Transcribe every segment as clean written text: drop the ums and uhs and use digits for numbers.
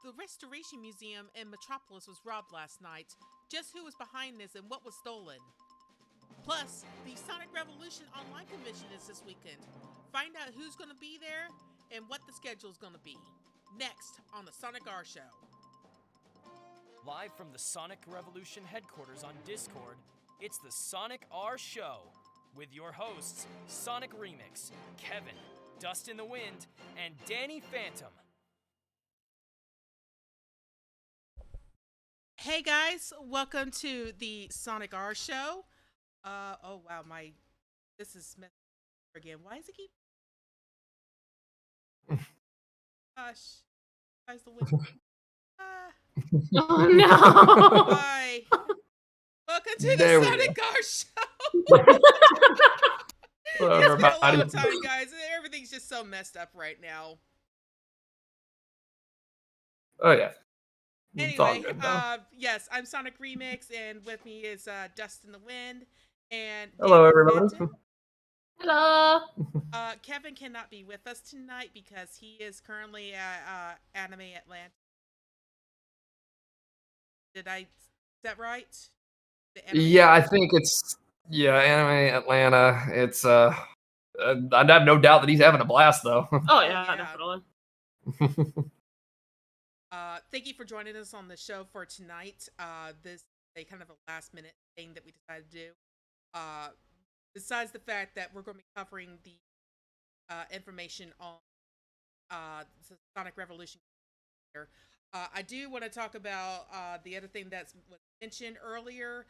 The Restoration Museum in Metropolis was robbed last night. Just who was behind this and what was stolen? Plus, the Sonic Revolution online convention is this weekend. Find out who's going to be there and what the schedule is going to be. Next on the Sonic R Show. Live from the Sonic Revolution headquarters on Discord, it's the Sonic R Show with your hosts, Sonic Remix, Kevin, Dust in the Wind, and Danny Phantom. Hey guys, welcome to the Sonic R Show. Oh wow, this is messed up again. Why does it keep? Gosh, why's the wind? Oh no! Why? Welcome to There the we Sonic R Show. Hello, It's been a long everybody. time, guys. Everything's just so messed up right now. Oh yeah. It's all Anyway, good though. yes, I'm Sonic Remix, and with me is Dust in the Wind and Hello, Danny everybody. Phantom. Hello. Kevin cannot be with us tonight because he is currently at Anime Atlanta. Is that right? The Anime Yeah, I think it's Anime Atlanta. It's I have no doubt that he's having a blast though. Oh yeah, yeah. definitely. Thank you for joining us on the show for tonight. This is a kind of a last minute thing that we decided to do. Besides the fact that we're going to be covering the information on the Sonic Revolution. I do want to talk about the other thing that was mentioned earlier.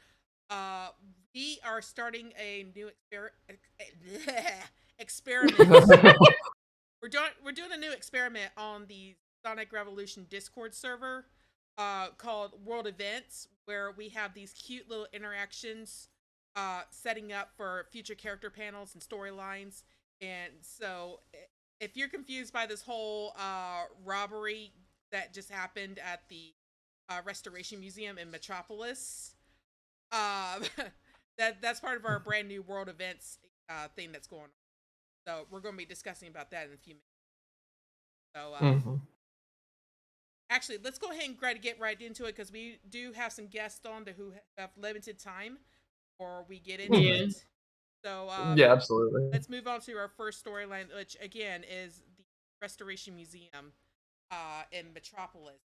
We are starting a new experiment. We're doing a new experiment on the Sonic Revolution Discord server called World Events, where we have these cute little interactions setting up for future character panels and storylines. And so if you're confused by this whole robbery that just happened at the Restoration Museum in Metropolis, that's part of our brand new World Events thing that's going on. So we're going to be discussing about that in a few minutes. So actually, let's go ahead and get right into it because we do have some guests on who have limited time before we get into it. So yeah, absolutely. Let's move on to our first storyline, which again is the Restoration Museum in Metropolis.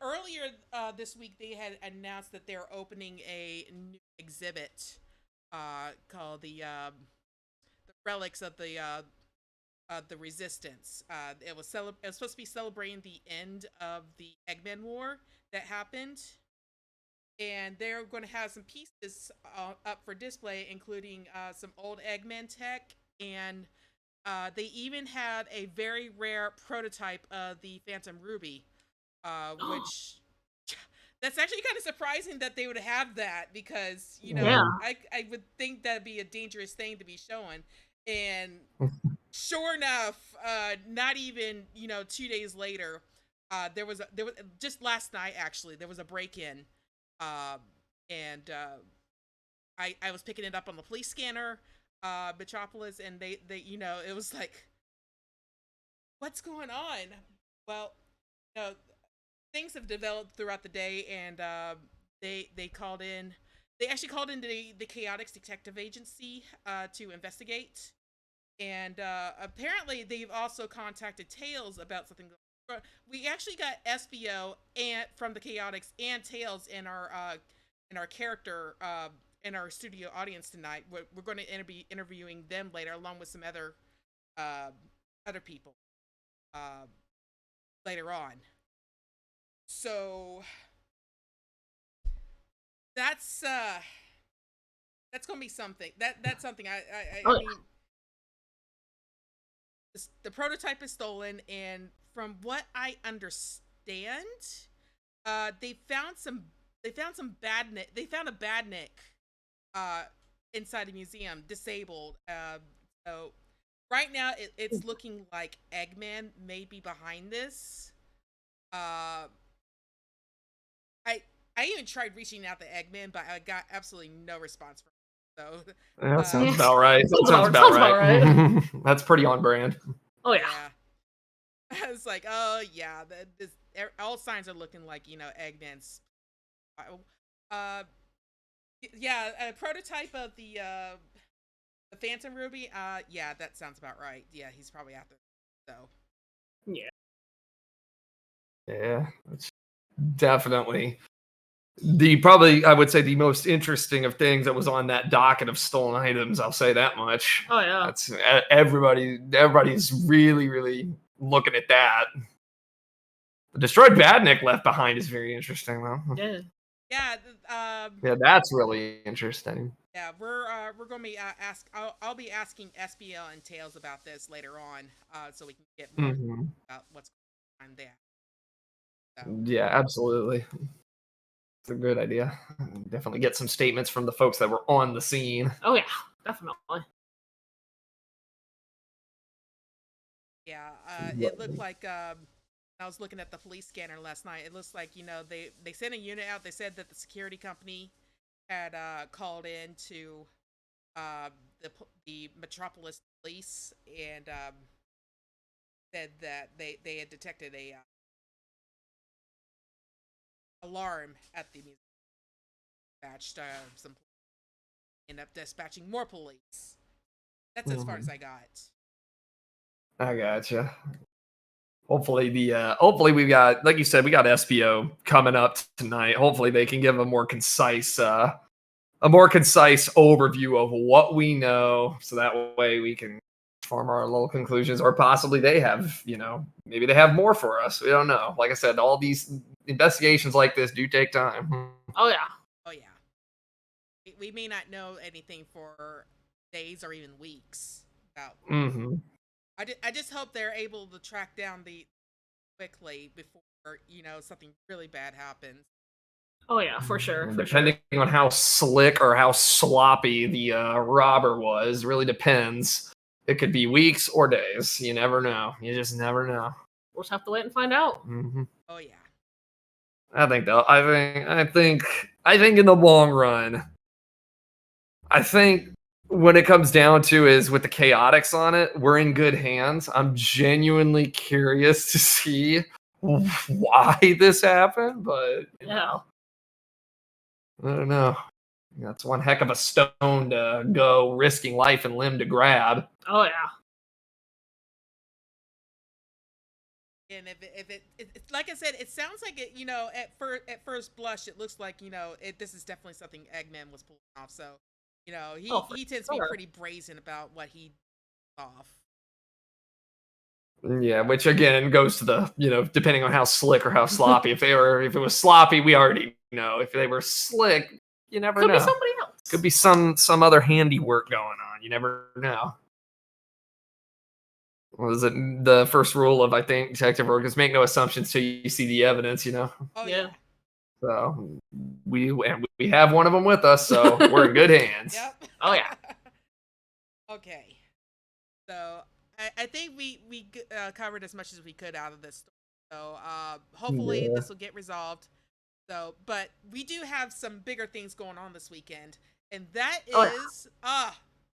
Earlier this week, they had announced that they're opening a new exhibit called the Relics of the Resistance. It was supposed to be celebrating the end of the Eggman War that happened, and they're going to have some pieces up for display, including some old Eggman tech, and they even had a very rare prototype of the Phantom Ruby, which that's actually kind of surprising that they would have that because, you know, Yeah. I would think that'd be a dangerous thing to be showing. And sure enough, not even, 2 days later, there was just last night, actually, there was a break-in, and I was picking it up on the police scanner, Metropolis, and they it was like, what's going on? Well, things have developed throughout the day, and they actually called in the Chaotix Detective Agency to investigate, and apparently they've also contacted Tails about something. We actually got SBO and from the Chaotix and Tails in our character in our studio audience tonight. We're going to be interviewing them later, along with some other people later on. So that's gonna be something. That's something. I mean, the prototype is stolen, and from what I understand, they found a badnik inside the museum, disabled. So right now it's looking like Eggman may be behind this. I even tried reaching out to Eggman, but I got absolutely no response from him. So That sounds about right. That Sounds about right. That's pretty on brand. Oh yeah. It's like, oh yeah, all signs are looking like Eggman's. Uh, yeah, a prototype of the Phantom Ruby. Yeah, that sounds about right. Yeah, he's probably out there. So Yeah. Yeah, it's definitely the probably I would say the most interesting of things that was on that docket of stolen items. I'll say that much. Oh yeah. That's everybody's really looking at that. The destroyed Badnik left behind is very interesting though. Yeah. yeah, Yeah, that's really interesting. yeah, we're gonna be I'll be asking SBL and Tails about this later on, so we can get more Hmm. about what's going on there. So, Yeah, absolutely. It's a good idea. Definitely get some statements from the folks that were on the scene. Oh yeah. Definitely. yeah, it looked like I was looking at the police scanner last night. It looks like they sent a unit out. They said that the security company had called in to the Metropolis police and said that they had detected a alarm at the museum. Dispatched some end up dispatching more police. That's as far as Mhm. I got. I gotcha. Hopefully we got, like you said, we got SPO coming up tonight. Hopefully they can give a more concise overview of what we know, so that way we can form our little conclusions, or possibly they have, maybe they have more for us. We don't know. Like I said, all these investigations like this do take time. Oh yeah. Oh yeah, we may not know anything for days or even weeks about. Hmm. I just hope they're able to track down the quickly before something really bad happens. Oh yeah. For sure. And For sure. depending on how slick or how sloppy the robber was, really depends. It could be weeks or days. You never know. You just never know. We'll just have to wait and find out. Oh yeah, I think though. I think in the long run, I think when it comes down to is with the chaotics on it, we're in good hands. I'm genuinely curious to see why this happened, but Yeah. I don't know. That's one heck of a stone to go risking life and limb to grab. Oh yeah. and it's like I said, it sounds like it. At first blush, it looks like this is definitely something Eggman was pulling off. So, Oh for he tends to be sure. pretty brazen about what he off. Yeah, which again goes to the, depending on how slick or how sloppy. If it was sloppy, we already know. If they were slick, you never Could be know. somebody else. Could be some other handiwork going on. You never know. What is it? The first rule of, I think, detective work is make no assumptions till you see the evidence. Oh Yeah. yeah. So we have one of them with us, so we're in good hands. Yep. Oh yeah. Okay. So I think we covered as much as we could out of this story. So hopefully Yeah. this will get resolved. So, but we do have some bigger things going on this weekend, and that Oh, yeah. is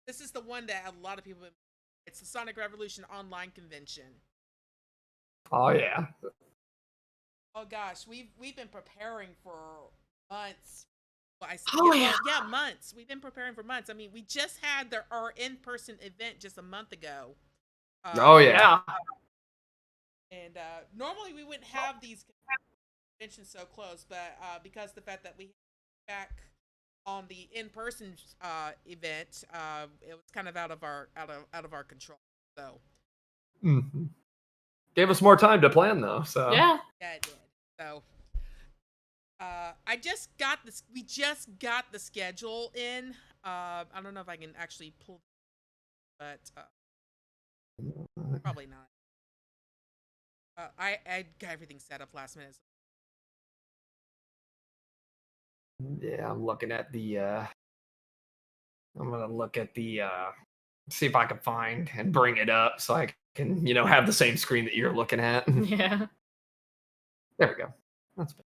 this is the one that a lot of people. It's the Sonic Revolution online convention. Oh yeah. Oh gosh, we've been preparing for months. Well, Oh yeah. yeah, months. We've been preparing for months. I mean, we just had our in-person event just a month ago. Oh yeah. Yeah. And normally we wouldn't have these conventions so close, but because the fact that we back on the in-person event, it was kind of out of our control. So Mhm. Gave us more time to plan though. So Yeah. yeah, it did. So I just got this. We just got the schedule in. I don't know if I can actually pull, but probably not. I got everything set up last minute. yeah, I'm looking at the. I'm gonna look at the. See if I can find and bring it up so I can, have the same screen that you're looking at. Yeah. There we go. That's better.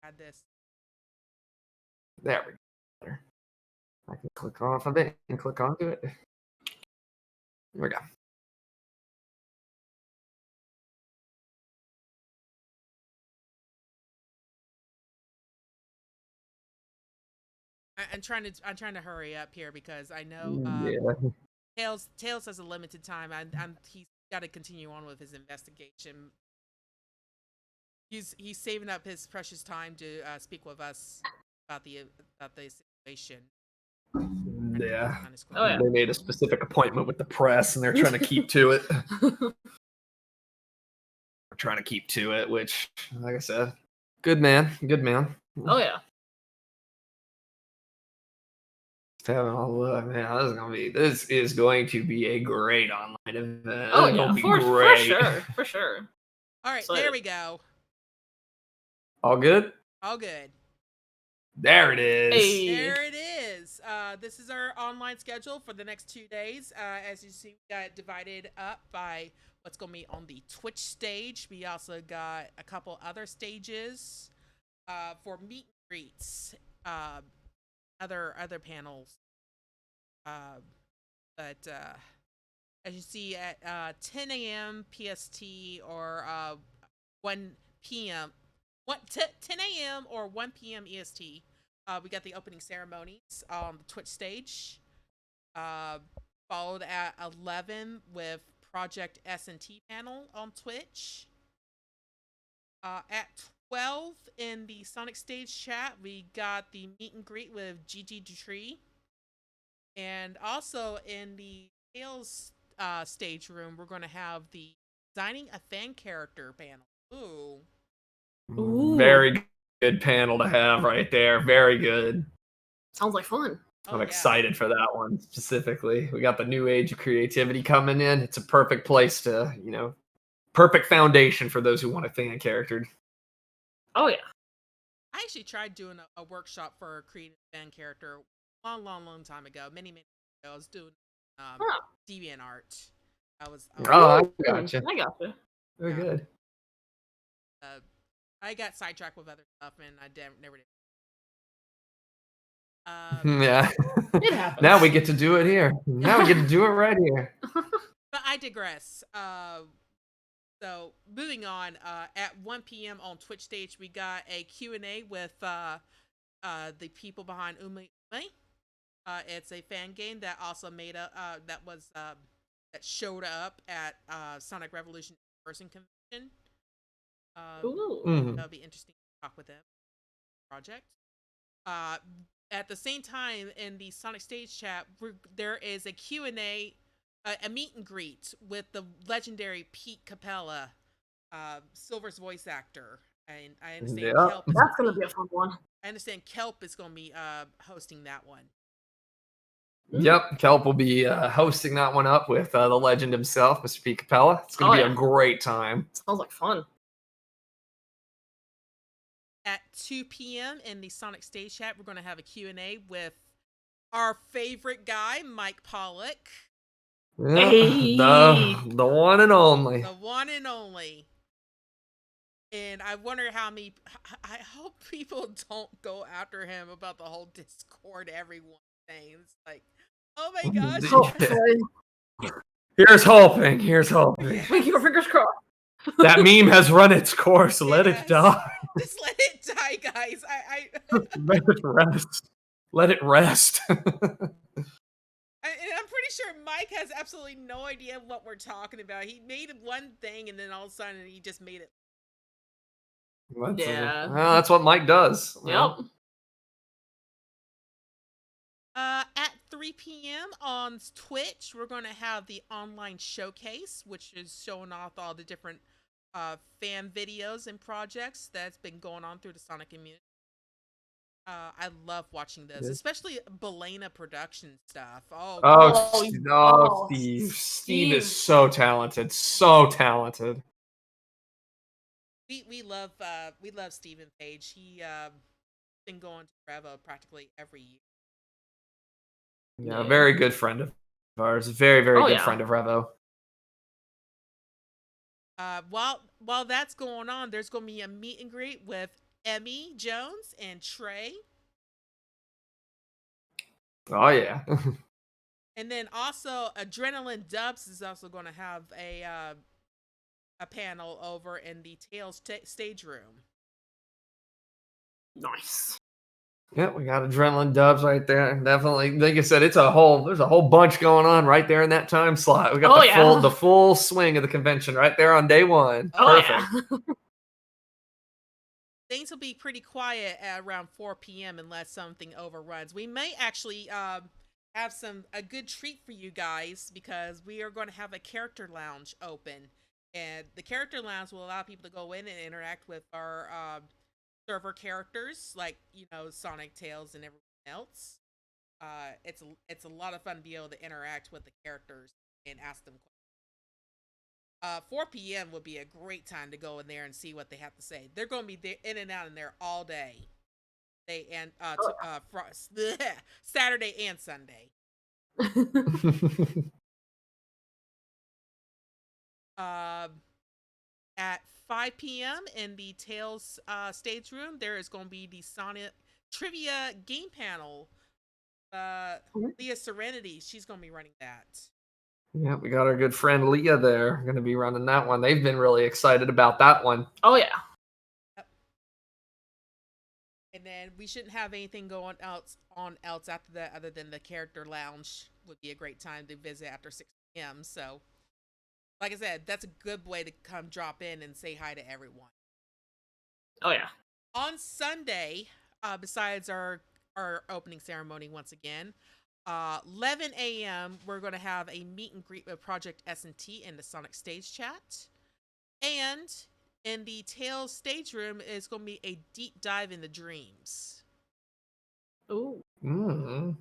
Had this. There we go. Better. I can click off of it and click onto it. There we go. I'm trying to hurry up here because I know Yeah. Tails has a limited time. He's got to continue on with his investigation. He's saving up his precious time to speak with us about the situation. Yeah. Oh, yeah. They made a specific appointment with the press, and they're trying to keep to it. Trying to keep to it, which, like I said, good man. Oh yeah. Just having a look, man. This is going to be a great online event. Oh It's yeah. gonna be For great. sure. All right, Excited. there we go. All good. All good. There it is. Hey. There it is. This is our online schedule for the next 2 days. As you see, we got it divided up by what's going to be on the Twitch stage. We also got a couple other stages for meet and greets, other panels. But as you see at 10 a.m. PST or 1 p.m. 10 a.m. or 1 p.m. EST. We got the opening ceremonies on the Twitch stage. Followed at 11 with Project S&T panel on Twitch. At 12 in the Sonic stage chat, we got the meet and greet with Gigi Dutree. And also in the Tails stage room, we're going to have the Designing a Fan Character panel. Ooh. Very good panel to have right there. Very good. Sounds like fun. I'm excited for that one specifically. We got the new age of creativity coming in. It's a perfect place to, perfect foundation for those who want a fan character. Oh yeah. I actually tried doing a workshop for creating a fan character long time ago. Many ago. I was doing DeviantArt. I gotcha. Very good. I got sidetracked with other stuff and I never did. Yeah. It happens. Now we get to do it here. Now we get to do it right here. But I digress. So moving on, at 1 p.m. on Twitch stage, we got a Q&A with the people behind Umi Umi. It's a fan game that also made that showed up at Sonic Revolution in-person convention. That'll be interesting to talk with them. Project. At the same time, in the Sonic stage chat, there is a Q&A, a meet and greet with the legendary Pete Capella, Silver's voice actor. And I understand Kelp. That's gonna be a fun one. I understand Kelp is gonna be hosting that one. Yep, Kelp will be hosting that one up with the legend himself, Mr. Pete Capella. It's gonna be a great time. Sounds like fun. At 2 p.m. in the Sonic stage chat, we're going to have a Q&A with our favorite guy, Mike Pollock. Yeah, the one and only. The one and only. And I wonder I hope people don't go after him about the whole Discord everyone thing. It's like, oh my gosh. Here's hoping. Make your fingers crossed. That meme has run its course. Let it die. Just let it die, guys. Let it rest. Let it rest. And I'm pretty sure Mike has absolutely no idea what we're talking about. He made one thing and then all of a sudden he just made it. Well, that's what Mike does. Yep. At 3 p.m. on Twitch, we're going to have the online showcase, which is showing off all the different fan videos and projects that's been going on through the Sonic community. I love watching this, especially Belena production stuff. Steve is so talented, We love Stephen Page. He been going to Revo practically every year. Yeah, a very good friend of ours. Very good friend of Revo. While that's going on, there's going to be a meet and greet with Emmy Jones and Trey. Oh yeah. And then also Adrenaline Dubs is also going to have a panel over in the Tales stage room. Nice. Yeah, we got Adrenaline Dubs right there. Definitely, like I said, there's a whole bunch going on right there in that time slot. We got the full swing of the convention right there on day one. Oh, Perfect. yeah. Things will be pretty quiet at around 4 p.m. unless something overruns. We may actually have a good treat for you guys because we are going to have a character lounge open, and the character lounge will allow people to go in and interact with our server characters, like Sonic, Tails, and everyone else. It's a lot of fun to be able to interact with the characters and ask them questions. 4 p.m. would be a great time to go in there and see what they have to say. They're going to be there, in and out in there all day. Saturday and Sunday. At 5 p.m. in the Tales stage room, there is going to be the Sonic Trivia game panel. Leah Serenity, she's going to be running that. Yeah, we got our good friend Leah there, going to be running that one. They've been really excited about that one. Oh, yeah. Yep. And then we shouldn't have anything going else after that other than the character lounge would be a great time to visit after 6 p.m. So, like I said, that's a good way to come drop in and say hi to everyone. Oh, yeah. On Sunday, besides our opening ceremony once again, 11 a.m. we're going to have a meet and greet with Project S&T in the Sonic Stage Chat. And in the Tales stage room is going to be a deep dive into dreams. Ooh. Mm-hmm.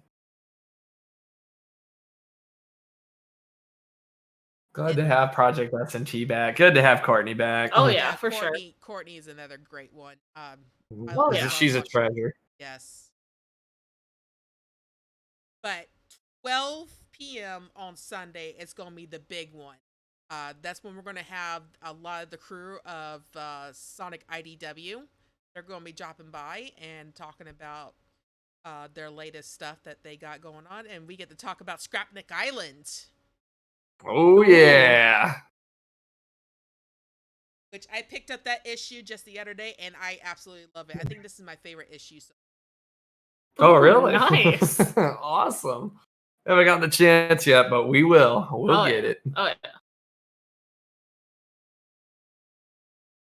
Glad to have Project S&T back. Good to have Courtney back. Oh, yeah, for sure. Courtney is another great one. She's a treasure. Yes. But 12 p.m. on Sunday is going to be the big one. That's when we're going to have a lot of the crew of Sonic IDW. They're going to be dropping by and talking about their latest stuff that they got going on. And we get to talk about Scrapnik Island. Oh, yeah. Which I picked up that issue just the other day, and I absolutely love it. I think this is my favorite issue. Oh, really? Nice. Awesome. Haven't gotten the chance yet, but we will. We'll get it. Oh,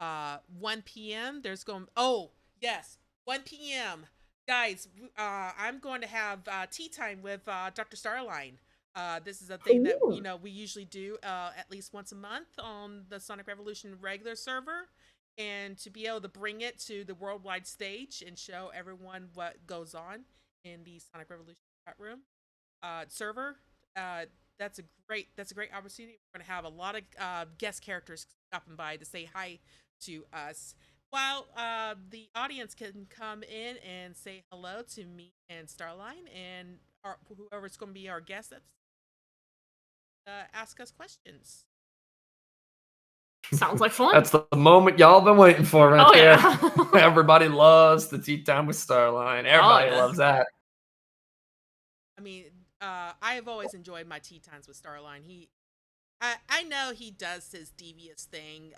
yeah. 1 p.m. There's going. Oh, yes. 1 p.m. Guys, I'm going to have tea time with Dr. Starline. This is a thing that we usually do at least once a month on the Sonic Revolution regular server, and to be able to bring it to the worldwide stage and show everyone what goes on in the Sonic Revolution chat room server. That's a great opportunity. We're going to have a lot of guest characters stopping by to say hi to us, while the audience can come in and say hello to me and Starline and whoever's going to be our guest that's ask us questions. Sounds like fun. That's the moment y'all been waiting for right there. Yeah. Everybody loves the tea time with Starline. Everybody loves that. I mean, I have always enjoyed my tea times with Starline. I know he does his devious thing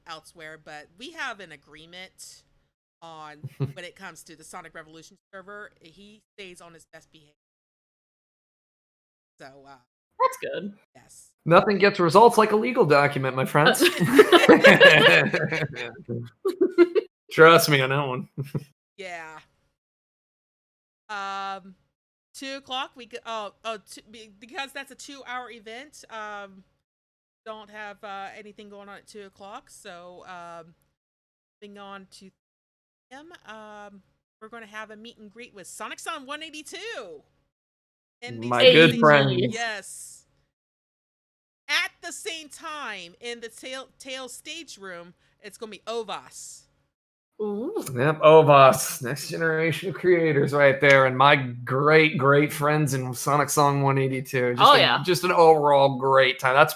elsewhere, but we have an agreement on when it comes to the Sonic Revolution server. He stays on his best behavior. So that's good. Yes. Nothing gets results like a legal document, my friends. Trust me on that one. Yeah. 2 o'clock. We could. Because that's a 2-hour event. Don't have anything going on at 2 o'clock. So, moving on to him. We're going to have a meet and greet with Sonic Son 182. My good friend. Yes. At the same time, in the Tails stage room, it's going to be Ovas. Ooh. Yep, Ovas, next generation of creators right there, and my great friends in Sonic Song 182. Just an overall great time. That's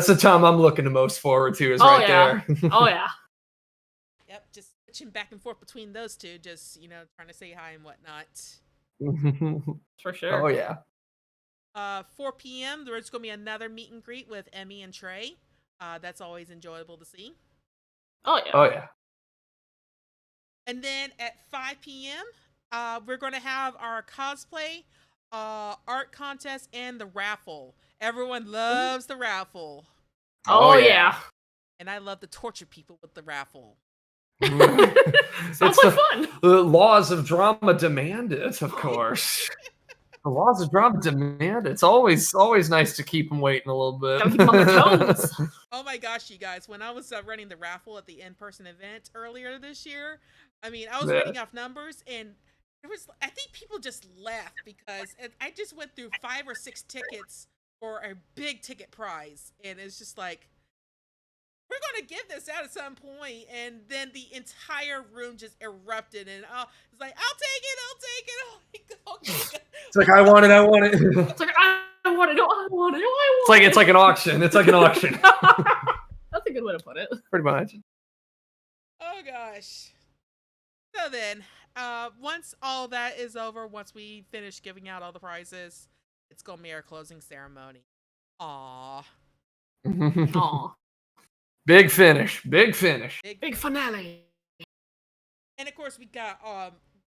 the time I'm looking the most forward to is there. Oh yeah. Yep, just switching back and forth between those two, just trying to say hi and whatnot. For sure. Oh yeah. 4 p.m. There's going to be another meet and greet with Emmy and Trey. That's always enjoyable to see. Oh yeah. Oh yeah. And then at 5 p.m., we're going to have our cosplay, art contest, and the raffle. Everyone loves the raffle. Oh, Oh, yeah. yeah. And I love to torture people with the raffle. Sounds It's like the, fun. the laws of drama demand it, of course. The laws of drama demand it. It's always nice to keep them waiting a little bit. Gotta keep them on their toes. Oh my gosh, you guys, when I was running the raffle at the in-person event earlier this year, I mean, I was Yeah. reading off numbers and I think people just left because I just went through 5 or 6 tickets for a big ticket prize. And it's just like, we're going to give this out at some point. And then the entire room just erupted. And it's like, I'll take it. Okay. It's like I want it. It's like I want it. No, I want it. No, I want it. It's like an auction. It's like an auction. That's a good way to put it. Pretty much. Oh gosh. So then, once all that is over, once we finish giving out all the prizes, it's gonna be our closing ceremony. Aww. Aw. Big finish. Big finish. Big finale. And of course, we got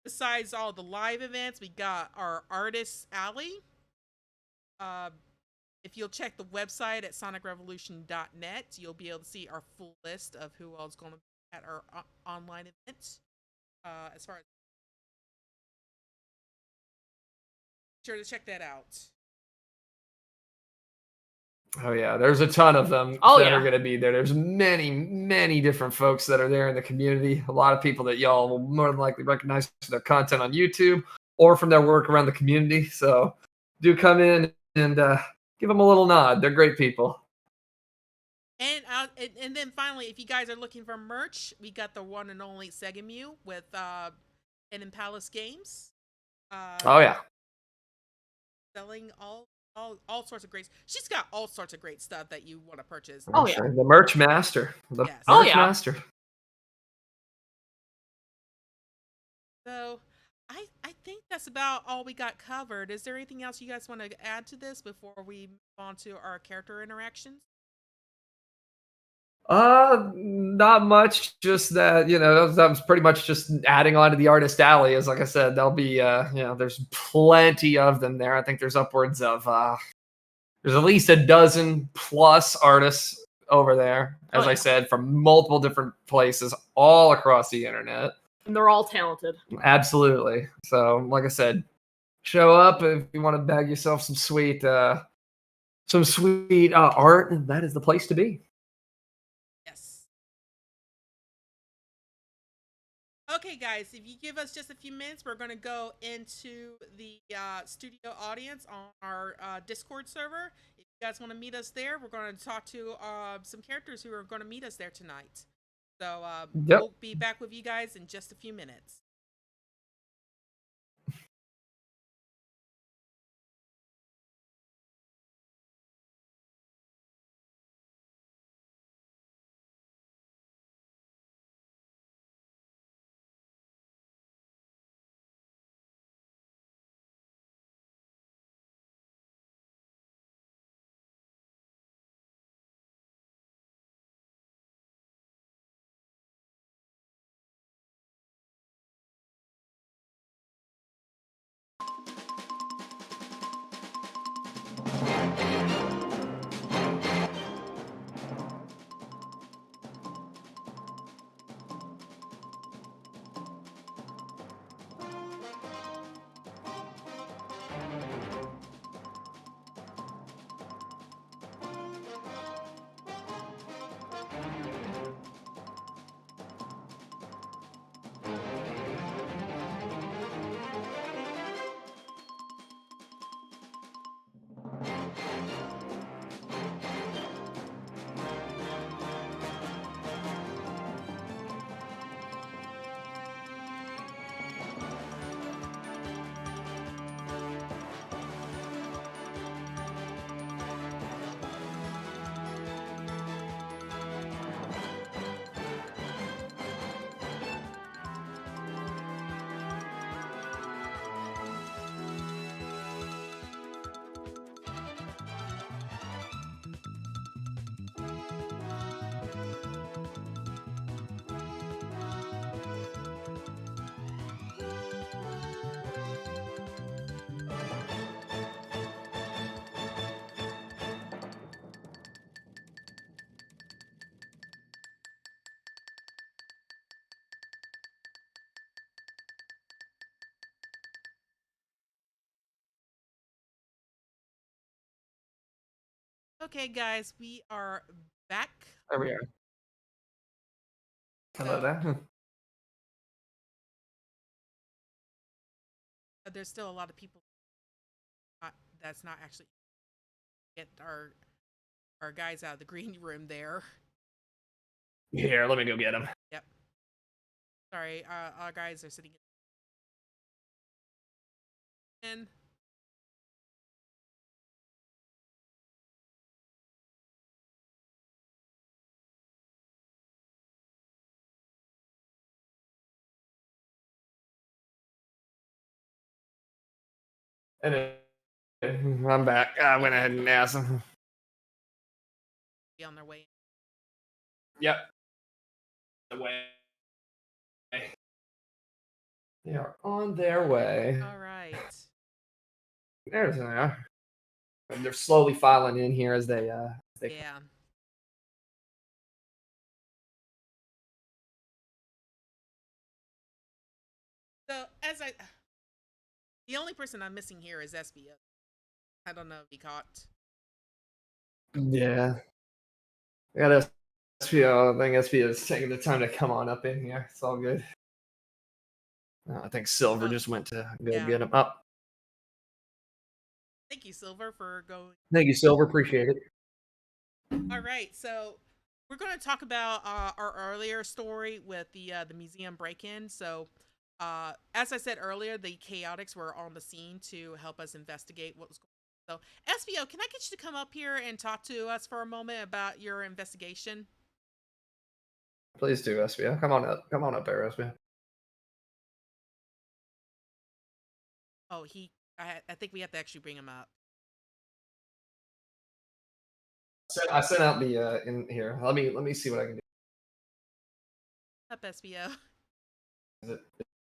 besides all the live events, we got our artists alley. If you'll check the website at sonicrevolution.net, you'll be able to see our full list of who else is going to be at our online events. As far as sure to check that out. Oh yeah, there's a ton of them Oh, that yeah. are going to be there. There's many different folks that are there in the community. A lot of people that y'all will more than likely recognize from their content on YouTube or from their work around the community. So do come in and give them a little nod. They're great people. And then finally, if you guys are looking for merch, we got the one and only Segemu with Hidden Palace Games. Oh yeah. Selling all sorts of great. She's got all sorts of great stuff that you want to purchase. Oh, yeah. The merch master. The Yes. Oh, merch yeah. master. So I think that's about all we got covered. Is there anything else you guys want to add to this before we move on to our character interactions? Not much. Just that, that was pretty much just adding on to the artist alley. As like I said, there'll be, there's plenty of them there. I think there's upwards of, there's at least a dozen plus artists over there. As Oh, I yeah. said, from multiple different places all across the internet. And they're all talented. Absolutely. So, like I said, show up if you want to bag yourself some sweet art. That is the place to be. Yes. Okay, guys, if you give us just a few minutes, we're going to go into the studio audience on our Discord server. If you guys want to meet us there, we're going to talk to some characters who are going to meet us there tonight. So Yep. we'll be back with you guys in just a few minutes. Okay, guys, we are back. There we are. Hello So there. there's still a lot of people that's not actually get our guys out of the green room there. Here, let me go get him. Yep. Sorry, our guys are sitting in. And I'm back. I went ahead and asked him. Be on their way. Yep. The way. They are on their way. All right. There's they are. And they're slowly filing in here as they Yeah. So the only person I'm missing here is SBO. I don't know if he caught. Yeah. I got SPO. I think SPO is taking the time to come on up in here. It's all good. I think Silver Oh, just went to go yeah. get him up. Thank you, Silver, for going. Thank you, Silver. Appreciate it. All right, so we're going to talk about our earlier story with the museum break-in. So, as I said earlier, the Chaotix were on the scene to help us investigate what was going on. So, SBO, can I get you to come up here and talk to us for a moment about your investigation? Please do, SPO. Come on up. Come on up there, SPO. Oh, I think we have to actually bring him up. I sent out the in here. Let me see what I can do. Up, SBO.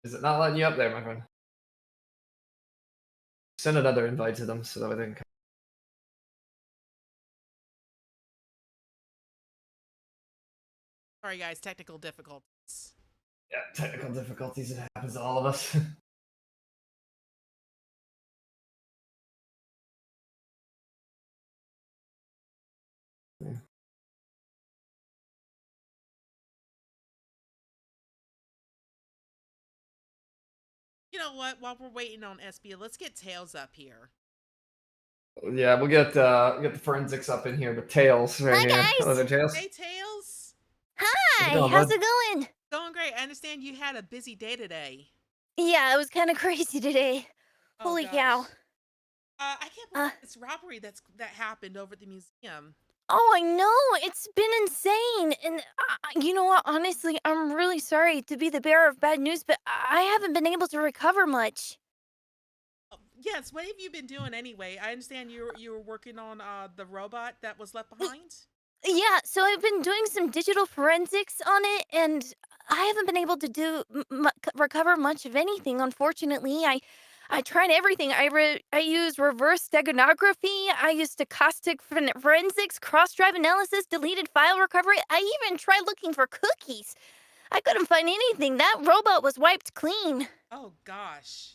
Is it not letting you up there, my friend? Send another invite to them so that they can come. Sorry, guys, technical difficulties. Yeah, technical difficulties. It happens to all of us. Yeah. You know what? While we're waiting on SBO, let's get Tails up here. Yeah, we'll get the forensics up in here, but Tails right Hi, here. guys. Hello there, Tails. Hey, Tails. Hi, going, how's bud? it going? Going great. I understand you had a busy day today. Yeah, it was kind of crazy today. Oh, Holy gosh. cow. I can't believe this robbery that happened over at the museum. Oh, I know. It's been insane. And you know what? Honestly, I'm really sorry to be the bearer of bad news, but I haven't been able to recover much. Yes, what have you been doing anyway? I understand you were working on the robot that was left behind. Yeah, so I've been doing some digital forensics on it, and I haven't been able to recover much of anything. Unfortunately, I tried everything. I used reverse steganography. I used stochastic forensics, cross-drive analysis, deleted file recovery. I even tried looking for cookies. I couldn't find anything. That robot was wiped clean. Oh gosh.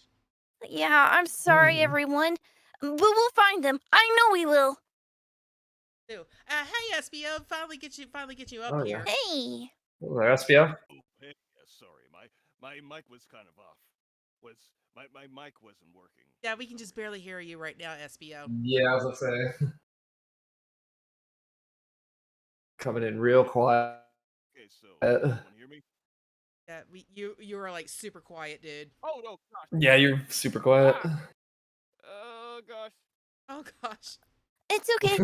Yeah, I'm sorry, everyone, but we'll find them. I know we will. Hey, SBO, finally get you up Oh, here. yeah. Hey. Hello there, SPO. Oh, hey, sorry, my mic was kind of off. My mic wasn't working. Yeah, we can just barely hear you right now, SBO. Yeah, I was gonna say. Coming in real quiet. Okay, so you Uh, hear me? Yeah, you were like super quiet, dude. Oh no, gosh. Yeah, you're super quiet. Oh gosh. Oh gosh. It's okay.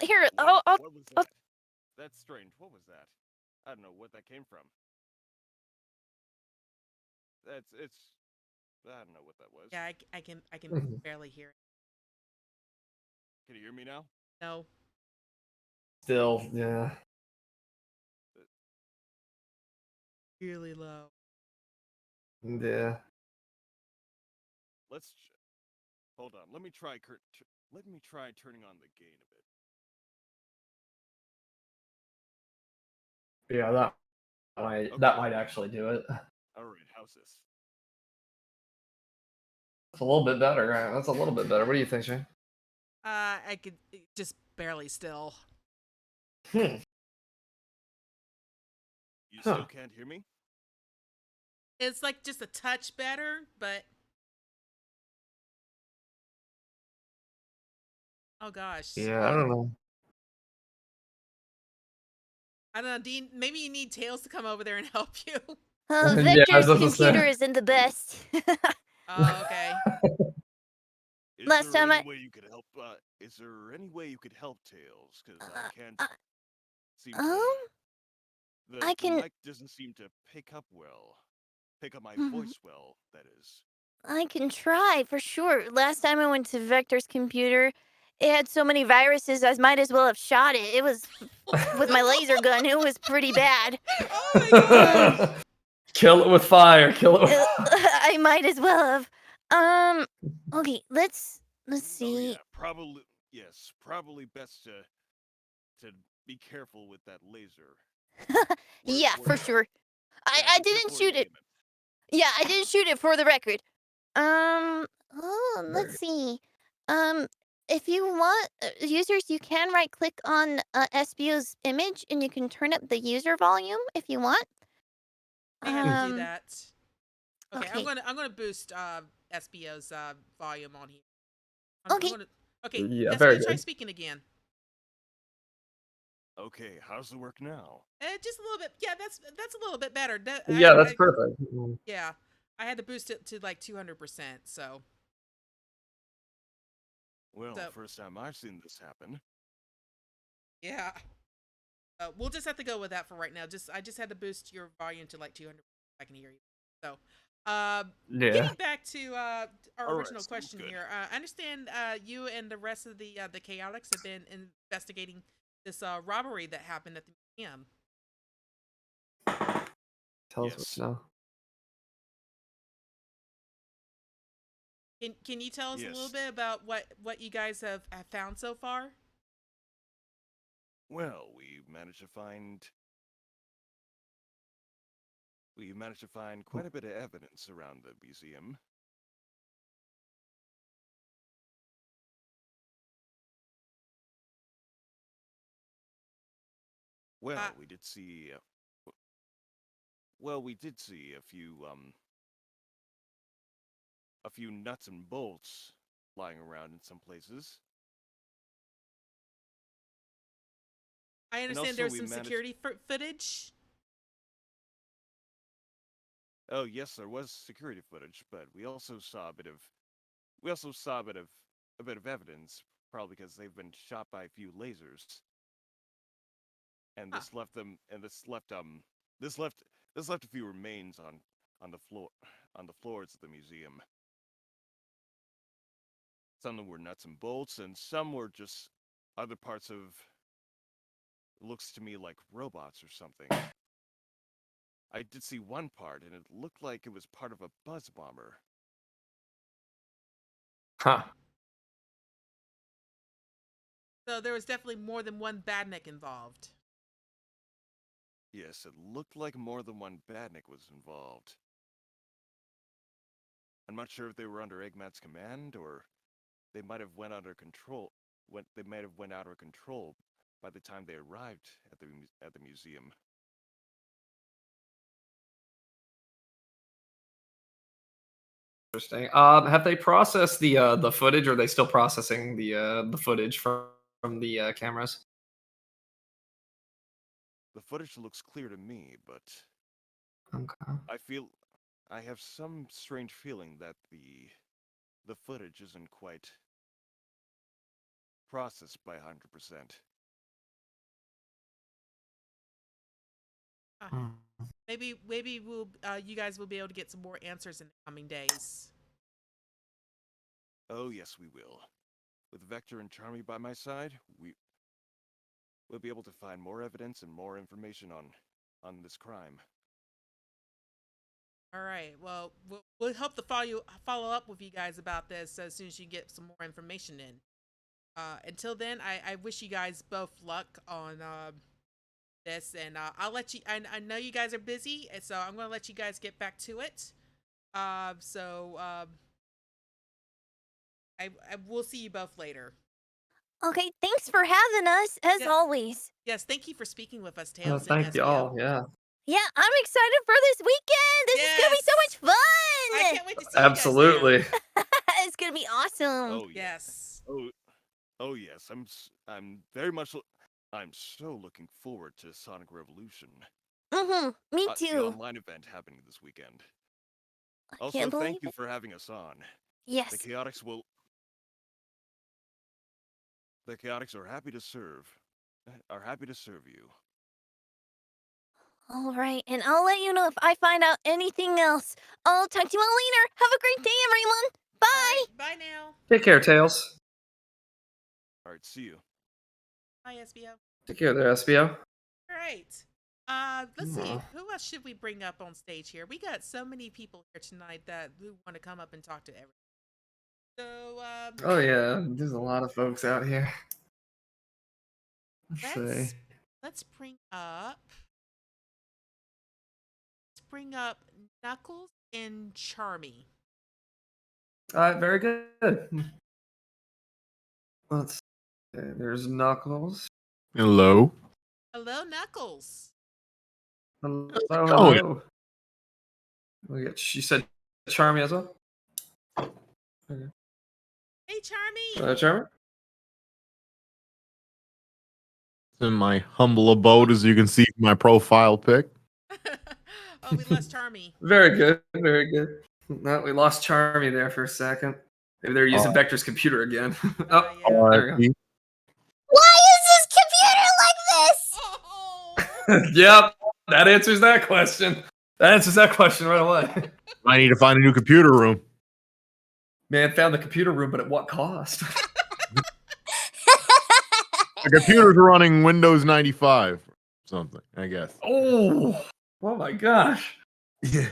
Here, I'll What was that? That's strange. What was that? I don't know what that came from. I don't know what that was. Yeah, I can Mhm. barely hear it. Can you hear me now? No. Still, yeah. Really low. Yeah. Hold on. Let me try turning on the gain a bit. Yeah, that might actually do it. All right, how's this? It's a little bit better. Right? That's a little bit better. What do you think, Shane? I could just barely still. Hmm. You Huh. still can't hear me? It's like just a touch better, but oh gosh. Yeah, I don't know. I don't know, Dean. Maybe you need Tails to come over there and help you. Oh, Yeah, I was Vector's about to computer say. isn't the best. Oh, okay. Is Last there time any I- way you could help? Is there any way you could help Tails? Because Uh, I can't uh, seem um, to. I The can. mic doesn't seem to pick up well. Pick up my voice well, that is. I can try for sure. Last time I went to Vector's computer, it had so many viruses I might as well have shot it. It was with my laser gun. It was pretty bad. Oh my gosh. Kill it with fire. Kill it with I might as well have. Okay, let's Oh see. yeah, probably yes. Probably best to be careful with that laser. We're- Yeah, we're- for sure. yeah, I be didn't careful shoot where you it. aim Yeah, I didn't shoot it for the record. Let's see. Um, if you want, users, you can right click on SBO's image and you can turn up the user volume if you want. I had to do Um, that. Okay, okay. I'm gonna boost SBO's volume on here. I'm Okay. gonna, okay, Yeah, SBO, very try good. speaking again. Okay, how's the work now? Just a little bit. Yeah, that's a little bit better. Yeah, that's perfect. Yeah, I had to boost it to like 200%. So Well, So- first time I've seen this happen. yeah, we'll just have to go with that for right now. I just had to boost your volume to like 200. I can hear you. So, Yeah. getting back to our All right, original sounds question good. here. I understand you and the rest of the Chaotix have been investigating this robbery that happened at the museum. Tell us what Yes. you know. Can you tell us a little Yes. bit about what you guys have found so far? Well, we managed to find quite a bit of evidence around the museum. Well, Uh, we did see. Well, we did see a few nuts and bolts lying around in some places. I And understand also there's we some managed- security footage. Oh yes, there was security footage, but we also saw a bit of evidence, probably because they've been shot by a few lasers. And Huh. this left them and this left a few remains on the floors of the museum. Some of them were nuts and bolts, and some were just other parts of. Looks to me like robots or something. I did see one part, and it looked like it was part of a buzz bomber. Huh. So there was definitely more than one badnik involved. Yes, it looked like more than one badnik was involved. I'm not sure if they were under Eggman's command, or they might have went under control. They might have went out of control by the time they arrived at the museum. Interesting. Have they processed the footage, or are they still processing the footage from the cameras? The footage looks clear to me, but Okay. I have some strange feeling that the footage isn't quite processed by 100%. Huh. Maybe we'll you guys will be able to get some more answers in the coming days. Oh yes, we will. With Vector and Charmy by my side, we'll be able to find more evidence and more information on this crime. All right. Well, we'll hope to follow up with you guys about this as soon as you get some more information in. Until then, I wish you guys both luck on this, and I'll let you. I know you guys are busy, and so I'm gonna let you guys get back to it. I will see you both later. Okay, thanks for having us, as Yeah. always. Yes, thank you for speaking with us, Oh, Tails and thank you SBO. all. Yeah. Yeah, I'm excited for this weekend. This is gonna be so Yes. much I fun. can't wait to see you guys Absolutely. there. It's gonna be awesome. Oh yeah. Yes. Oh yes. I'm very much. I'm so looking forward to Sonic Revolution. Me The too. online event happening this weekend. I Also, can't believe thank you it. for having us on. Yes. The Chaotix will. The Chaotix are happy to serve. Are happy to serve you. All right, and I'll let you know if I find out anything else. I'll talk to you all later. Have a great day, everyone. Bye. All right, bye now. Take care, Tails. All right. See you. Bye, SBO. Take care there, SBO. All right. Let's see. Aw. Who else should we bring up on stage here? We got so many people here tonight who want to come up and talk to everyone. So, Oh yeah, there's a lot of folks out here. Let's see. let's bring up Knuckles and Charmy. All right, very good. Let's see. There's Knuckles. Hello. Hello, Knuckles. Hello, going? hello. She said Charmy as well. Hey, Charmy. Charmy. In my humble abode, as you can see from my profile pic. Oh, we lost Charmy. Very good, very good. No, we lost Charmy there for a second. Maybe they're using Vector's computer again. Oh, Yeah. there we go. Why is this computer like this? Oh. Yep, that answers that question. That answers that question right away. I need to find a new computer room. Man found the computer room, but at what cost? The computer's running Windows 95 or something, I guess. Oh my gosh. Yeah.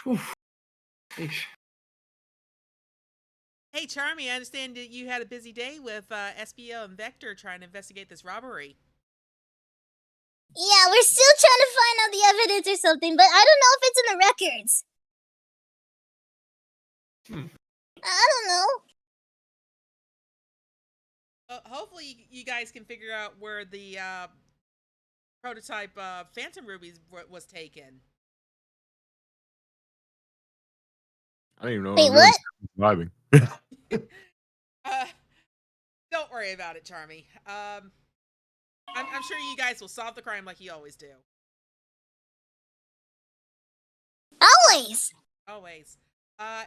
Oof. Eesh. Hey, Charmy, I understand that you had a busy day with SBO and Vector trying to investigate this robbery. Yeah, we're still trying to find out the evidence or something, but I don't know if it's in the records. I don't know. Hopefully, you guys can figure out where the prototype Phantom Rubies was taken. I don't even know. Wait, I'm what? surviving. Don't worry about it, Charmy. I'm sure you guys will solve the crime like you always do. Always. Always.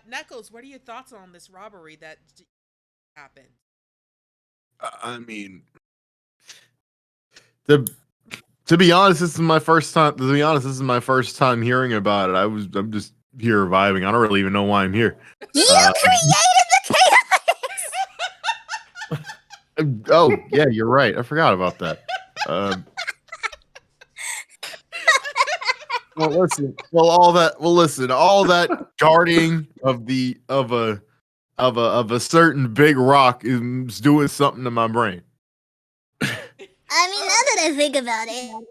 Knuckles, what are your thoughts on this robbery that happened? I mean, to be honest, this is my first time. To be honest, this is my first time hearing about it. I'm just here vibing. I don't really even know why I'm here. You created the chaos. Oh yeah, you're right. I forgot about that. All that guarding of a certain big rock is doing something to my brain. I mean, now that I think about it,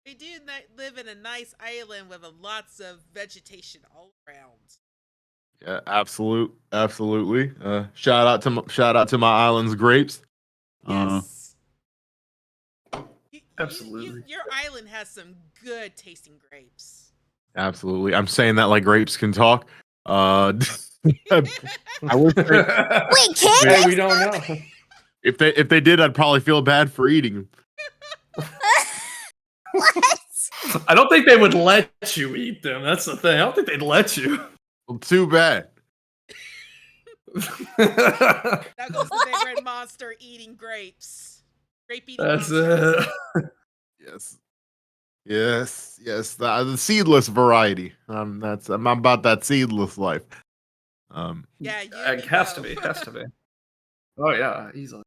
We do live in a nice island with lots of vegetation all around. Yeah, absolutely. Shout out to my island's grapes. Yes. Absolutely. Your island has some good tasting grapes. Absolutely. I'm saying that like grapes can talk. I wish wait, can Maybe they? we don't know. if they did, I'd probably feel bad for eating them. What? I don't think they would let you eat them. That's the thing. I don't think they'd let you. Well, too bad. That goes the big red monster eating grapes. Grape eating That's monster. it. Yes. The seedless variety. I'm about that seedless life. Yeah, you It has to be. Has to be. Oh yeah, easily.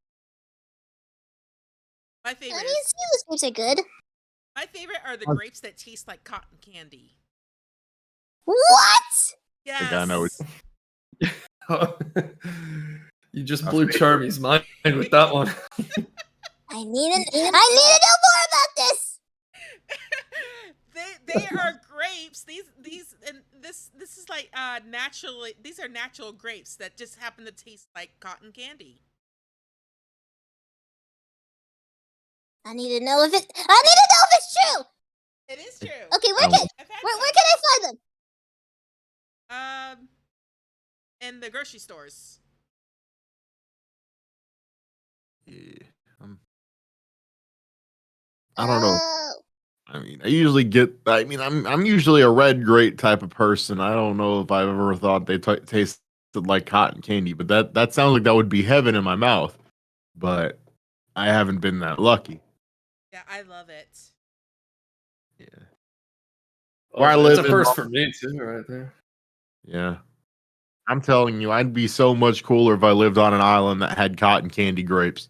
My I favorite. mean, seedless grapes are good. My favorite are the grapes that taste like cotton candy. What? Yes. think I know You just blew Charmy's mind with that one. I need to know more about this. they are grapes. These and this this is like naturally. These are natural grapes that just happen to taste like cotton candy. I need to know if it's true. It is true. Okay, I've had where some. can I find them? In the grocery stores. Yeah, I don't know. Oh. I mean, I'm usually a red grape type of person. I don't know if I've ever thought they tasted like cotton candy, but that sounds like that would be heaven in my mouth. But I haven't been that lucky. Yeah, I love it. Yeah. Oh, Where I it's live a in first for me too, right there. Yeah. I'm telling you, I'd be so much cooler if I lived on an island that had cotton candy grapes.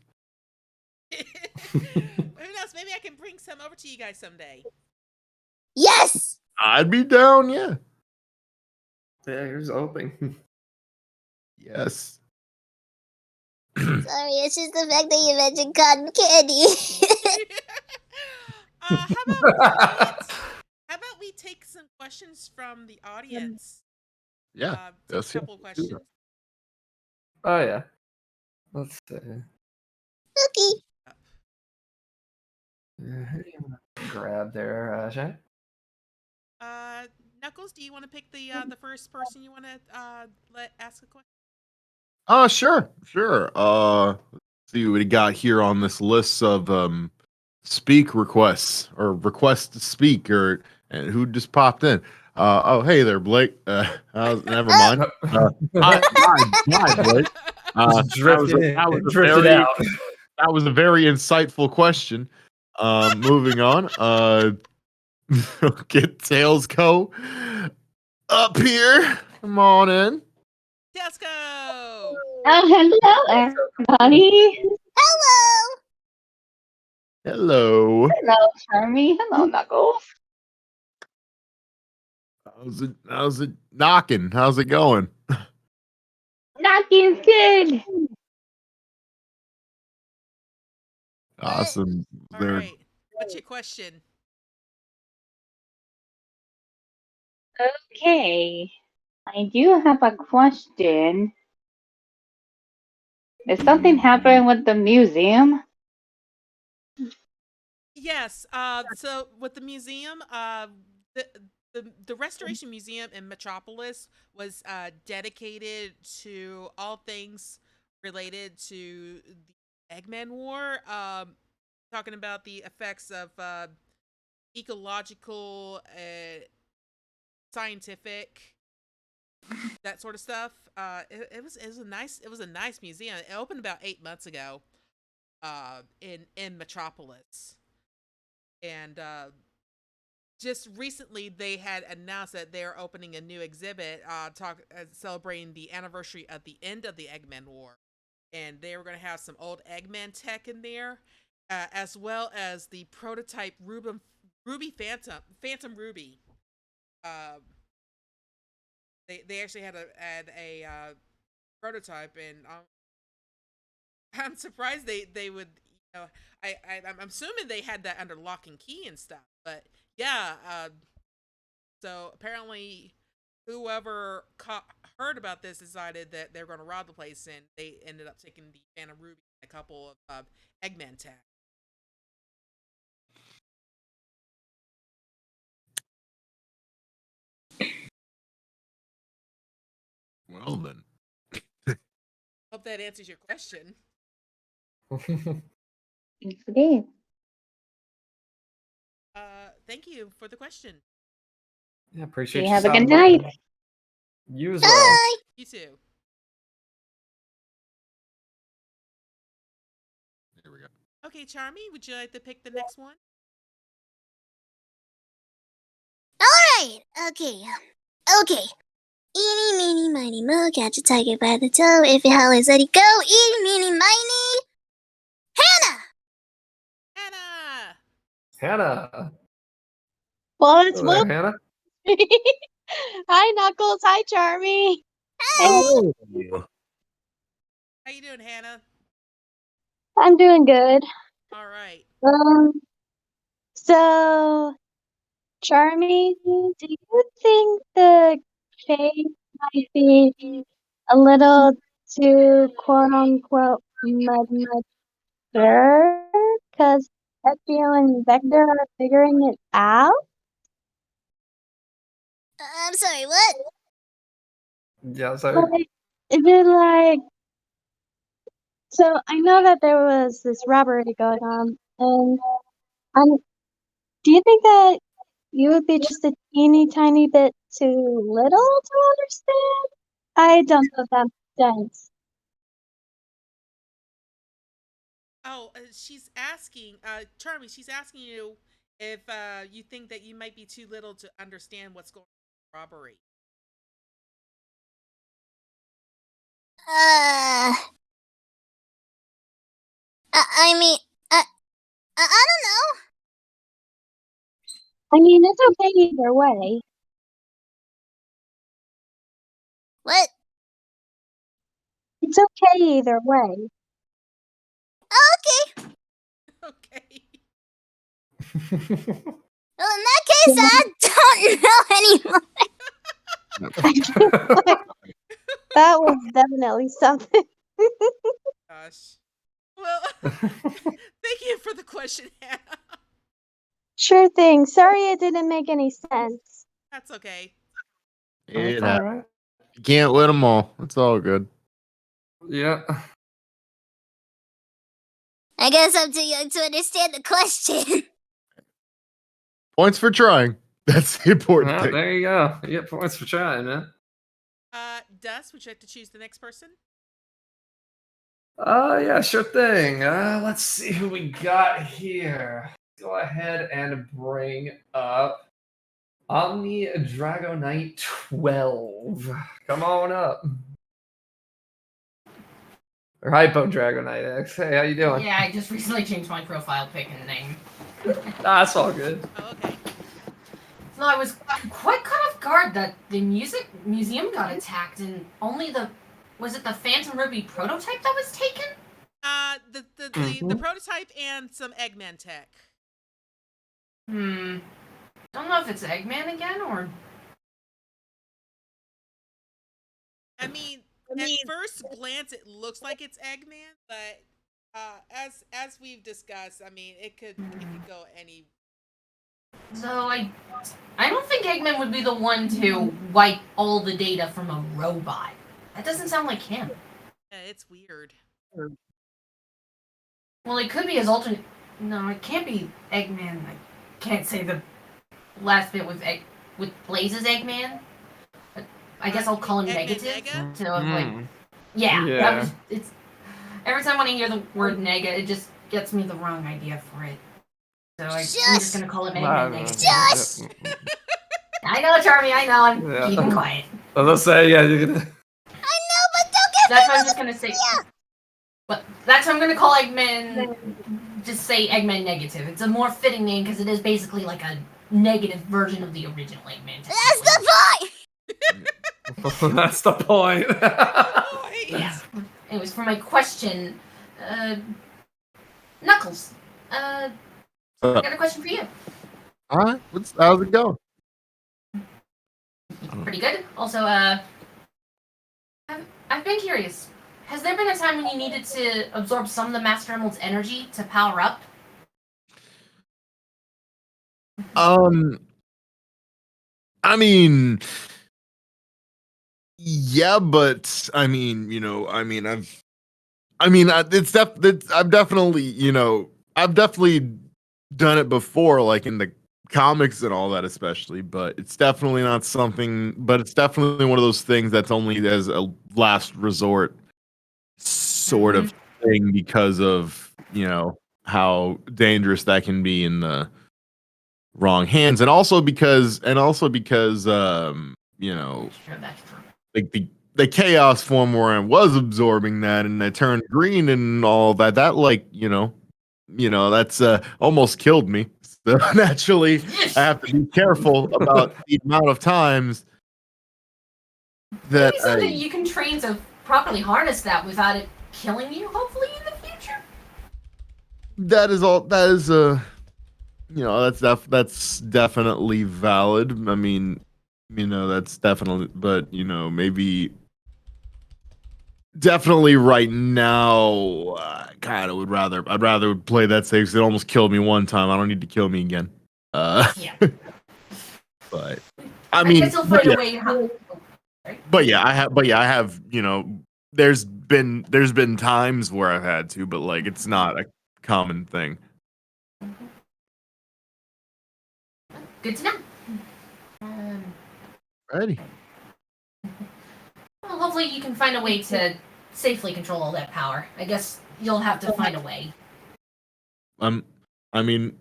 Who knows? Maybe I can bring some over to you guys someday. Yes. I'd be down, yeah. Yeah, here's hoping. Yes. Sorry, it's just the fact that you mentioned cotton candy. How about we take some questions from the audience? Yeah. Take a couple of questions. Oh yeah. Let's see. Okay. Yeah, who do you want to grab there, Shay? Knuckles, do you want to pick the first person you want to let ask a question? Sure. Let's see what we got here on this list of speak requests or requests to speak and who just popped in. Hey there, Blake. Never mind. Hi, Blake. Drifted out. That was a very insightful question. Moving on. Get Tails Co. up here. Come on in. Tesco! Oh, hello, everybody. Hello. Hello. Hello, Charmy. Hello, Knuckles. How's it knocking? How's it going? Knocking's good. Awesome. All right. What's your question? Okay. I do have a question. Is something happening with the museum? Yes. So with the museum, the Restoration Museum in Metropolis was dedicated to all things related to the Eggman War. Talking about the effects of ecological, scientific, that sort of stuff. It was a nice museum. It opened about 8 months ago. In Metropolis, and just recently they had announced that they're opening a new exhibit, celebrating the anniversary of the end of the Eggman War, and they were going to have some old Eggman tech in there, as well as the prototype Ruby Phantom Ruby. They actually had a prototype, and I'm surprised they would, I'm assuming they had that under lock and key and stuff, but yeah, so apparently whoever heard about this decided that they're going to rob the place, and they ended up taking the Phantom Ruby and a couple of Eggman tech. Well then. Hope that answers your question. Today. Thank you for the question. Yeah, appreciate You you. have a good stopping by. night. You as well. Bye. You too. Here we go. Okay, Charmy, would you like to pick the next one? All right. Okay. Eeny, meeny, miny, mo, catch a tiger by the toe. If it hollers, let it go. Eeny, meeny, miny. Hannah! What's Hello there, Hannah. Hi, Knuckles. Hi, Charmy. Hello. How you doing, Hannah? I'm doing good. All right. So, Charmy, do you think the Faith might be a little too quote unquote mature because Ezio and Vector are figuring it out. I'm sorry, what? Yeah, so Like, is it like so? I know that there was this robbery going on, and um, do you think that you would be just a teeny tiny bit too little to understand? I don't know if that makes sense. Oh, she's asking, Charmy, she's asking you if you think that you might be too little to understand what's going on in the robbery. I mean, I don't know. I mean, it's okay either way. What? It's okay either way. Okay. Okay. Well, in that case, I don't know anymore. That was definitely something. Gosh. Well, thank you for the question, Hannah. Sure thing. Sorry it didn't make any sense. That's okay. It all right. You can't win them all. It's all good. Yeah. I guess I'm too young to understand the question. Points for trying. That's the important Well, thing. there you go. You get points for trying, man. Dust, would you like to choose the next person? Yeah, sure thing. Let's see who we got here. Go ahead and bring up Omni Dragonite 12. Come on up. Or Hypo Dragonite X. Hey, how you doing? Yeah, I just recently changed my profile pic and name. That's all good. Oh, okay. No, I was quite caught off guard that the museum got attacked and only was it the Phantom Ruby prototype that was taken? The prototype and some Eggman tech. Don't know if it's Eggman again or. I mean, at first glance, it looks like it's Eggman, but as we've discussed, I mean, it could go any. So I don't think Eggman would be the one to wipe all the data from a robot. That doesn't sound like him. Yeah, it's weird. Well, it could be his alternate. No, it can't be Eggman. I can't say the last bit with Blaze's Eggman. But I guess I'll call him Eggman Negative. Nega? So like, yeah. Yeah. It's every time when I hear the word Nega, it just gets me the wrong idea for it. So I'm just gonna call him Eggman Negative. Shush! I know, Charmy. I know. I'm Yeah. keeping quiet. Let's say, yeah, you're gonna. I know, but don't get That's me what I'm just gonna say. Yeah. But that's what I'm gonna call Eggman. Just say Eggman Negative. It's a more fitting name because it is basically like a negative version of the original Eggman. That's the point! That's the point. Yeah. Anyways, for my question, Knuckles, I got a question for you. All right. How's it going? Pretty good. Also, I've been curious. Has there been a time when you needed to absorb some of the Master Emerald's energy to power up? I mean, yeah, but I mean, I've definitely done it before, like in the comics and all that, especially. But it's definitely not something. But it's definitely one of those things that's only as a last resort sort of thing because of how dangerous that can be in the wrong hands, and also because Sure, that's true. like the chaos form where I was absorbing that and I turned green and all that that's almost killed me. So naturally I have to be careful about the amount of times that Maybe so that you can train to properly harness that without it killing you, hopefully, in the future? that's definitely valid. I mean, That's definitely, but maybe definitely right now, kind of I'd rather play that safe 'cause it almost killed me one time. I don't need to kill me again. Yeah. But I I mean, guess you'll find a way. but yeah, I have, there's been times where I've had to, but like it's not a common thing. Good to know. Ready. Well, hopefully you can find a way to safely control all that power. I guess you'll have to find a way. I mean,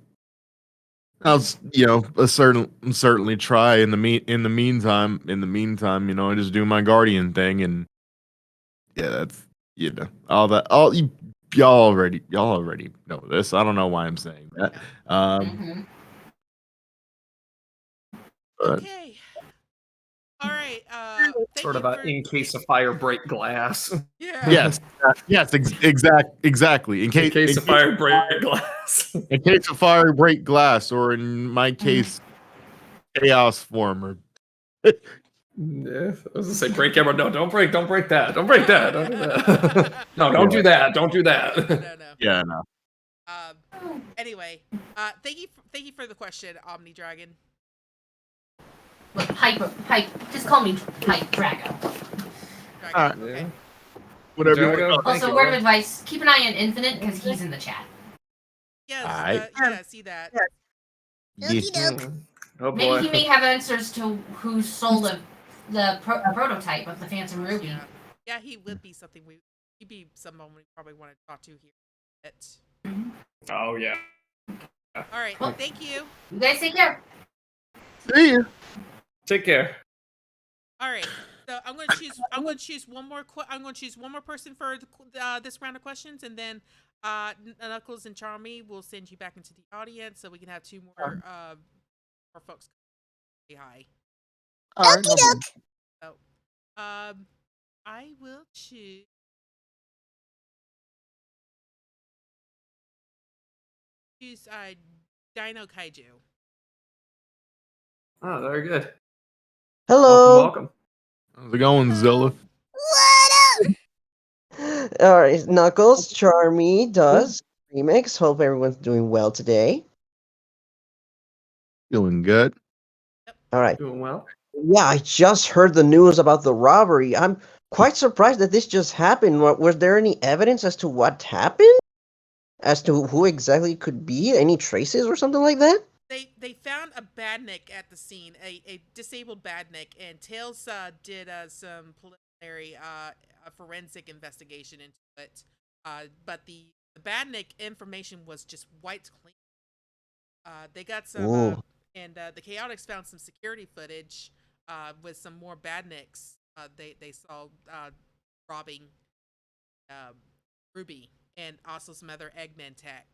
certainly try in the meantime, I just do my guardian thing, and yeah, that's all y'all already know this. I don't know why I'm saying that. Mhm. But Okay. All right. Thank Sort you of a for- in case of fire, break glass. Yeah. yes, exactly. In case of fire, break glass. In case of fire, break glass, or in my case, chaos form. Or Yeah, I was gonna say break ever. No, don't break that. Don't break that. Don't do that. No, don't do that. Don't do that. No. yeah, no. Anyway, thank you for the question, Omni Dragon. Look, hype. Just call me Hype Drago. Dragon. Alright. Okay. Whatever. Drago, you want. thank Also, you, word of man. advice: keep an eye on Infinite because he's in the chat. Yes. Alright. Yeah. See that. Okie doke. Oh Maybe boy. he may have answers to who sold the prototype of the Phantom Ruby. Yeah, he would be something he'd be someone we probably want to talk to here. Oh yeah. All right. Well- Thank you. You guys take care. See ya. Take care. All right. So I'm going to choose one more. I'm going to choose one more person for this round of questions, and then Knuckles and Charmy will send you back into the audience so we can have two more folks say hi. All right, no problem. So, I will choose. Dino Kaiju. Oh, very good. Hello. Welcome. How's it going, Zilla? What up? All right, Knuckles, Charmy, does remix. Hope everyone's doing well today. Feeling good. All right. Doing well. Yeah, I just heard the news about the robbery. I'm quite surprised that this just happened. Was there any evidence as to what happened? As to who exactly it could be? Any traces or something like that? They found a badnik at the scene, a disabled badnik, and Tails did some preliminary forensic investigation into it. But the badnik information was just wiped clean. They got some, Ooh. and the Chaotix found some security footage with some more badniks. They saw robbing Ruby and also some other Eggman tech.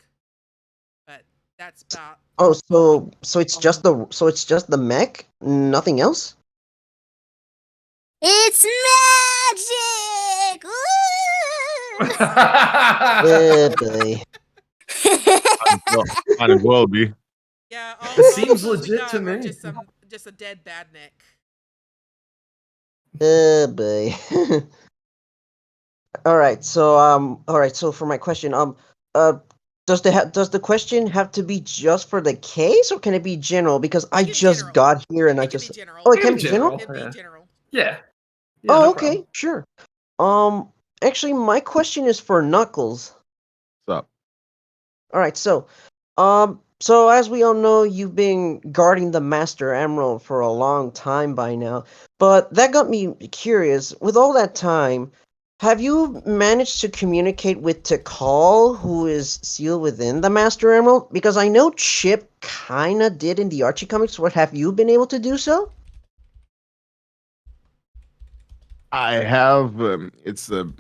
But that's about. Oh, so it's just the mech, nothing else? It's magic! Woo! Boy. Might as well be. Yeah, It seems those we legit got to are me. Just a dead badnik. Boy. All right. So for my question, does the question have to be just for the case, or can it be general? Because I can be just general. got here and I It can just. be general. Oh, it can be general. It can Yeah. be general. Yeah. Oh, no okay, problem. sure. Actually, my question is for Knuckles. What's up? All right, so as we all know, you've been guarding the Master Emerald for a long time by now. But that got me curious. With all that time, have you managed to communicate with Tikal, who is sealed within the Master Emerald? Because I know Chip kinda did in the Archie comics. What have you been able to do so? I have. It's a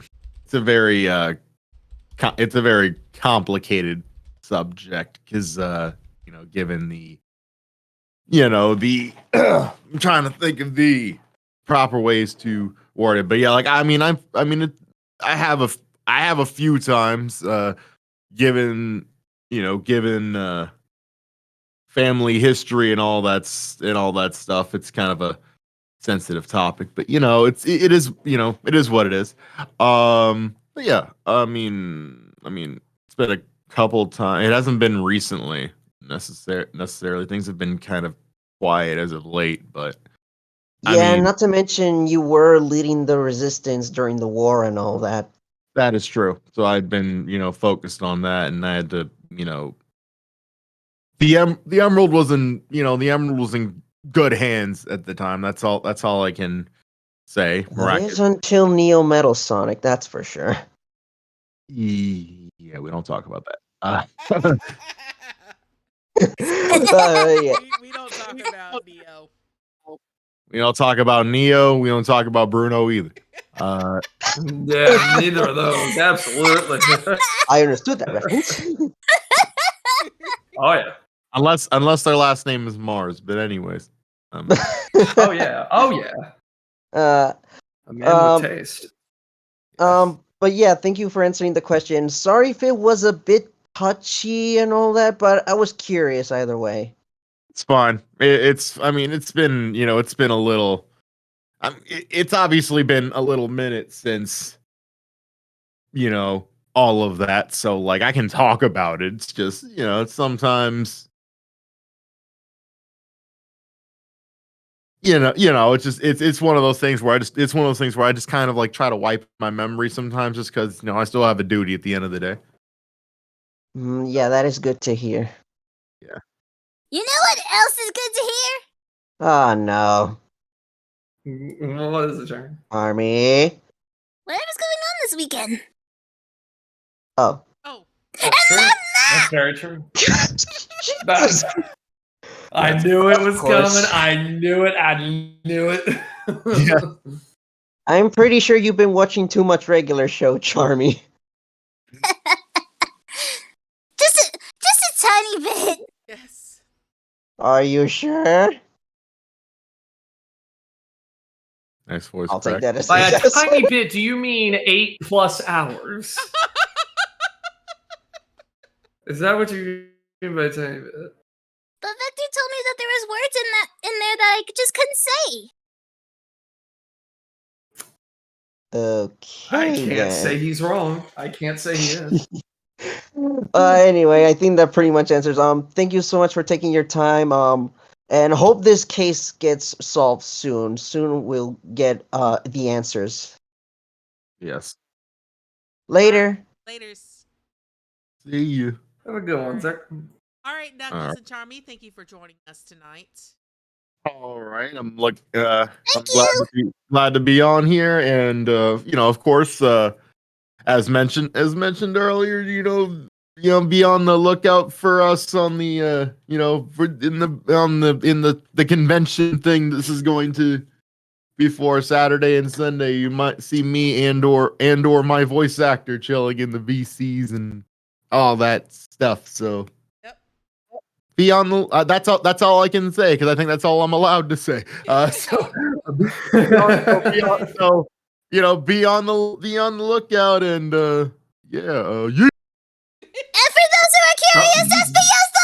very it's a very complicated subject because given the I'm trying to think of the proper ways to word it, but yeah, like I have a few times given family history and all that stuff. It's kind of sensitive topic, but it is it is what it is. But yeah, I mean, it's been a couple times. It hasn't been recently necessarily. Things have been kind of quiet as of late, but I Yeah, mean, not to mention you were leading the resistance during the war and all that. that is true. So I'd been focused on that, and I had to the emerald was in good hands at the time. That's all I can say. That Miraculous. is until Neo Metal Sonic, that's for sure. Yeah, we don't talk about that. Yeah. We don't talk about Neo. We don't talk about Neo. We don't talk about Bruno either. Yeah, neither of those. Absolutely. I understood that reference. Oh yeah. Unless their last name is Mars. But anyways, Oh yeah. Oh yeah. Uh, A man with taste. but yeah, thank you for answering the question. Sorry if it was a bit touchy and all that, but I was curious either way. it's fine. It's been it's been a little. It's obviously been a little minute since all of that. So like I can talk about it. It's just it's sometimes. It's just it's one of those things where I just kind of like try to wipe my memory sometimes, just because I still have a duty at the end of the day. Yeah, that is good to hear. You know what else is good to hear? Oh no, What is it, Jeremy? Army. Whatever's going on this weekend. Oh. Oh, That's true. That's very true. That's- I knew it was Of course. coming. I knew it. I knew it. I'm pretty sure you've been watching too much regular show, Charmy. Just a tiny bit. yes. Are you sure? Nice voice I'll take crack. that as By a a yes. tiny bit, do you mean 8+ hours? Is that what you mean by tiny bit? But Vector told me that there was words in there that I just couldn't say. Okay. I can't then. say he's wrong. I can't say he is. Anyway, I think that pretty much answers. Thank you so much for taking your time. And hope this case gets solved soon. Soon we'll get the answers. Yes. Later. Laters. See you. Have a good one, sir. All right, Knuckles and Charmy, thank you for joining us tonight. All right, I'm glad to be on here, and of course, as mentioned earlier, be on the lookout for us on the in the convention thing. This is going to be for Saturday and Sunday. You might see me and or my voice actor chilling in the VCs and all that stuff. So. Be on the. That's all I can say, because I think that's all I'm allowed to say. Be on the lookout, and yeah. And for those who are curious, SBS the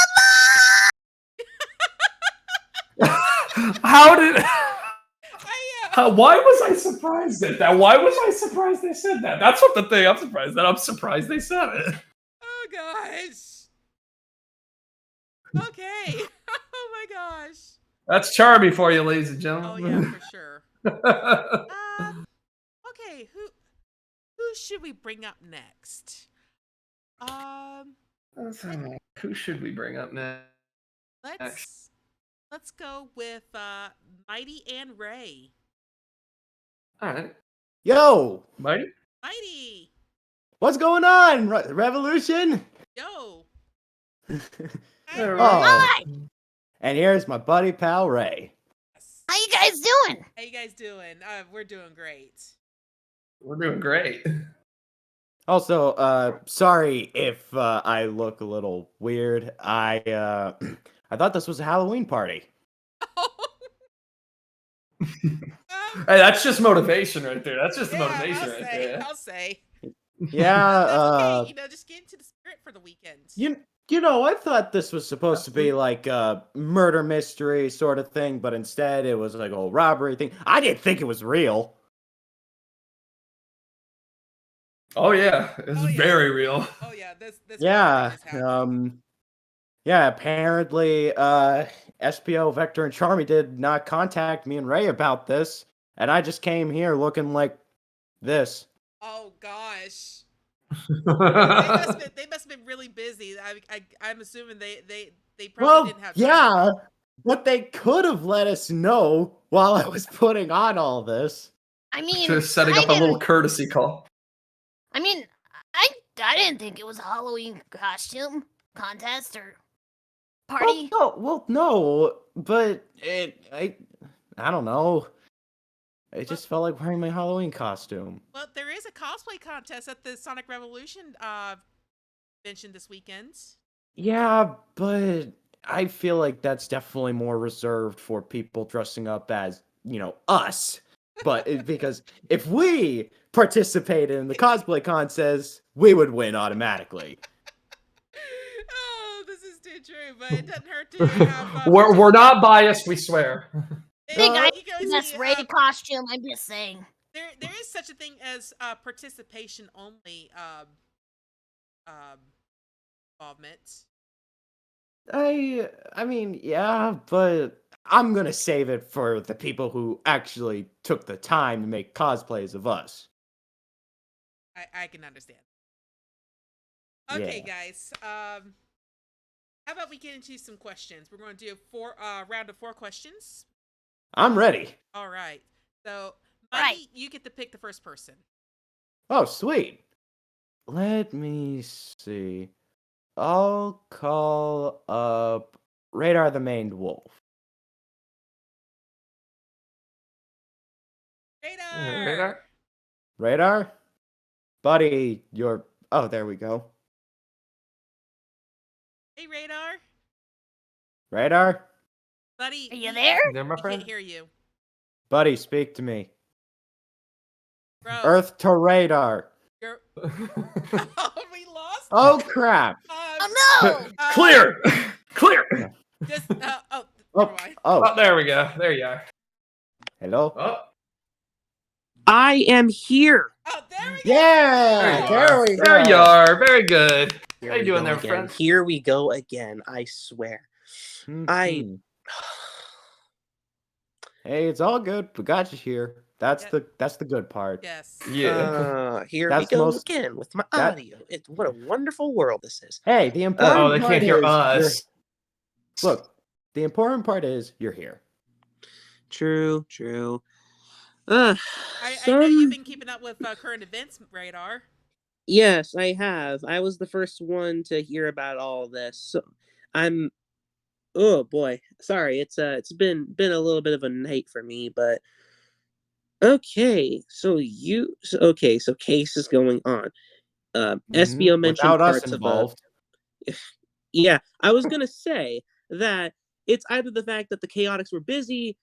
mom! How did? Why was I surprised at that? Why was I surprised they said that? That's what the thing I'm surprised that. I'm surprised they said it. Oh gosh. Okay. Oh my gosh. That's Charmy for you, ladies and Oh gentlemen. yeah, for sure. Okay, who should we bring up next? Who should we bring up next? Let's go with Mighty and Ray. All right, Yo, Mighty. Mighty. what's going on? Revolution? Yo. Oh. And here's my buddy pal Ray. How you guys doing? How you guys doing? We're doing great. We're doing great. Also, sorry if I look a little weird. I thought this was a Halloween party. Hey, that's just motivation right there. That's just the Yeah, motivation right there. I'll say. Yeah, That's okay. Just get into the spirit for the weekend. I thought this was supposed to be like a murder mystery sort of thing, but instead it was like a whole robbery thing. I didn't think it was real. Oh yeah, it's Oh, yeah. very real. Oh yeah, this Yeah. just happened. Yeah, apparently SPO, Vector, and Charmy did not contact me and Ray about this, and I just came here looking like this. Oh gosh. They must have been really busy. I'm assuming they probably Well, didn't have time. yeah, but they could have let us know while I was putting on all this. I mean, Just setting I up a little didn't- courtesy call. I mean, I didn't think it was a Halloween costume contest or party. No, but I don't know. I just felt like wearing my Halloween costume. Well, there is a cosplay contest at the Sonic Revolution convention this weekend. Yeah, but I feel like that's definitely more reserved for people dressing up as, us. But because if we participated in the cosplay contest, we would win automatically. Oh, this is too true, but it doesn't hurt to have. We're not biased, we swear. Big you eye go that's see, Ray costume. I'm just saying. there is such a thing as participation only involvement. I mean, yeah, but I'm gonna save it for the people who actually took the time to make cosplays of us. I can understand. Okay, Yeah. guys. How about we get into some questions? We're going to do a round of 4 questions. I'm ready. All right. So, Right. Mikey, you get to pick the first person. Oh, sweet. Let me see. I'll call up Radar the Maned Wolf. Radar. Radar? Radar? Buddy, you're... Oh, there we go. Hey, Radar. Radar? Buddy. Are you there? There, my He friend? can't hear you. Buddy, speak to me. Bro. Earth to radar. You're... Oh, we lost. Oh, crap. Oh no! Clear! Clear! Just, Oh, never mind. Oh, there we go. There you are. Hello? Oh, I am here. Oh, there we go. Yeah! There we go. there you are. Very good. Here How you we doing go there, again. friend? Here we go again. I swear. I- Mhm. Hey, it's all good. We got you here. That's Yeah. that's the good part. Yes. Yeah. Here That's we go most- again with my that- audio. What a wonderful world this is. Hey, the important Oh, they part can't hear is us. Look, the important part is you're here. True, true. I know Some- you've been keeping up with current events, Radar. Yes, I have. I was the first one to hear about all this. So I'm oh boy. Sorry, it's been a little bit of a night for me, but okay. So case is going on. SBO mentioned Without us parts of involved. yeah, I was gonna say that it's either the fact that the Chaotix were busy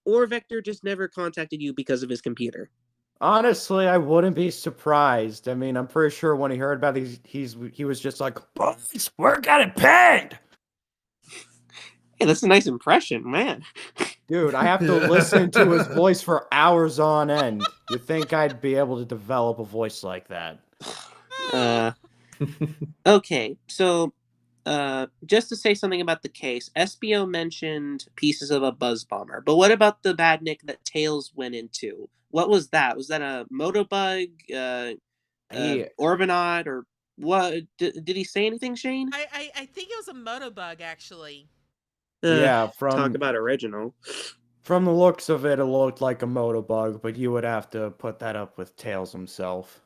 or Vector just never contacted you because of his computer. Honestly, I wouldn't be surprised. I mean, I'm pretty sure when he heard about it, he was just like, "Boys, we're getting paid." Hey, that's a nice impression, man. Dude, I have to listen to his voice for hours on end. You think I'd be able to develop a voice like that? Okay, so just to say something about the case, SBO mentioned pieces of a buzz bomber, but what about the badnik that Tails went into? What was that? Was that a motobug, Orbinaut, or what? Did he say anything, Shane? I think it was a motobug, actually. Yeah, Talk from about original. from the looks of it, it looked like a motobug, but you would have to put that up with Tails himself.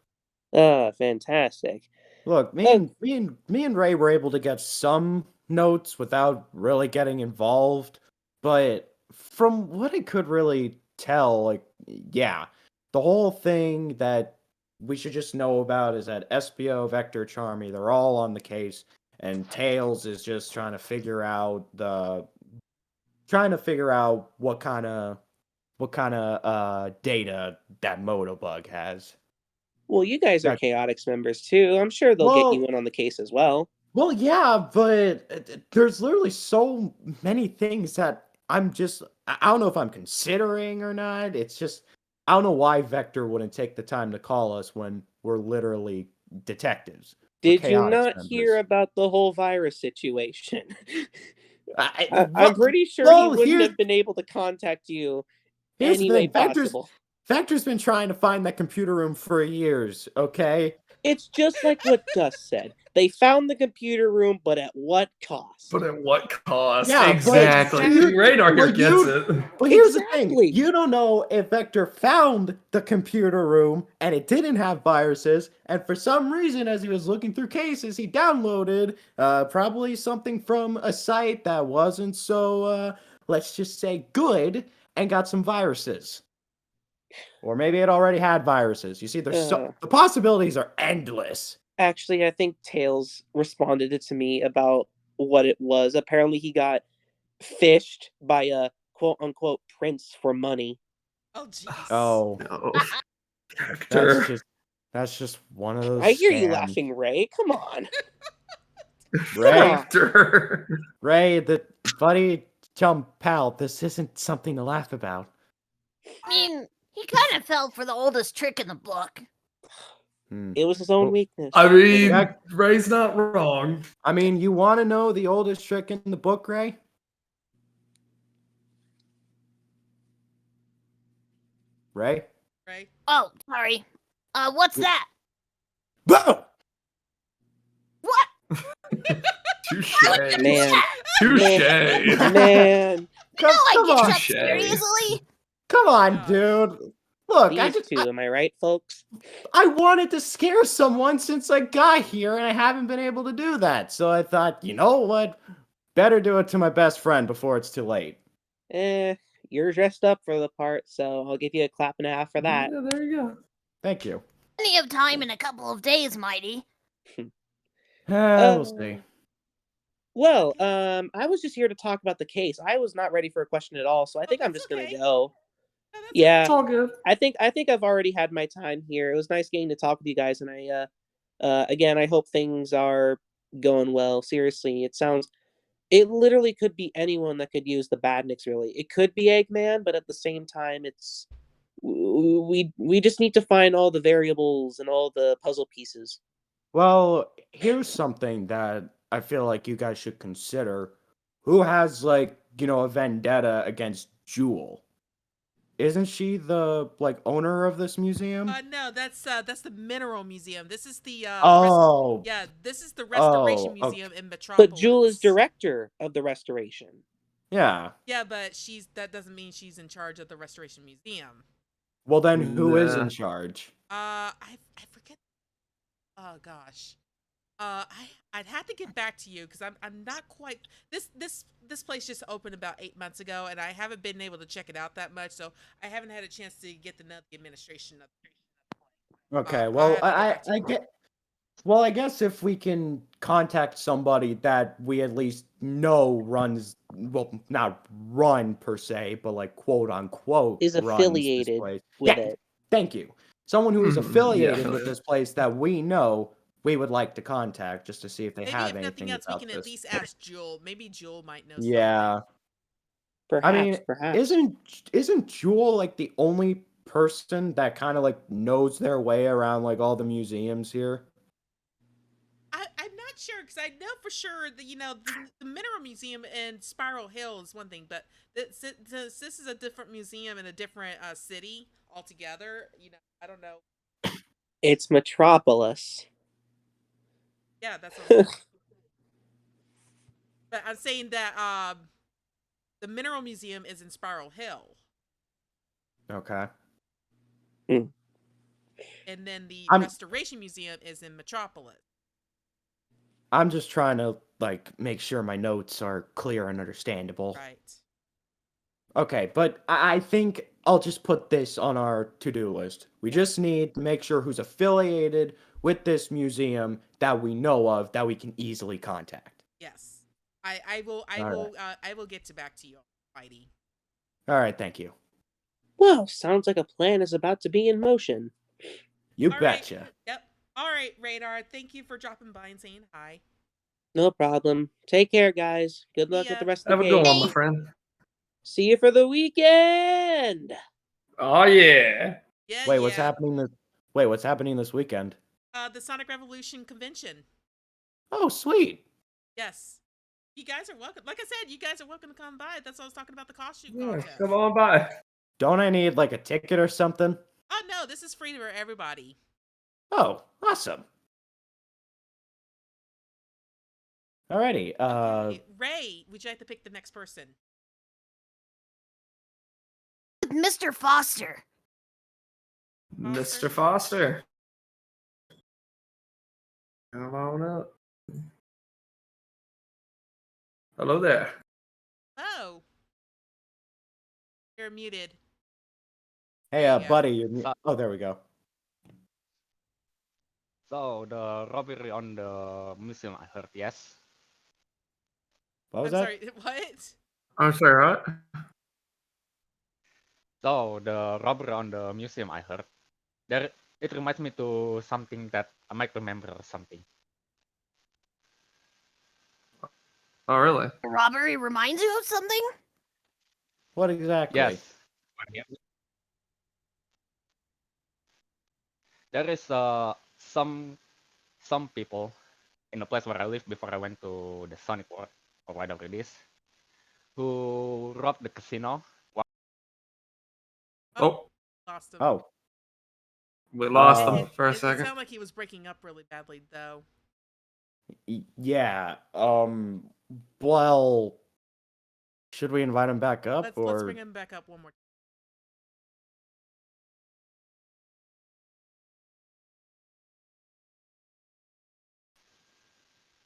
Fantastic. Look, me and Ray were able to get some notes without really getting involved, but from what I could really tell, like, yeah, the whole thing that we should just know about is that SPO, Vector, Charmy, they're all on the case, and Tails is just trying to figure out what kind of data that Motobug has. Well, you guys are That- Chaotix members too. I'm sure they'll Well- get you in on the case as well. Well, yeah, but there's literally so many things that I don't know if I'm considering or not. It's just I don't know why Vector wouldn't take the time to call us when we're literally detectives. We're Did you chaotic not hear members. about the whole virus situation? I'm Well, pretty sure he well, wouldn't have been able to contact you here's the any way thing. possible. Vector's been trying to find that computer room for years, okay? It's just like what Gus said. They found the computer room, but at what cost? But at what cost? Yeah, exactly. Radar here gets it. But here's the Exactly. thing. You don't know if Vector found the computer room and it didn't have viruses, and for some reason, as he was looking through cases, he downloaded probably something from a site that wasn't so, let's just say, good, and got some viruses. Or maybe it already had viruses. You see, the possibilities are endless. Actually, I think Tails responded to me about what it was. Apparently, he got fished by a quote unquote prince for money. Oh, jeez. Oh, No. that's just one of those. I hear you scams. laughing, Ray. Come on. Ray, Vector. Ray, the buddy, chum, pal. This isn't something to laugh about. I mean, he kind of fell for the oldest trick in the book. It was his own weakness. I mean, Yeah. Ray's not wrong. I mean, you want to know the oldest trick in the book, Ray? Ray? Right? Oh, sorry. What's that? Boom! What? Touche. Man. Touche. Man. You know I come get on. shut Touche. seriously. Come on, dude. Look, These two, am I right, folks? I wanted to scare someone since I got here, and I haven't been able to do that. So I thought, you know what? Better do it to my best friend before it's too late. You're dressed up for the part, so I'll give you a clap and a half for that. Yeah, there you go. Thank you. Plenty of time in a couple of days, Mighty. We'll see. Well, I was just here to talk about the case. I was not ready for a question at all, so I think I'm that's just okay. gonna go. No, that's Yeah, It's all good. I think I've already had my time here. It was nice getting to talk with you guys, and again, I hope things are going well. Seriously, it literally could be anyone that could use the badniks. Really, it could be Eggman, but at the same time, we just need to find all the variables and all the puzzle pieces. Well, here's something that I feel like you guys should consider. Who has, like, a vendetta against Jewel? Isn't she the, owner of this museum? No, that's the Mineral Museum. This is the Oh. this is the Restoration Oh, Museum in Metropolis. But Jewel is director of the restoration. Yeah. Yeah, but that doesn't mean she's in charge of the Restoration Museum. Well, then who is Nah. in charge? I forget. Oh gosh. I'd have to get back to you because I'm not quite this place just opened about 8 months ago and I haven't been able to check it out that much, so I haven't had a chance to get to know the administration of the Okay, I well, have to get back to I you. get. Well, I guess if we can contact somebody that we at least know runs, well, not run per se, but like quote unquote Is runs this affiliated place. with Yeah, it. thank you. Someone who is affiliated with yeah. this place that we know, we would like to contact just to see if they Maybe have if nothing anything else, we about can this. at least ask Jewel. Maybe Jewel might know Yeah, Perhaps, I mean, perhaps. isn't Jewel like the only person that kind of like knows their way around like all the museums here? I'm not sure because I know for sure that the Mineral Museum in Spiral Hill is one thing, but since this is a different museum in a different city altogether, I don't know. It's Metropolis. Yeah, that's what I'm saying. But I'm saying that the Mineral Museum is in Spiral Hill, Okay. and then the I'm- Restoration Museum is in Metropolis. I'm just trying to like make sure my notes are clear and understandable. Right. Okay, but I think I'll just put this on our to-do list. We just need to make sure who's affiliated with this museum that we know of that we can easily contact. Yes. I will get back to you, Mighty. All right, thank you. Well, sounds like a plan is about to be in motion. You All right. betcha. Yep. All right, Radar. Thank you for dropping by and saying hi. No problem. Take care, guys. Good luck with the rest of Have the a good one, case. my friend. See you for the weekend. Oh yeah. Yeah, Wait, what's yeah. happening this? Wait, what's happening this weekend? The Sonic Revolution convention. Oh, sweet. Yes. You guys are welcome. Like I said, you guys are welcome to come by. That's what I was talking about the costume Yeah, contest. come on by. Don't I need like a ticket or something? Oh no, this is free for everybody. Oh, awesome. Alrighty. Okay. Ray, would you like to pick the next person? Mr. Foster. Mr. Foster. Come on up. Hello there. Oh. You're muted. Hey, There you go. buddy. Oh, there we go. So the robbery on the museum, I heard, yes. What was I'm that? sorry, what? I'm sorry, what? So the robbery on the museum, I heard. It reminds me to something that I might remember or something. Oh, really? The robbery reminds you of something? What exactly? Yes. There is some people in the place where I lived before I went to the Sonic World or whatever it is, who robbed the casino. Oh, Lost him. Oh, we lost Uh, him for a It second. sounded like he was breaking up really badly, though. yeah. Well, should we invite him back up Let's or? bring him back up one more.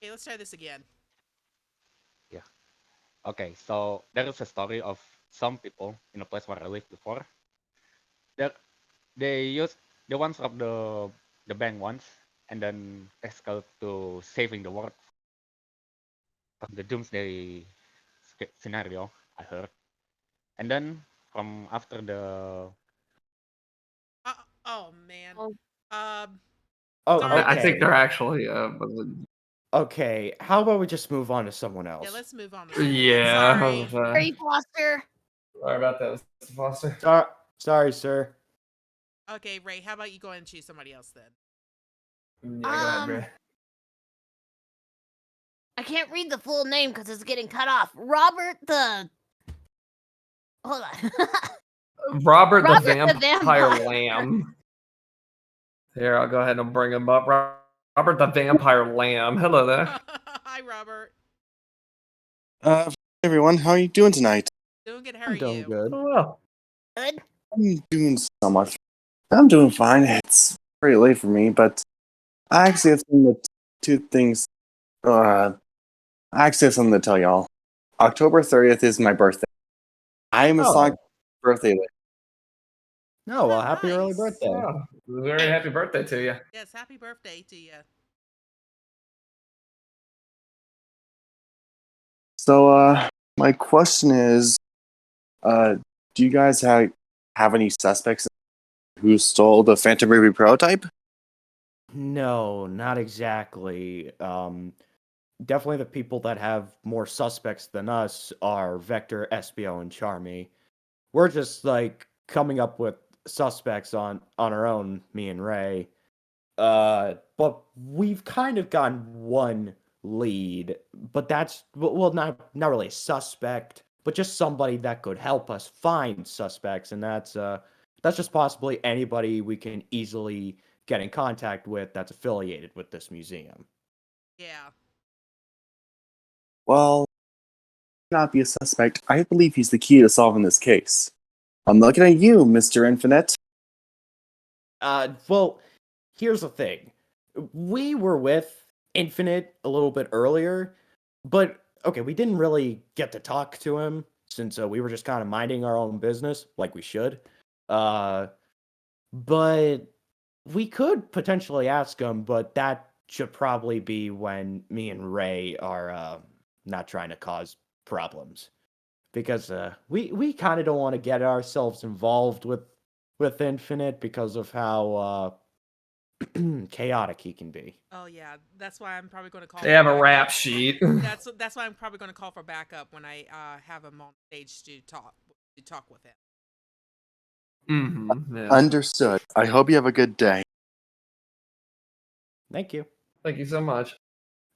Okay, let's try this again. Yeah. Okay, so there is a story of some people in a place where I lived before. They once robbed the bank once, and then escalate to saving the world from the doomsday scenario, I heard. And then from after the Oh man. Oh. Oh, Sorry, I think okay. they're actually. Okay, how about we just move on to someone else? Yeah, let's move on. To someone else. Yeah. Sorry. Ray Foster. Sorry about that, Mr. Foster. Sorry, sir. Okay, Ray, how about you go ahead and choose somebody else then? Yeah, go ahead, Ray. I can't read the full name because it's getting cut off. Robert the. Hold on. Robert the Robert the Vampire Vampire. Lamb. Here, I'll go ahead and bring him up. Robert the Vampire Lamb. Hello there. Hi, Robert. Everyone, how are you doing tonight? Doing good. How I'm are doing you? good. Oh, well. Good. I'm doing so much. I'm doing fine. It's pretty late for me, but I actually have two things. I actually have something to tell y'all. October 30th is my birthday. I am a Sonic birthday late. No, well, happy early Nice. birthday. Oh, very happy birthday to you. Yes, happy birthday to you. So, my question is, do you guys have any suspects who stole the Phantom Ruby prototype? No, not exactly. Definitely the people that have more suspects than us are Vector, SBO, and Charmy. We're just like coming up with suspects on our own, me and Ray. But we've kind of gotten one lead, but that's not really a suspect, but just somebody that could help us find suspects, and that's just possibly anybody we can easily get in contact with that's affiliated with this museum. Yeah. Well, not be a suspect. I believe he's the key to solving this case. I'm looking at you, Mr. Infinite. Well, here's the thing. We were with Infinite a little bit earlier, but okay, we didn't really get to talk to him since we were just kind of minding our own business like we should. But we could potentially ask him, but that should probably be when me and Ray are not trying to cause problems. Because we kind of don't want to get ourselves involved with Infinite because of how chaotic he can be. Oh yeah, that's why I'm probably going to call. They for have a backup. rap sheet. That's why I'm probably going to call for backup when I have him on stage to talk with him. Yeah. Understood. I hope you have a good day. Thank you. Thank you so much.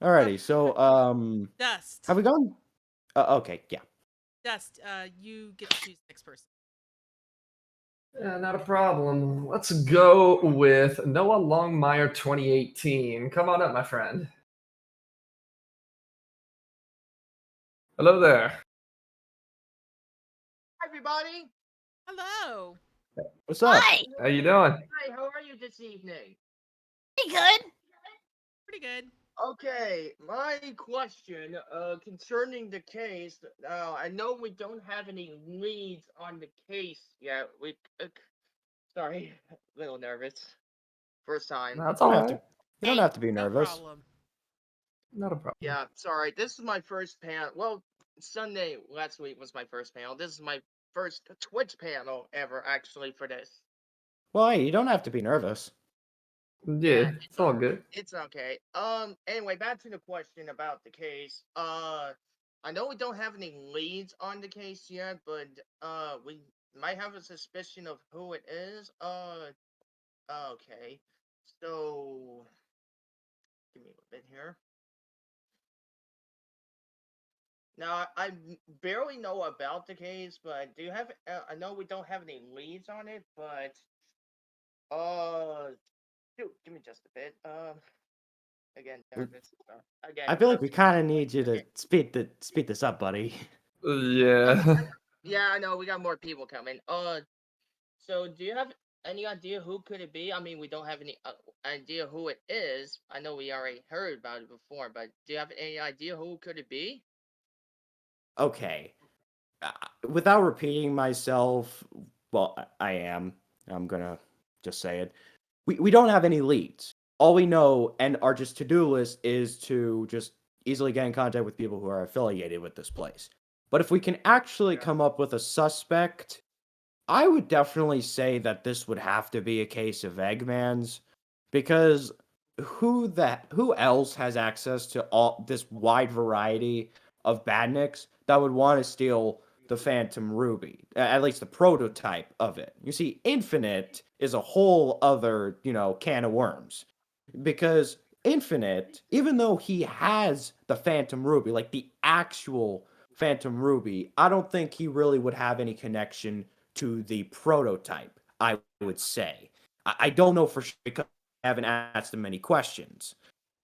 Alrighty, so Dust. have we gone? Okay, yeah. Dust. You get to choose the next person. Yeah, not a problem. Let's go with Noah Longmire 2018. Come on up, my friend. Hello there. Hi, everybody. Hello. What's up? Hi. How you doing? Hi, how are you this evening? Pretty good. Pretty good. Okay, my question concerning the case. I know we don't have any leads on the case yet. Sorry, a little nervous. First time. That's You all don't have right. to. You don't have to be No nervous. problem. Not a problem. Yeah, sorry. This is my first panel. Well, Sunday last week was my first panel. This is my first Twitch panel ever, actually, for this. Well, hey, you don't have to be nervous. Yeah, it's all good. It's okay. Anyway, back to the question about the case. I know we don't have any leads on the case yet, but we might have a suspicion of who it is. Okay. So, give me a little bit here. Now, I barely know about the case, but do you have? I know we don't have any leads on it, but shoot, give me just a bit. Again, nervous. Again, I feel like we nervous. kind of need you to speed this up, buddy. Yeah. Yeah, I know we got more people coming. So do you have any idea who could it be? I mean, we don't have any idea who it is. I know we already heard about it before, but do you have any idea who could it be? Okay. Without repeating myself, well, I am. I'm gonna just say it. We don't have any leads. All we know and our just to-do list is to just easily get in contact with people who are affiliated with this place. But if we can actually come up with a suspect, I would definitely say that this would have to be a case of Eggman's, because who else has access to all this wide variety of badniks that would want to steal the Phantom Ruby, at least the prototype of it? You see, Infinite is a whole other, can of worms, because Infinite, even though he has the Phantom Ruby, like the actual Phantom Ruby, I don't think he really would have any connection to the prototype, I would say. I don't know for sure because I haven't asked him many questions.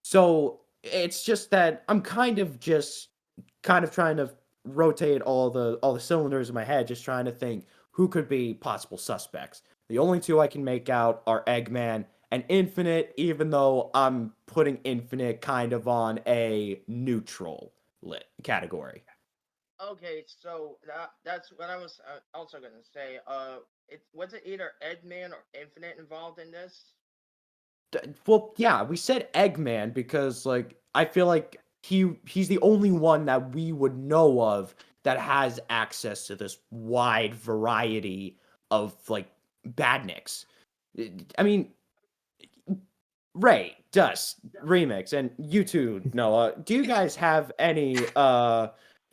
So it's just that I'm kind of trying to rotate all the cylinders in my head, just trying to think who could be possible suspects. The only two I can make out are Eggman and Infinite, even though I'm putting Infinite kind of on a neutral category. Okay, so that's what I was also gonna say. Was it either Eggman or Infinite involved in this? Well, yeah, we said Eggman because I feel like he's the only one that we would know of that has access to this wide variety of badniks. I mean, Ray, Dust, Remix, and you too, Noah. Do you guys have any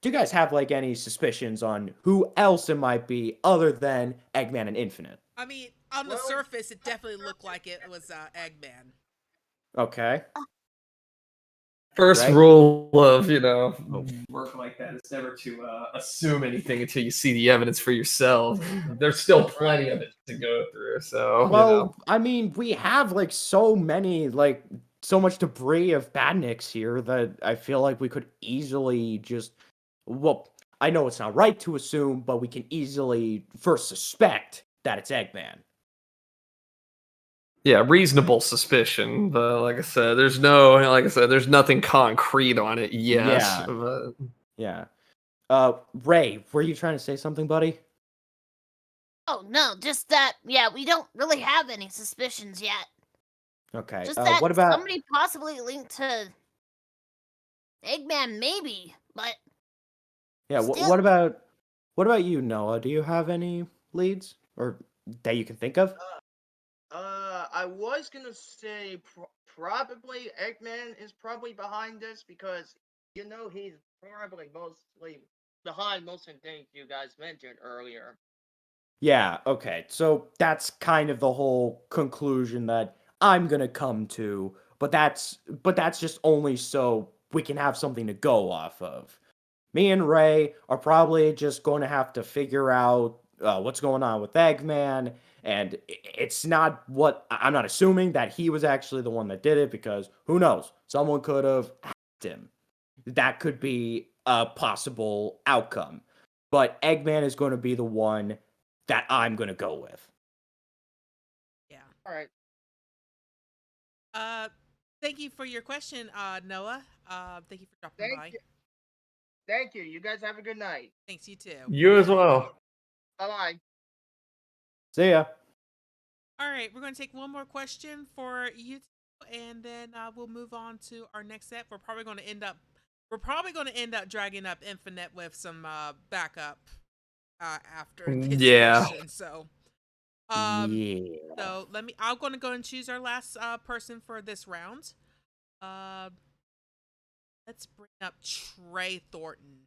any suspicions on who else it might be other than Eggman and Infinite? I mean, on the surface, it definitely looked like it was Eggman. Okay. First Right? rule of work like that is never to assume anything until you see the evidence for yourself. There's still plenty of it to go through. So Well, I mean, we have so much debris of badniks here that I feel like we could easily I know it's not right to assume, but we can easily first suspect that it's Eggman. yeah, reasonable suspicion. But like I said, there's nothing concrete on it yet. Yeah. But... Yeah. Ray, were you trying to say something, buddy? Oh no, just that. Yeah, we don't really have any suspicions yet. Okay. Just that what about somebody possibly linked to Eggman, maybe. But yeah? still- What about you, Noah? Do you have any leads or that you can think of? I was gonna say probably Eggman is probably behind this because he's probably mostly behind most of the things you guys mentioned earlier. Yeah, okay. So that's kind of the whole conclusion that I'm gonna come to, but that's just only so we can have something to go off of. Me and Ray are probably just going to have to figure out what's going on with Eggman, and it's not what I'm not assuming that he was actually the one that did it because who knows? Someone could have hacked him. That could be a possible outcome. But Eggman is going to be the one that I'm going to go with. Yeah. All right. Thank you for your question, Noah. Thank you for dropping by. You. Thank you. You guys have a good night. Thanks, you too. You as well. Bye bye. See ya. All right, we're going to take one more question for you two, and then we'll move on to our next set. We're probably going to end up dragging up Infinite with some backup after this Yeah. question. So, Yeah. so I'm going to go and choose our last person for this round. Let's bring up Trey Thornton.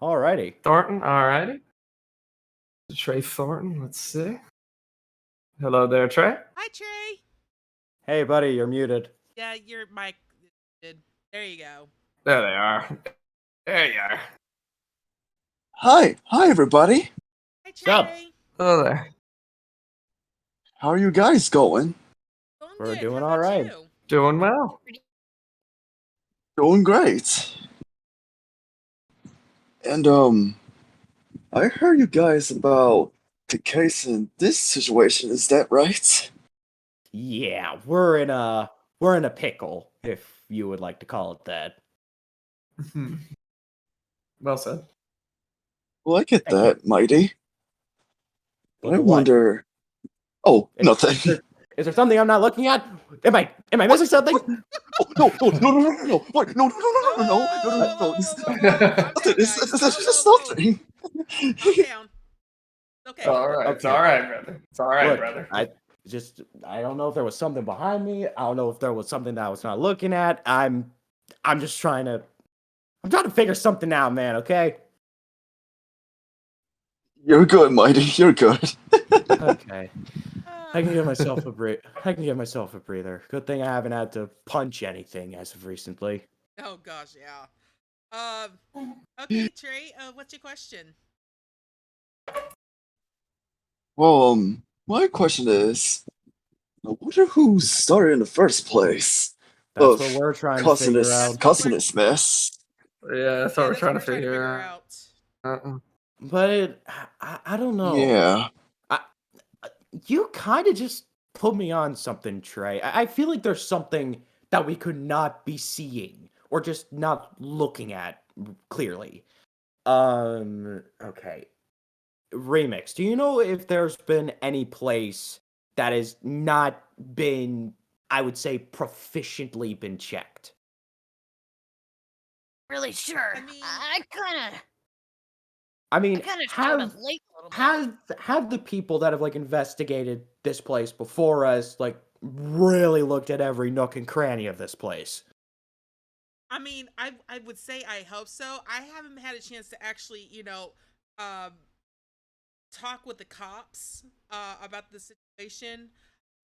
Alrighty. Thornton, alrighty. Trey Thornton, let's see. Hello there, Trey. Hi, Trey. Hey, buddy, you're muted. Yeah, your mic. There you go. There they are. There you are. Hi everybody. Hi, Sup? Trey. Hello there. How are you guys going? We're Good. doing How all about right. you? Doing well. Doing great. And I heard you guys about the case in this situation. Is that right? Yeah, we're in a pickle, if you would like to call it that. Well said. Well, I get Thank you. that, Mighty. But I What? wonder. Oh, nothing. Is there something I'm not looking at? Am I missing something? Oh, no! What? No! It's just nothing. Calm down. Okay. All right. It's all right, brother. It's all right, Look, brother. I don't know if there was something behind me. I don't know if there was something that I was not looking at. I'm just trying to figure something out, man, okay? You're good, Mighty. You're good. Okay. I can give myself a breather. Good thing I haven't had to punch anything as of recently. Oh gosh, yeah. Okay, Trey. What's your question? Well, my question is, I wonder who started in the first place. That's what we're trying to figure out. Causing this mess. Yeah, that's what we're trying to figure out. But I don't know. Yeah. You kind of just put me on something, Trey. I feel like there's something that we could not be seeing or just not looking at clearly. Okay. Remix, do you know if there's been any place that has not been, I would say, proficiently been checked? Really sure. I mean, started late a little bit. have the people that have like investigated this place before us like really looked at every nook and cranny of this place? I mean, I would say I hope so. I haven't had a chance to actually, talk with the cops about the situation.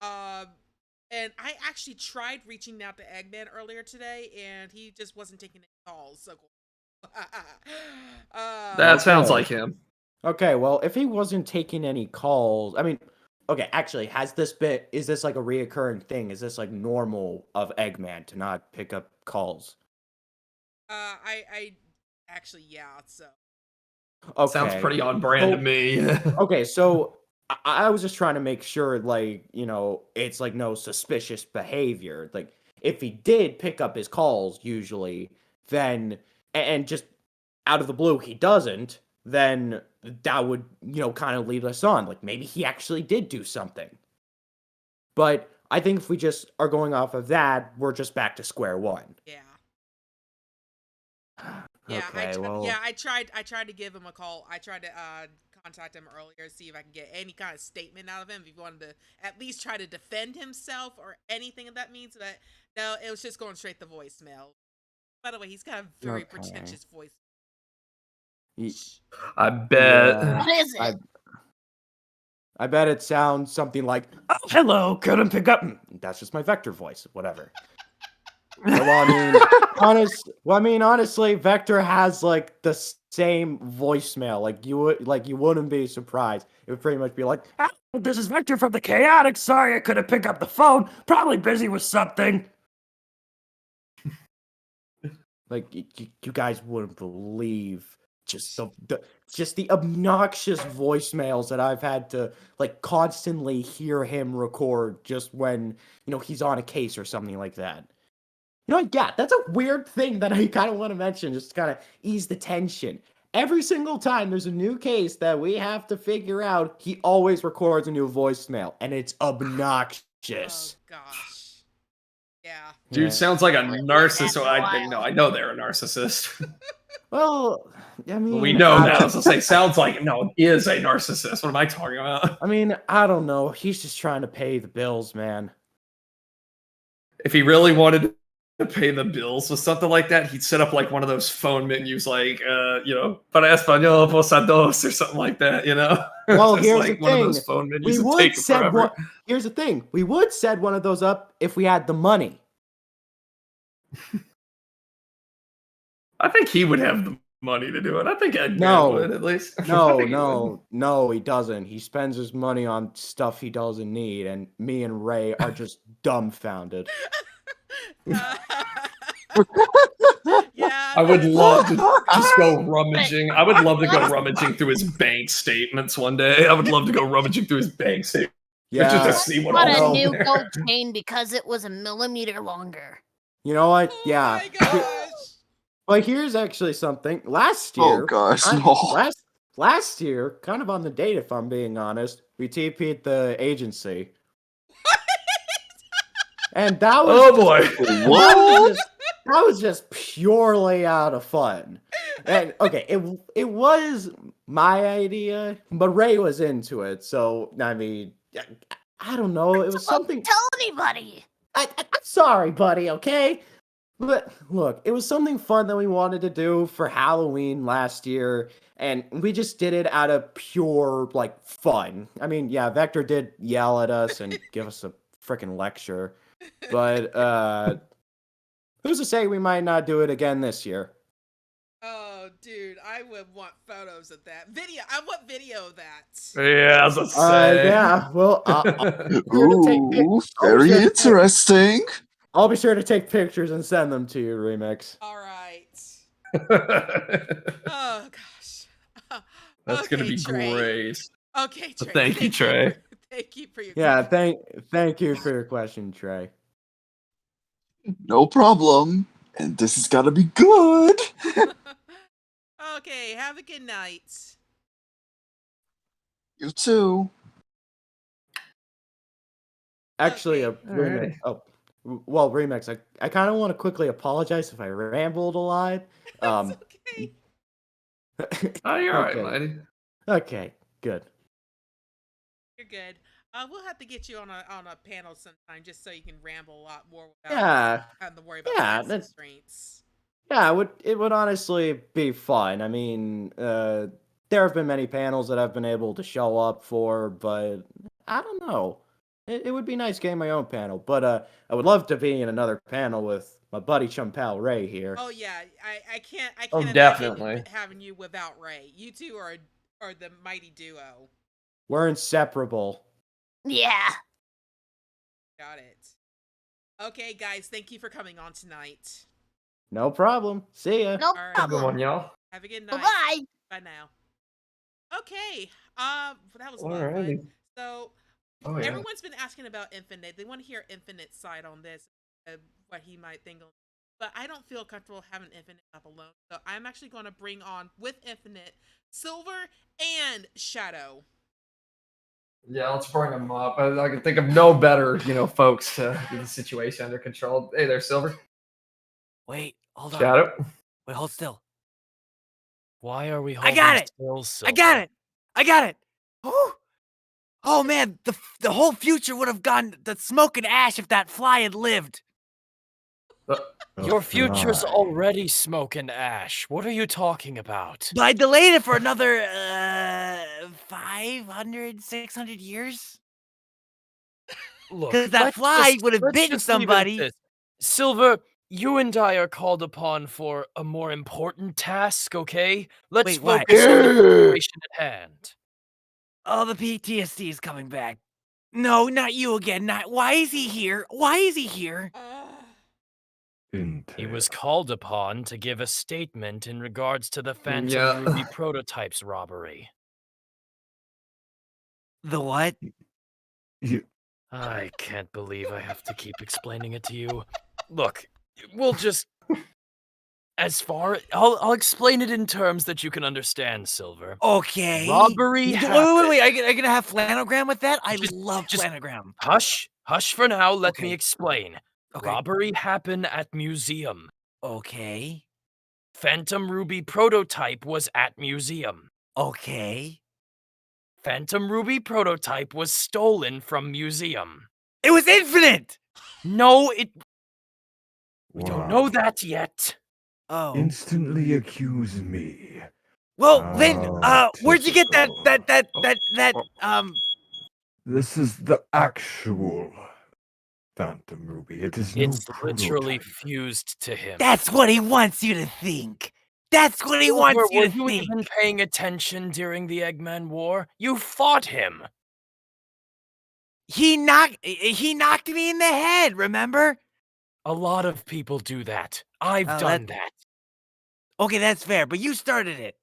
And I actually tried reaching out to Eggman earlier today, and he just wasn't taking any calls. So That sounds like him. Okay, well, if he wasn't taking any calls, I mean, okay, actually, is this like a reoccurring thing? Is this like normal of Eggman to not pick up calls? I actually, yeah, so. Okay. Sounds pretty on brand to me. Okay, so I was just trying to make sure, like, it's like no suspicious behavior. Like, if he did pick up his calls usually, then, and just out of the blue he doesn't, then that would, kind of lead us on. Like, maybe he actually did do something. But I think if we just are going off of that, we're just back to square one. Yeah. Yeah, Okay, I tried to give him a call. I tried to contact him earlier, see if I can get any kind of statement out of him. If he wanted to at least try to defend himself or anything of that means. But no, it was just going straight to voicemail. By the way, he's got a very Okay. pretentious voice. I bet. Yeah. What is it? I bet it sounds something like, "Oh, hello, couldn't pick up." That's just my Vector voice, whatever. Honestly, Vector has like the same voicemail. Like you wouldn't be surprised. It would pretty much be like, "Ah, this is Vector from the Chaotic. Sorry, I couldn't pick up the phone. Probably busy with something." Like you guys wouldn't believe just the obnoxious voicemails that I've had to like constantly hear him record just when he's on a case or something like that. Yeah, that's a weird thing that I kind of want to mention, just to kind of ease the tension. Every single time there's a new case that we have to figure out, he always records a new voicemail, and it's obnoxious. Oh gosh. Yeah. Dude sounds like a narcissist. So I know they're a narcissist. Well, I mean, We know now. So say sounds like no, he is a narcissist. What am I talking about? I mean, I don't know. He's just trying to pay the bills, man. If he really wanted to pay the bills with something like that, he'd set up like one of those phone menus, like para español posados or something like that. Well, Just here's like the one thing. of those phone menus. We that would take set forever. one. Here's the thing. We would set one of those up if we had the money. I think he would have the money to do it. I think Ed No. would at least. I No, think he would. no, he doesn't. He spends his money on stuff he doesn't need, and me and Ray are just dumbfounded. Yeah. I would love to just go rummaging. I would love to go rummaging through his bank statements one day. I would love to go rummaging through his bank statements just to see what Bought a all's new on there. gold chain because it was a millimeter longer. You know what? Oh Yeah. my gosh. But here's actually something. Last year, last year, kind of on the date, if I'm being honest, we TP'd the agency. And that was Oh boy. that was just purely out of fun. And okay, it was my idea, but Ray was into it. So I mean, I don't know. It was something. Tell anybody. I'm sorry, buddy. Okay. But look, it was something fun that we wanted to do for Halloween last year, and we just did it out of pure like fun. I mean, yeah, Vector did yell at us and give us a freaking lecture, but who's to say we might not do it again this year? Oh, dude, I would want photos of that video. I want video of that. Yeah, I was about to say. Yeah, well, Ooh, very interesting. I'll be sure to take pictures and send them to you, Remix. All right. Oh gosh. That's gonna Okay, be Trey. great. Okay, Trey. Thank you, Trey. Thank you for your Yeah, thank you for your question, Trey. No problem. And this has got to be good. Okay, have a good night. You too. Actually, Okay. Remix, I kind of want to quickly apologize if I rambled a lot. Okay. Oh, you're all right, Okay. lady. Okay, good. You're good. We'll have to get you on a panel sometime just so you can ramble a lot more without Yeah, having to worry about yeah, time that's- constraints. yeah. It would honestly be fun. I mean, there have been many panels that I've been able to show up for, but I don't know. It would be nice getting my own panel, but I would love to be in another panel with my buddy Chumpal Ray here. Oh yeah, I can't Oh, imagine definitely. having you without Ray. You two are the mighty duo. We're inseparable. Yeah. Got it. Okay, guys, thank you for coming on tonight. No problem. See ya. No All right. Have a good one, problem. y'all. Have a good night. Bye-bye. Bye now. Okay. That was a lot of Alrighty. fun. So Oh yeah. everyone's been asking about Infinite. They want to hear Infinite's side on this, what he might think. But I don't feel comfortable having Infinite up alone. So I'm actually going to bring on with Infinite Silver and Shadow. Yeah, let's bring them up. I can think of no better, folks to get the situation under control. Hey there, Silver. Wait, hold on. Shadow. Wait, hold still. Why are we I holding got it. still, I got Silver? it. I got it. Oh, oh man, the whole future would have gone to smoke and ash if that fly had lived. Your future's fly. already smoke and ash. What are you talking about? But I delayed it for another 500, 600 years. Look, Because that fly would have let's bitten just leave it at somebody. this. Silver, you and I are called upon for a more important task, okay? Let's Wait, what? focus on the situation at hand. Oh, the PTSD is coming back. No, not you again. Not. Why is he here? Why is he here? He was called upon to give a statement in regards to the Phantom Yeah. Ruby prototypes robbery. The what? I can't believe I have to keep explaining it to you. Look, we'll just... I'll explain it in terms that you can understand, Silver. Okay. Robbery Wait. I gonna have flanogram with that? I love just flanogram. Hush for now, let me explain. Okay. Robbery happened at museum. Okay. Phantom Ruby prototype was at museum. Okay. Phantom Ruby prototype was stolen from museum. It was infinite! No, we don't know that yet. Oh. Instantly accuse me. Well, then, where'd you get that, This is the actual Phantom Ruby. It is no It's literally prototype. fused to him. That's what he wants you to think. That's what he wants you Were to you think. even paying attention during the Eggman War? You fought him. He knocked me in the head, remember? A lot of people do that. I've Oh, done that. Okay, that's fair, but you started it.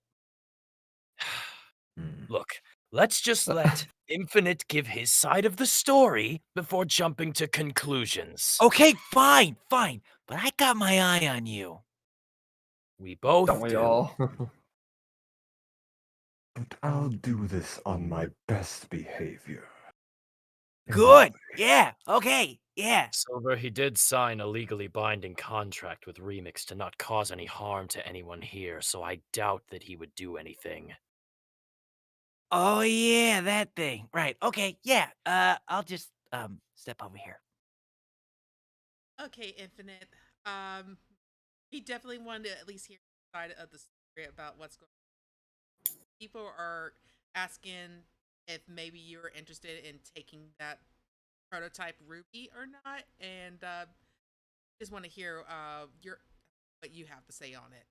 Look, let's just let Infinite give his side of the story before jumping to conclusions. Okay, fine. But I got my eye on you. We both Don't we do. all? But I'll do this on my best behavior. Good. Yeah. Okay. Yeah. Silver, he did sign a legally binding contract with Remix to not cause any harm to anyone here, so I doubt that he would do anything. Oh yeah, that thing. Right. Okay. Yeah. I'll just step over here. Okay, Infinite. He definitely wanted to at least hear the side of the story about what's going on. People are asking if maybe you're interested in taking that prototype Ruby or not, and just want to hear what you have to say on it.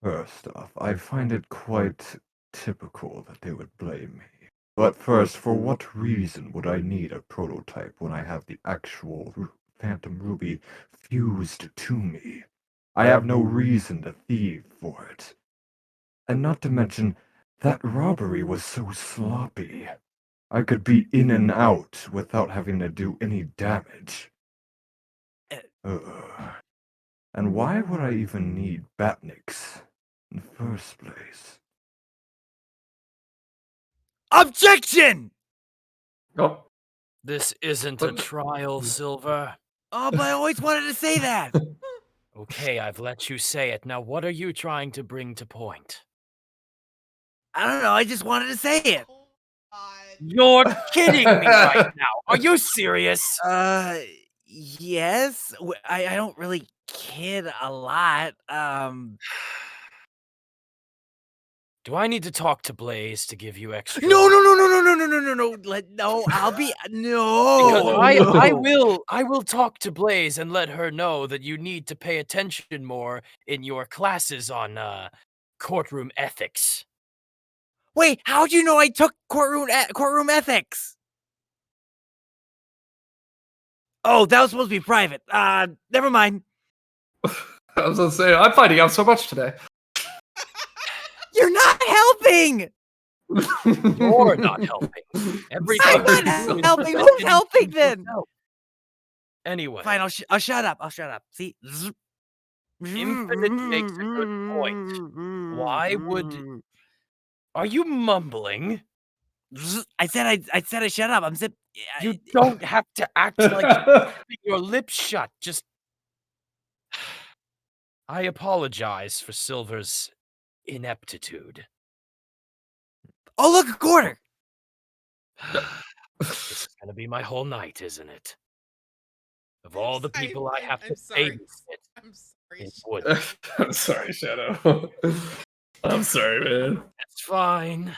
First off, I find it quite typical that they would blame me. But first, for what reason would I need a prototype when I have the actual Phantom Ruby fused to me? I have no reason to thieve for it. And not to mention, that robbery was so sloppy. I could be in and out without having to do any damage. And why would I even need Batniks in the first place? Objection! Oh. This isn't a trial, Silver. Oh, but I always wanted to say that. Okay, I've let you say it. Now, what are you trying to bring to point? I don't know. I just wanted to say it. You're kidding me right now. Are you serious? Yes. I don't really kid a lot. Do I need to talk to Blaze to give you extra? No. I'll be no. Because I will talk to Blaze and let her know that you need to pay attention more in your classes on courtroom ethics. Wait, how'd you know I took courtroom ethics? Oh, that was supposed to be private. Never mind. I was gonna say, I'm finding out so much today. You're not helping. You're not helping. I'm not helping. Who's helping then? Anyway. Fine, I'll shut up. See? Infinite makes a good point. Why would... Are you mumbling? I said I shut up. You don't have to act like you're keeping your lips shut. Just... I apologize for Silver's ineptitude. Oh, look, a quarter. This is gonna be my whole night, isn't it? Of all the people I have to I'm sorry. babysit, I'm sorry. it would. I'm sorry, Shadow. I'm sorry, man. It's fine.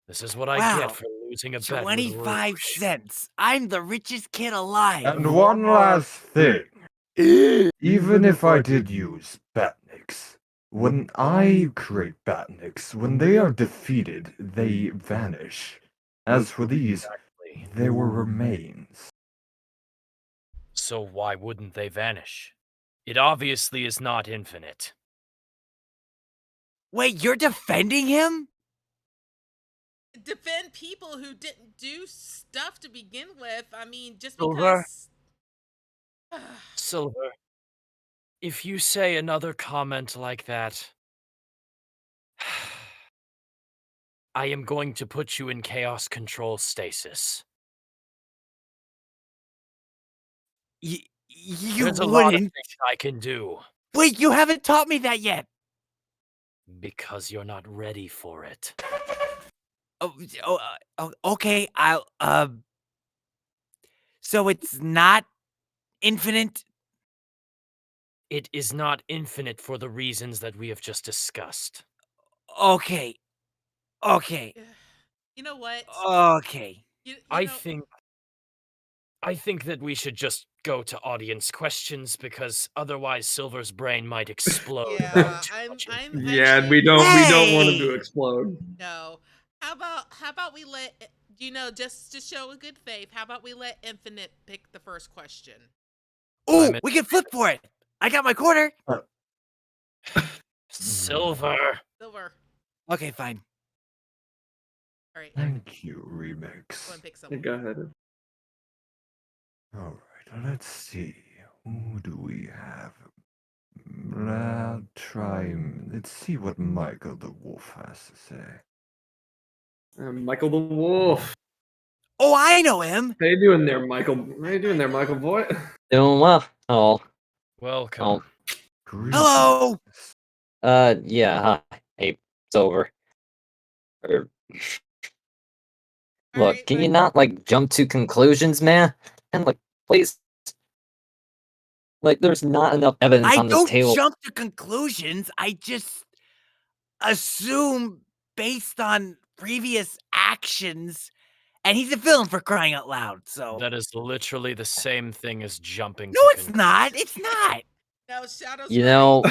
This is what I Wow. get for losing a bet with 25 Rouge. cents. I'm the richest kid alive. And one last thing. Even if I did use Batniks, when I create Batniks, when they are defeated, they vanish. As for these, they were remains. So why wouldn't they vanish? It obviously is not infinite. Wait, you're defending him? Defend people who didn't do stuff to begin with. I mean, just Silver. because. Silver, if you say another comment like that, I am going to put you in chaos control stasis. You There's a lot of wouldn't. things I can do. Wait, you haven't taught me that yet. Because you're not ready for it. Okay, I'll, so it's not infinite? It is not infinite for the reasons that we have just discussed. Okay. Okay. You know what? Okay. I think that we should just go to audience questions because otherwise Silver's brain might explode. Yeah, Yeah, and we don't want him to explode. No. How about we let just to show a good faith, how about we let Infinite pick the first question? Ooh, we can flip for it. I got my quarter. Silver. Silver. Okay, fine. All right. Thank you, Remix. Go and pick someone. Go ahead. Alright, let's see. Who do we have? Let's see what Michael the Wolf has to say. Michael the Wolf. Oh, I know him. How you doing there, Michael? How you doing there, Michael boy? Doing well. Oh. Welcome. Hello. Yeah. Hi. Hey, Silver. Look, can you not jump to conclusions, man? And please. There's not enough evidence I on this don't table. jump to conclusions. I just assume based on previous actions, and he's a villain for crying out loud. So That is literally the same thing as jumping. no, it's not. It's not. No, Shadow's You know,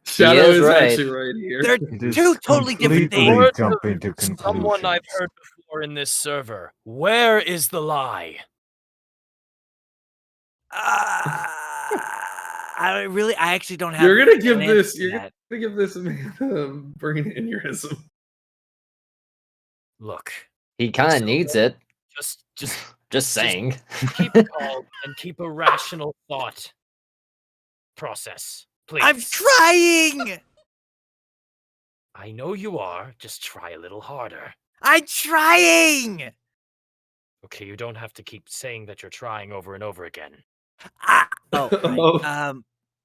Shadow is is right. actually right here. They're two totally different things. Words jumping of to someone I've heard before in this server. Where is the lie? I actually don't have. You're gonna give an answer this. to You're that. gonna give this man brain aneurysm. Look, he kind of needs it. Just saying. keep calm and keep a rational thought process, please. I'm trying. I know you are. Just try a little harder. I'm trying. Okay, you don't have to keep saying that you're trying over and over again. Right.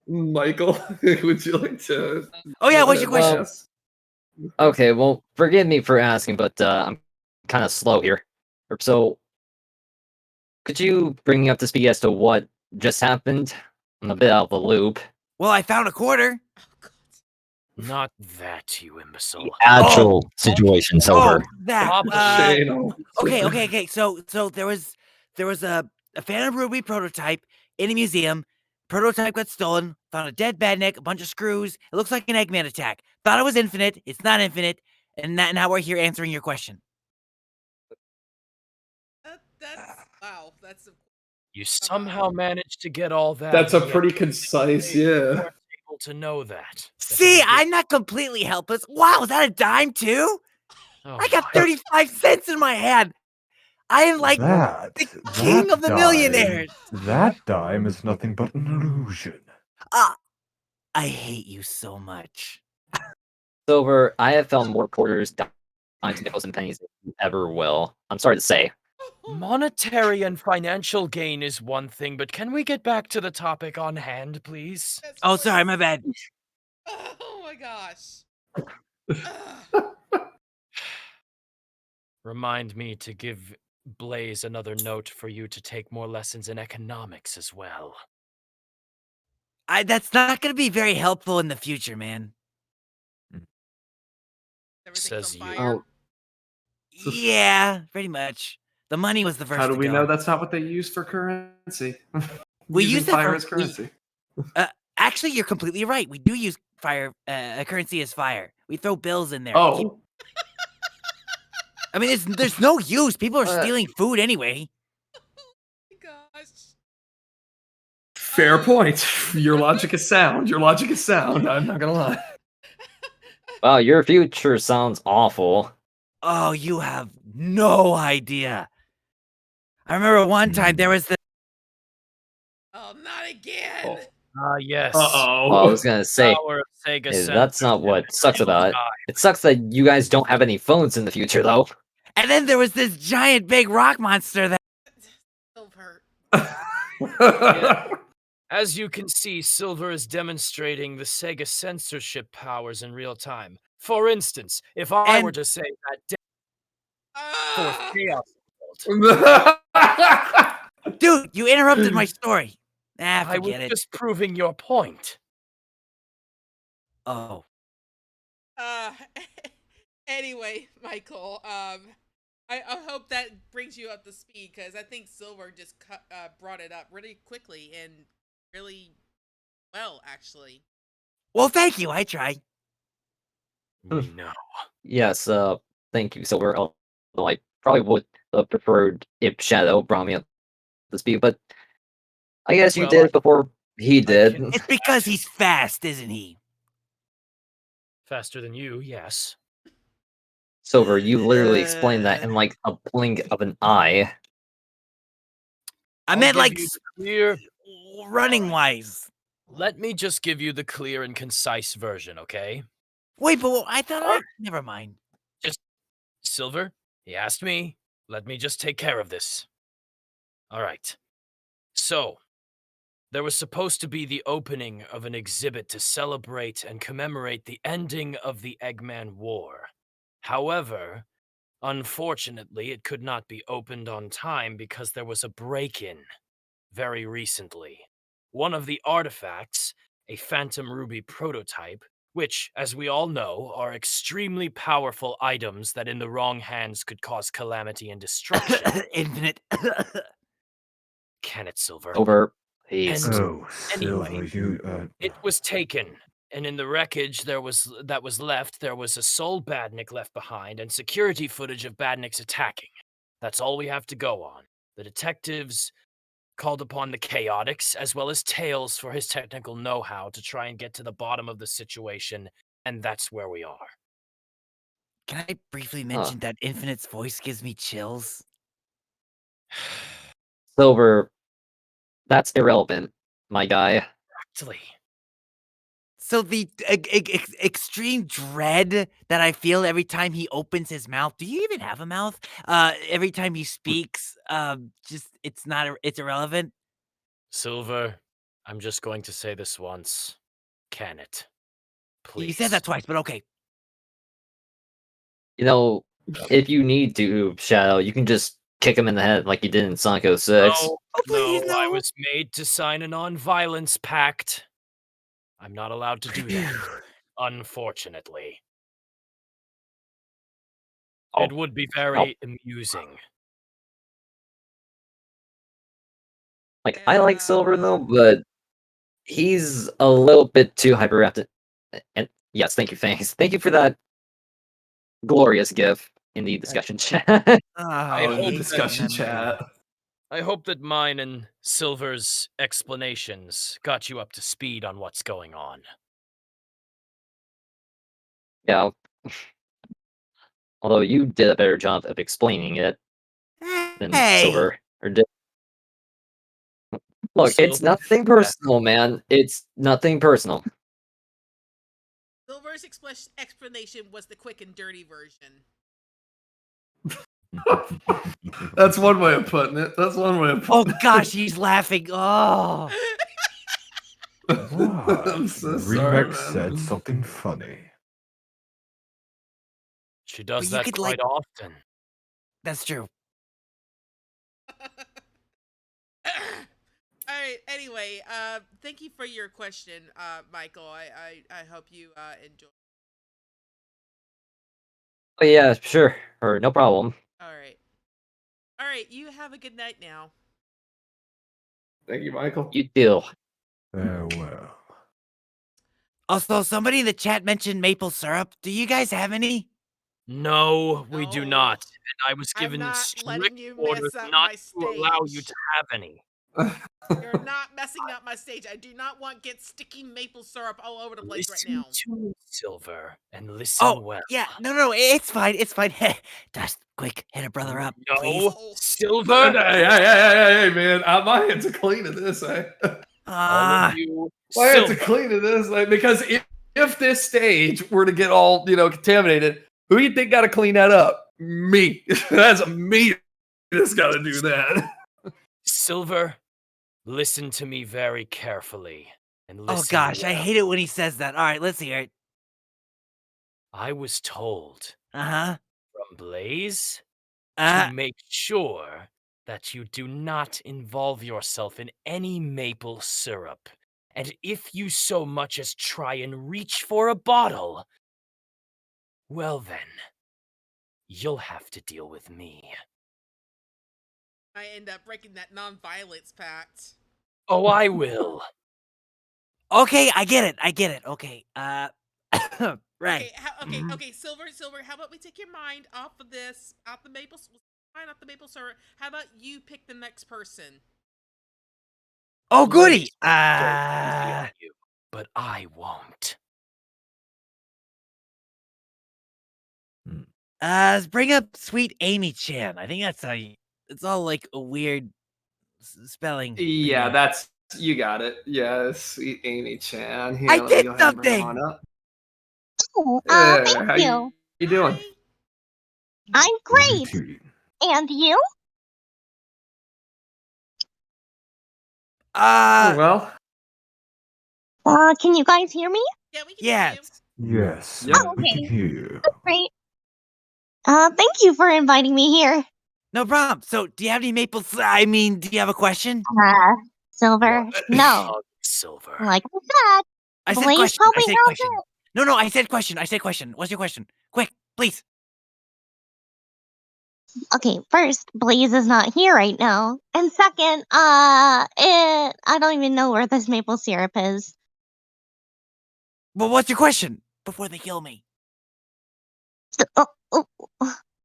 Michael, would you like to? Oh yeah, what's your question? Okay, well, forgive me for asking, but I'm kind of slow here. So, could you bring me up to speed as to what just happened? I'm a bit out of the loop. Well, I found a quarter. Not that, you imbecile. Actual situation, Silver. That. Okay. So there was a Phantom Ruby prototype in a museum. Prototype got stolen. Found a dead Badnik, a bunch of screws. It looks like an Eggman attack. Thought it was infinite. It's not infinite. And now we're here answering your question. That's You somehow managed to get all that. That's a yet pretty concise, you yeah. weren't able to know that. See, I'm not completely helpless. Wow, is that a dime too? Oh I got 35 cents in my hand. I am like the king of the millionaires. That dime is nothing but an illusion. I hate you so much. Silver, I have found more quarters, dimes, nickels, and pennies than you ever will. I'm sorry to say. Monetary and financial gain is one thing, but can we get back to the topic on hand, please? Oh, sorry, my bad. Oh my gosh. Remind me to give Blaze another note for you to take more lessons in economics as well. That's not going to be very helpful in the future, man. Says you. Oh, Yeah, pretty much. The money was the first how do to we go. know that's not what they use for currency? We Using use it fire for as currency. actually, you're completely right. We do use fire currency as fire. We throw bills in there. to keep- Oh, I mean, there's no use. People are Uh, stealing food anyway. Gosh. fair point. Your logic is sound. Your logic is sound. I'm not gonna lie. Wow, your future sounds awful. Oh, you have no idea. I remember one time there was the. Oh, not again. Yes. Uh-oh. Well, I was gonna say, Power of Sega that's not what sucks about it. It sucks that you guys don't have any phones in the future, though. And then there was this giant big rock monster that. Silver. As you can see, Silver is demonstrating the Sega censorship powers in real time. For instance, if I were to say that Fourth Chaos Dude, you interrupted my story. I was Forget it. just proving your point. Oh. Anyway, Michael, I hope that brings you up to speed because I think Silver just brought it up really quickly and really well, actually. Well, thank you. I tried. No. Yes, thank you, Silver. Although I probably would have preferred if Shadow brought me up to speed, but I guess you Well, did before he did. It's because he's fast, isn't he? Faster than you, yes. Silver, you literally explained that in like a blink of an eye. I I'll meant give like you the clear. running wise. Let me just give you the clear and concise version, okay? Wait, but I thought never mind. Just Silver, he asked me. Let me just take care of this. All right. So, there was supposed to be the opening of an exhibit to celebrate and commemorate the ending of the Eggman War. However, unfortunately, it could not be opened on time because there was a break-in very recently. One of the artifacts, a Phantom Ruby prototype, which, as we all know, are extremely powerful items that in the wrong hands could cause calamity and destruction. Infinite. Can it, Silver? Silver, please. And Oh, Silver, anyway, you, it was taken, and in the wreckage that was left, there was a sole Badnik left behind and security footage of Badniks attacking. That's all we have to go on. The detectives called upon the Chaotix as well as Tails for his technical know-how to try and get to the bottom of the situation, and that's where we are. Can I briefly mention that Infinite's voice gives me chills? Silver, that's irrelevant, my guy. Exactly. So the extreme dread that I feel every time he opens his mouth. Do you even have a mouth? Every time he speaks, just it's irrelevant. Silver, I'm just going to say this once. Can it? Please. You said that twice, but okay. You know, if you need to, Shadow, you can just kick him in the head like you did in Sonic 06. No, no, I was made to sign a non-violence pact. I'm not allowed to do that, unfortunately. It would be very amusing. Like, I like Silver, though, but he's a little bit too hyperactive. And yes, thank you, thanks. Thank you for that glorious gif in the discussion chat. in the discussion chat. I hope that mine and Silver's explanations got you up to speed on what's going on. Yeah. Although you did a better job of explaining it than Silver. Or did. Look, it's Silver. nothing personal, man. It's nothing personal. Silver's explanation was the quick and dirty version. That's one way of putting it. That's one way of putting Oh gosh, he's laughing. Oh. I'm so sorry, Remix man. said something funny. She does But you that could, quite like- often. That's true. All right. Anyway, thank you for your question, Michael. I hope you enjoy. Oh yeah, sure, or no problem. All right. All right. You have a good night now. Thank you, Michael. You too. Farewell. Also, somebody in the chat mentioned maple syrup. Do you guys have any? No, we do No. not. And I was I'm given not letting strict you orders mess up not my to allow you stage. to have any. You're not messing up my stage. I do not want get sticky maple syrup all over the place right Listen now. to me, Silver, and listen Oh, well. yeah. No, it's fine. It's fine. Dust, quick, hit a brother up, please. No, Silver. Hey, man! My hands are clean of this. All Ah, of you, My hands are Silver. clean of this, because if this stage were to get all contaminated, who do you think got to clean that up? Me. That's me. That's got to do that. Silver, listen to me very carefully. And listen oh gosh, I well. hate it when he says that. All right, let's hear it. I was told Uh-huh. from Blaze Uh, to make sure that you do not involve yourself in any maple syrup. And if you so much as try and reach for a bottle, well then, you'll have to deal with me. I end up breaking that non-violence pact. Oh, I will. okay, I get it. Okay, right. Okay, Silver, how about we take your mind off of this, off the maple syrup. How about you pick the next person? Oh, goody. But I won't. Bring up Sweet Amy Chan. I think that's how you. It's all like a weird spelling. Yeah, thing. you got it. Yeah, sweet Amy Chan. Here, I let me did go ahead and bring her something! on up. Oh, There, thank how you. you doing? I'm great. Greeting. And you? Well, Can you guys hear me? Yeah, we can yes. Yes, Yep. Oh, we can okay. hear you. Great. Thank you for inviting me here. No problem. So, do you have any maple? I mean, do you have a question? Silver. No. Oh, Silver. Like I said, I said Blaze question. probably I said knows question. it. No, I said question. I said question. What's your question? Quick, please. Okay, first, Blaze is not here right now. And second, I don't even know where this maple syrup is. Well, what's your question before they kill me?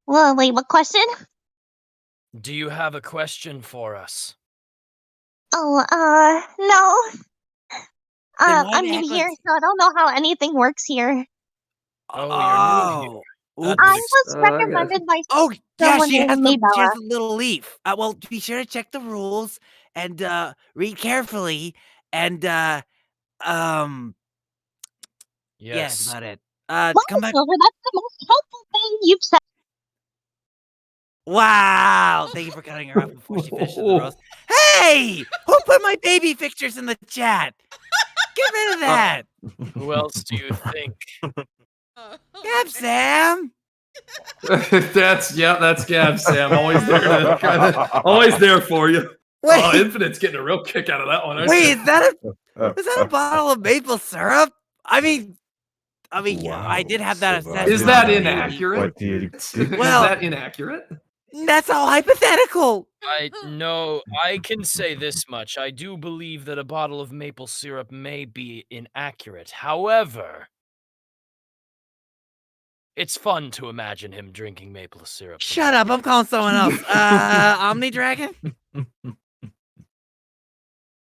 Well, wait, what question? Do you have a question for us? Oh, no. Then why I'm the new heck here, was- so I don't know how anything works here. Oh, you're new here. Oops. I was recommended by Oh, yeah, someone she has, named she has Maybella. a little leaf. Well, be sure to check the rules and read carefully. And yeah, that's Yes. about it. Wow, Come back. Silver, that's the most helpful thing you've said. Wow! Thank you for cutting her off before she finishes the roast. Hey! Who put my baby pictures in the chat? Get rid of that! Who else do you think? Gab Sam! that's Gab Sam. Always there for you. Wait. Oh, Infinite's getting a real kick out of that one. aren't Wait, you? is that a bottle of maple syrup? I mean, yeah, I did have that assessment. Is that on the baby. inaccurate? Well- Is that inaccurate? That's all hypothetical. I can say this much. I do believe that a bottle of maple syrup may be inaccurate. However, it's fun to imagine him drinking maple syrup. Shut up! I'm calling someone else. Omni Dragon.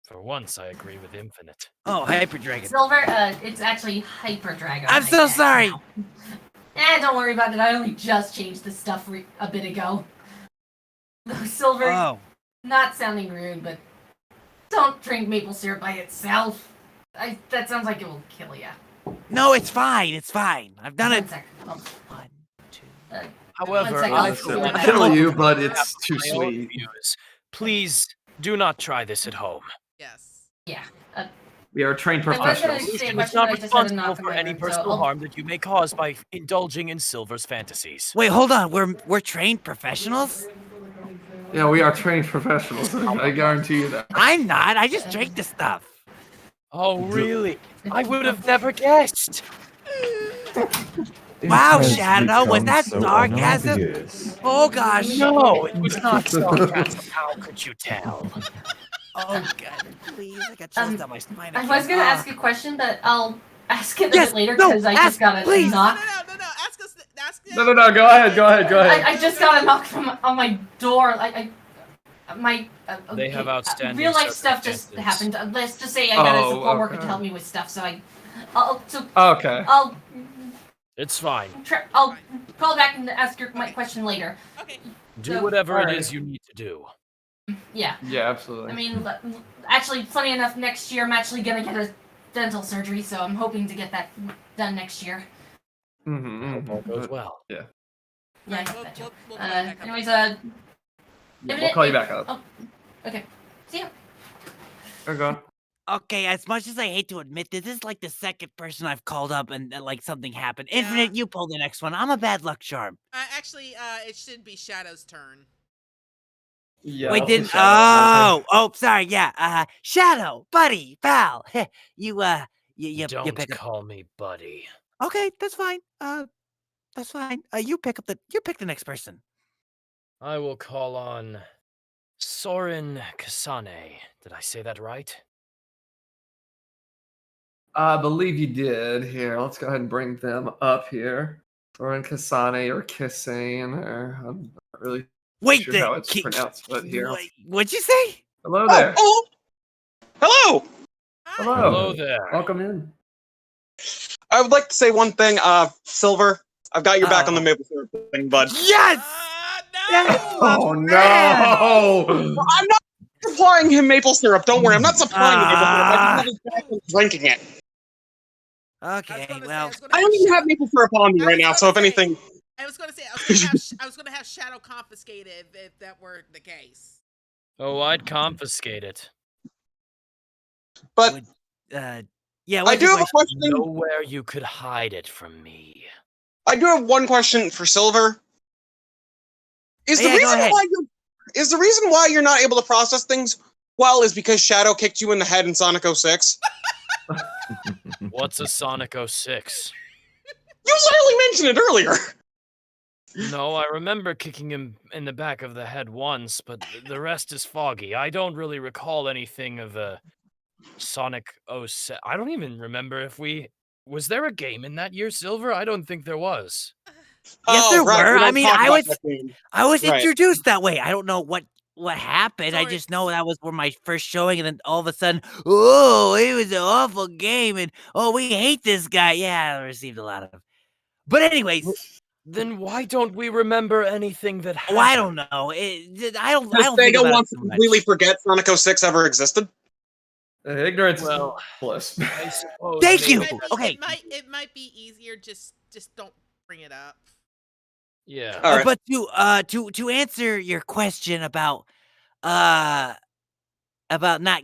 For once, I agree with Infinite. Oh, Hyper Dragon. Silver, it's actually Hyper Dragon. I'm so sorry. Don't worry about it. I only just changed the stuff a bit ago. Silver, Oh. not sounding rude, but don't drink maple syrup by itself. That sounds like it will kill you. No, it's fine. It's fine. I've done it. 1 second. Oh, However, 1 second. I I'll feel see what kill happens. you, but it's too my own sweet. views. Please do not try this at home. Yes. Yeah. We are trained I was gonna professionals. say a Is question, not but I just had to responsible knock on for my any room, so personal I'll- harm that you may cause by indulging in Silver's fantasies. Wait, hold on. We're trained professionals? Yeah, we are trained professionals. I guarantee you that. I'm not. I just drank the stuff. Oh, really? I would have never guessed. It Wow, has Shadow, was become that so sarcasm? obvious. Oh gosh. No, it was not sarcasm. How could you tell? Oh god, please, I got chills down my spine. I was gonna ask a question, but I'll ask it a Yes, bit later no, because I ask, just got a please. knock. No, go ahead, go ahead. I just got a knock on my door. They have outstanding real life stuff just circumstances. happened. Let's just say I got a Oh, support worker to okay. help me with stuff. So Okay. It's fine. I'll call back and ask my question later. Okay. Do So- whatever it Alright. is you need to do. Yeah. Yeah, absolutely. I mean, actually, funny enough, next year I'm actually gonna get a dental surgery, so I'm hoping to get that done next year. Mm-hmm. All goes well. Yeah. Yeah, I We'll- hope that too. we'll call you back up. Anyways, We'll call you back up. Oh, okay. See ya. Okay. Go on. Okay, as much as I hate to admit this is like the second person I've called up and like something happened. Infinite, you pull the next one. I'm a bad luck charm. Actually, it should be Shadow's turn. Yeah. Wait, let's didn't? do Shadow. Oh, sorry. Yeah. Shadow, buddy, pal. you Don't pick up. call me buddy. Okay, that's fine. That's fine. You pick the next person. I will call on Soren Kasane. Did I say that right? I believe you did. Here, let's go ahead and bring them up here. Or in Kasane or Kissane, or I'm not really Wait, sure how it's pronounced, but here. What'd you say? Hello there. Hello. Hello there. Welcome in. I would like to say one thing. Silver, I've got your back on the maple syrup thing, bud. Yes. Oh no! I'm not supplying him maple syrup. Don't worry, I'm not supplying him maple syrup. I just have his back and drinking it. Okay, well, I don't even have maple syrup on me right now, so if anything, I was gonna have Shadow confiscated if that were the case. Oh, I'd confiscate it. But yeah, I do have a question. Nowhere you could hide it from me. I do have one question for Silver. Is the Yeah, go reason ahead. why you're not able to process things well is because Shadow kicked you in the head in Sonic 06? What's a Sonic 06? You literally mentioned it earlier. No, I remember kicking him in the back of the head once, but the rest is foggy. I don't really recall anything of a Sonic 07. I don't even remember if was there a game in that year, Silver? I don't think there was. Yes, there right, we were. don't I mean, talk I about was that game. right. Right. introduced that way. I don't know what happened. I just know that was my first showing, and then all of a sudden, oh, it was an awful game, and oh, we hate this guy. Yeah, I received a lot of. But anyways, Then why don't we remember anything that happened? oh, I don't know. I don't Does think Sega about wants it to too much. completely forget Sonic 06 ever existed? Ignorance is Well, bliss. I suppose Thank you. maybe- Okay. It might be easier. Just don't bring it up. Yeah. All right. But to answer your question about not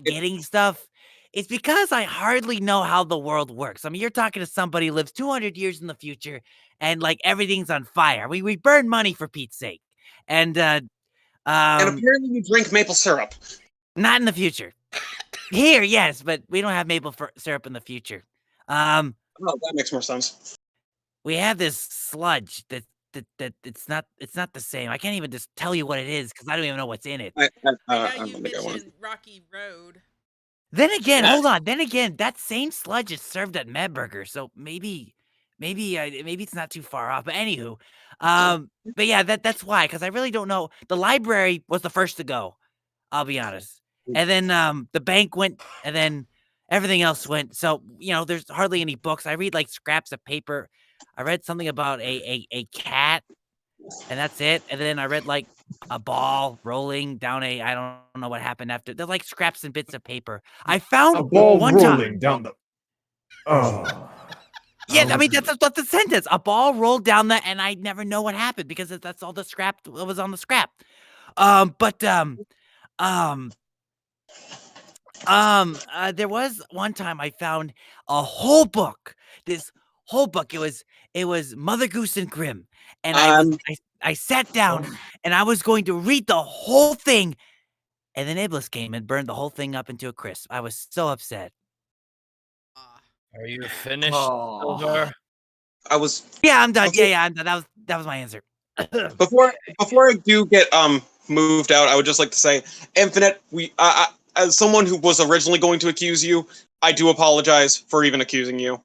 getting stuff, it's because I hardly know how the world works. I mean, you're talking to somebody who lives 200 years in the future, and like everything's on fire. We burn money for Pete's sake, and And apparently you drink maple syrup. not in the future. Here, yes, but we don't have maple syrup in the future. Oh, that makes more sense. We have this sludge that it's not the same. I can't even just tell you what it is because I don't even know what's in it. Now I you don't think I want mentioned Rocky Road. Then again, hold on. Then again, that same sludge is served at Medburger, so maybe it's not too far off. But anywho, but yeah, that's why, because I really don't know. The library was the first to go. I'll be honest, and then the bank went, and then everything else went. So there's hardly any books. I read like scraps of paper. I read something about a cat, and that's it. And then I read like a ball rolling down I don't know what happened after. They're like scraps and bits of paper. I found A ball one rolling time. down the. Oh. Yeah, I mean that's the sentence. A ball rolled down the, and I never know what happened because that's all the scrap that was on the scrap. There was one time I found a whole book. This whole book. It was Mother Goose and Grimm, and I sat down and I was going to read the whole thing, and then Iblis came and burned the whole thing up into a crisp. I was so upset. Are you finished, Oh. Silver? I was Yeah, I'm done. Yeah, I'm done. That was my answer. before I do get moved out. I would just like to say, Infinite, as someone who was originally going to accuse you, I do apologize for even accusing you.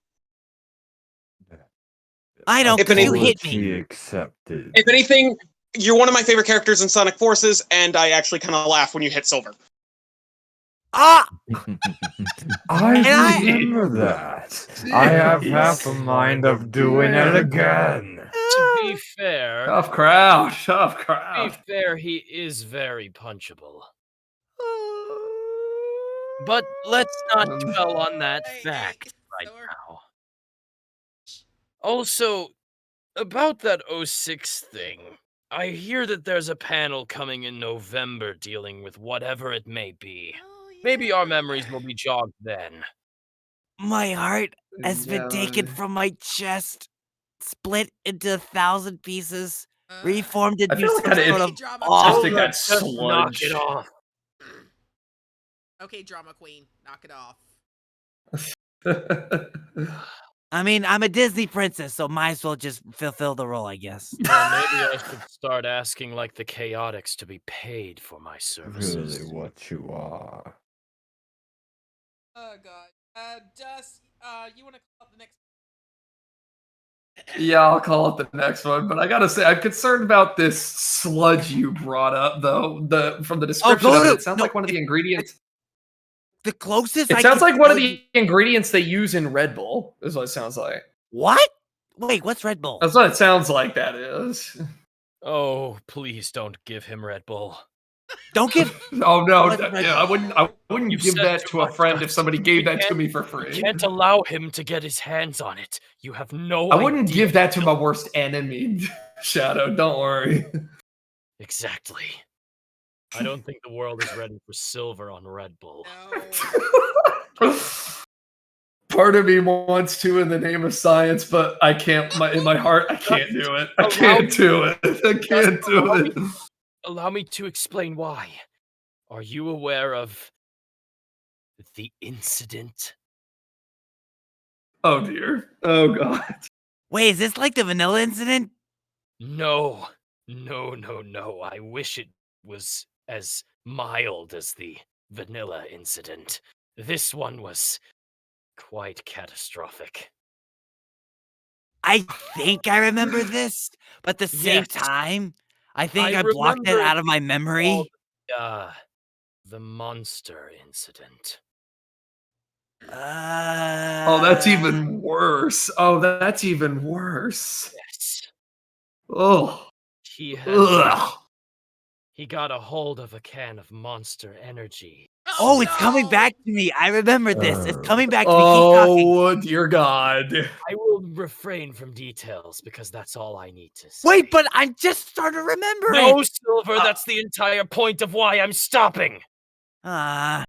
I don't. If 'Cause you hit Apology me. accepted. If anything, you're one of my favorite characters in Sonic Forces, and I actually kind of laugh when you hit Silver. Ah! I remember that. I have half a mind of doing it again. To be fair, Tough crowd. Tough to crowd. be fair, he is very punchable. But let's not dwell on that fact right now. Also, about that 06 thing, I hear that there's a panel coming in November dealing with whatever it may be. Maybe our memories will be jogged then. My heart has been taken from my chest, split into 1,000 pieces, reformed I into feel some like sort of just awful. think that Just knock sludge. it off. Okay, drama queen, knock it off. I mean, I'm a Disney princess, so might as well just fulfill the role, I guess. Well, maybe I should start asking like the Chaotix to be paid for my services. Really what you are. Oh god. Dust, you wanna call up the next Yeah, I'll call it the next one. But I gotta say, I'm concerned about this sludge you brought up, though. From the description of it, it sounds like one of the ingredients. The closest It I sounds could like one of tell the ingredients they use in Red Bull. Is what it sounds like. What? Wait, what's Red Bull? That's what it sounds like. That is. Oh, please don't give him Red Bull. Don't give. Oh no! What's Red Yeah, I wouldn't. I wouldn't You've give said that too to a much, friend if Dust. somebody gave We that to can't- me for We free. can't allow him to get his hands on it. You have no I wouldn't idea. give that to my worst enemy, Shadow. Don't worry. Exactly. I don't think the world is ready for Silver on Red Bull. Part of me wants to in the name of science, but I can't. In my heart, I can't do it. I can't do it. I can't do it. Allow me to explain why. Are you aware of the incident? Oh dear. Oh god. Wait, is this like the vanilla incident? No. No. I wish it was as mild as the vanilla incident. This one was quite catastrophic. I think I remember this, but at the same Yes. time, I think I I blocked it remember out of my it memory. called, the monster incident. Oh, that's even worse. Oh, that's even worse. Yes. Oh. He Ugh. He got a hold of a can of Monster Energy. Oh, it's coming back to me. I remember this. It's coming back to me. Keep talking. Oh dear God. I will refrain from details because that's all I need to say. Wait, but I'm just starting to remember No, it. Silver, that's the entire point of why I'm stopping. Ah.